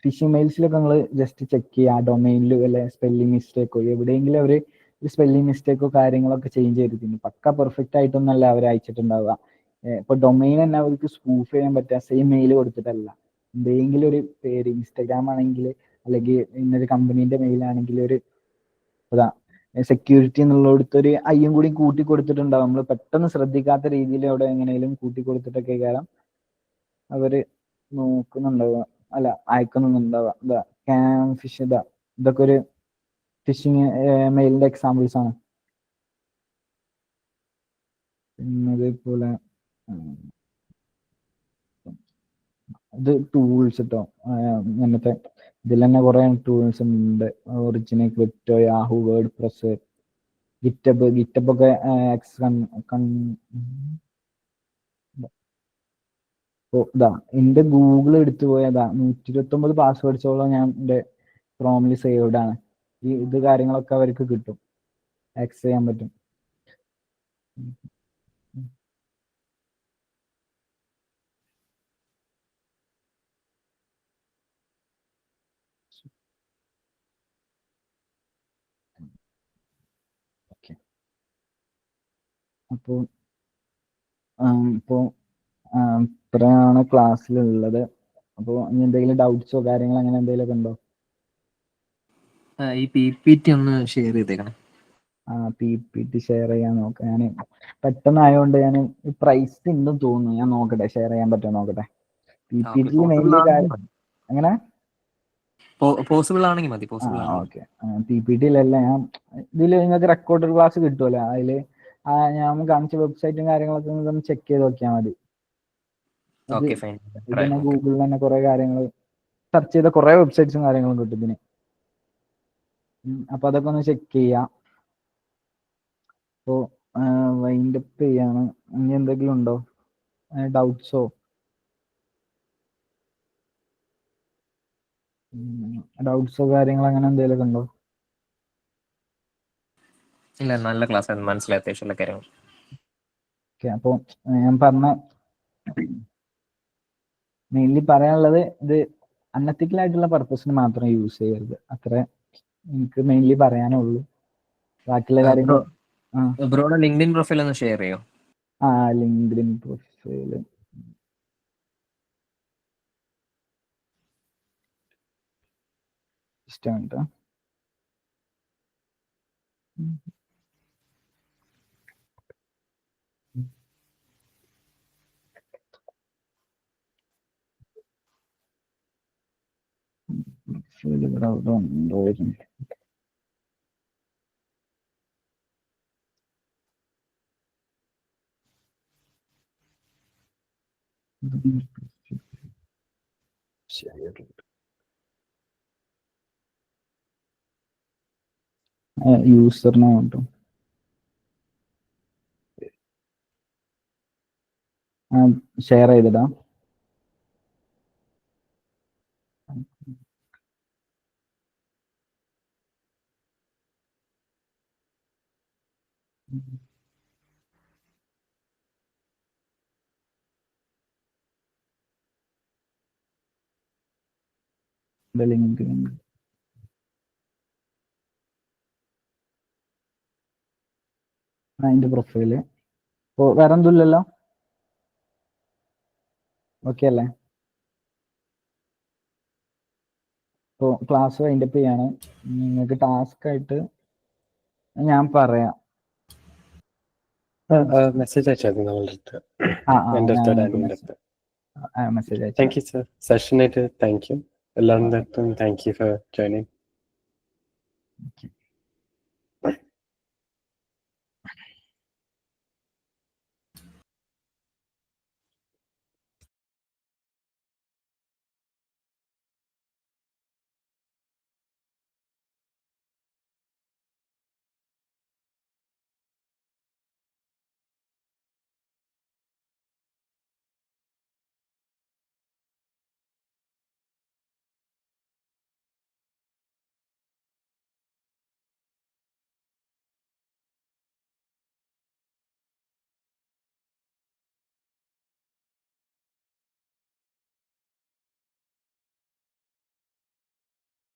ഫിഷിംഗ് മെയിൽസിലൊക്കെ നിങ്ങൾ ജസ്റ്റ് ചെക്ക് ചെയ്യുക ഡൊമൈനിൽ വല്ല സ്പെല്ലിംഗ് മിസ്റ്റേക്കോ എവിടെയെങ്കിലും അവർ സ്പെല്ലിംഗ് മിസ്റ്റേക്കോ കാര്യങ്ങളൊക്കെ ചേഞ്ച് ചെയ്തിട്ടുണ്ട്. പക്ക പെർഫെക്റ്റ് ആയിട്ടൊന്നല്ല അവർ അയച്ചിട്ടുണ്ടാവുക. ഇപ്പൊ ഡൊമൈൻ തന്നെ അവർക്ക് സ്പൂഫ് ചെയ്യാൻ പറ്റുക സെയിം മെയിൽ കൊടുത്തിട്ടല്ല. എന്തെങ്കിലും ഒരു പേര് ഇൻസ്റ്റാഗ്രാം ആണെങ്കിൽ അല്ലെങ്കിൽ ഇന്നൊരു കമ്പനീന്റെ മെയിലാണെങ്കിൽ ഒരു സെക്യൂരിറ്റി എന്നുള്ളടത്ത് ഒരു അയ്യും കൂടി കൂട്ടി കൊടുത്തിട്ടുണ്ടാവും. നമ്മൾ പെട്ടെന്ന് ശ്രദ്ധിക്കാത്ത രീതിയിൽ അവിടെ എങ്ങനെയും കൂട്ടി കൊടുത്തിട്ടൊക്കെ കാരണം അവര് നോക്കുന്നുണ്ടാവുക അല്ല അയക്കുന്നുണ്ടാവുക. ക്യാം ഫിഷ് ഇതൊക്കെ ഒരു ഫിഷിങ് മെയിലിന്റെ എക്സാമ്പിൾസ് ആണ്. പിന്നെ അതേപോലെ ഇത് ടൂൾസ് കേട്ടോ. അങ്ങനത്തെ ഇതിൽ തന്നെ കുറെ ടൂൾസ് ഉണ്ട്. Original crypto, Yahoo, word press, GitHub ഒക്കെ അപ്പോൾ ഇതാ എൻ്റെ ഗൂഗിൾ എടുത്തു പോയതാ 129 പാസ്വേഡ്സോളം ഞാൻ എൻ്റെ ക്രോമിൽ സേവ്ഡ് ആണ്. ഇത് കാര്യങ്ങളൊക്കെ അവർക്ക് കിട്ടും, ആക്സസ് ചെയ്യാൻ പറ്റും. ഓക്കെ, അപ്പോൾ ഇത്രയാണ് ക്ലാസ്സിലുള്ളത്. അപ്പോൾ ഇനി എന്തെങ്കിലും ഡൗട്ട്സോ കാര്യങ്ങളോ അങ്ങനെ എന്തെങ്കിലുമൊക്കെ ഉണ്ടോ? ഈ PPT ഒന്ന് ഷെയർ ചെയ്തേക്കണം. PPT ഷെയർ ചെയ്യാൻ നോക്കാം. ഞാൻ പെട്ടെന്നായതുകൊണ്ട് ഞാൻ പ്രൈസ് ഉണ്ടെന്ന് തോന്നുന്നു. ഞാൻ നോക്കട്ടെ, ഷെയർ ചെയ്യാൻ പറ്റുമോ നോക്കട്ടെ. PPT മെയിൻലി എങ്ങനെ പോസിബിൾ ആണെങ്കിൽ മതി. ഓക്കെ, PPTയിലല്ല, ഞാൻ ഇതിൽ നിങ്ങൾക്ക് റെക്കോർഡഡ് ക്ലാസ് കിട്ടുമല്ലോ, അതിൽ ഞാൻ കാണിച്ച വെബ്സൈറ്റും കാര്യങ്ങളൊക്കെ ഒന്ന് ചെക്ക് ചെയ്ത് നോക്കിയാൽ മതി. പിന്നെ ഗൂഗിളിൽ തന്നെ കുറെ കാര്യങ്ങൾ സെർച്ച് ചെയ്ത കുറെ വെബ്സൈറ്റ്സും കാര്യങ്ങളും കിട്ടും ഇതിന്. അപ്പൊ അതൊക്കെ ഒന്ന് ചെക്ക് ചെയ്യാം. അപ്പോൾ വൈൻഡപ്പ് ചെയ്യാണ്. ഇനി എന്തെങ്കിലും ഉണ്ടോ ഡൗട്ട്സോ? ഡൗട്ട്സോ കാര്യങ്ങൾ അങ്ങനെ എന്തെങ്കിലുമൊക്കെ ഉണ്ടോ? ഇല്ല, നല്ല ക്ലാസ് ആണ്, മനസ്സിലായ അത്യാവശ്യമുള്ള കാര്യങ്ങൾ. ഓക്കെ, അപ്പോൾ ഞാൻ പറഞ്ഞ മെയിൻലി പറയാനുള്ളത്, ഇത് അൺഎത്തിക്കൽ ആയിട്ടുള്ള പർപ്പസിന് മാത്രം യൂസ് ചെയ്യരുത്, അത്ര എനിക്ക് മെയിൻലി പറയാനുള്ളൂ. ബാക്കിയുള്ള കാര്യങ്ങൾ ബ്രോയുടെ ലിങ്ക്ഡിൻ പ്രൊഫൈൽ ഒന്ന് ഷെയർ ചെയ്യോ? ലിങ്ക്ഡിൻ പ്രൊഫൈൽ ഇഷ്ടമുണ്ട്. യൂസറിനെ കേട്ടോ, ഷെയർ ചെയ്തിടാ. ലിങ്ക് അതിന്റെ പ്രൊഫൈല്. അപ്പോൾ വേറെ ഒന്നുമില്ലല്ലോ? ഓക്കെ അല്ലേ? ഇപ്പോൾ ക്ലാസ് വൈൻഡപ്പ് ചെയ്യാണ്. നിങ്ങൾക്ക് ടാസ്ക് ആയിട്ട് ഞാൻ പറയാം. മെസ്സേജ് അയച്ചായിരുന്നു നമ്മളുടെ അടുത്ത്. മെസ്സേജ് അയച്ചു. താങ്ക് യു സർ, സെഷനായിട്ട് താങ്ക് യു. എല്ലാവരുടെ അടുത്തും താങ്ക് യു ഫോർ ജോയിനിങ്.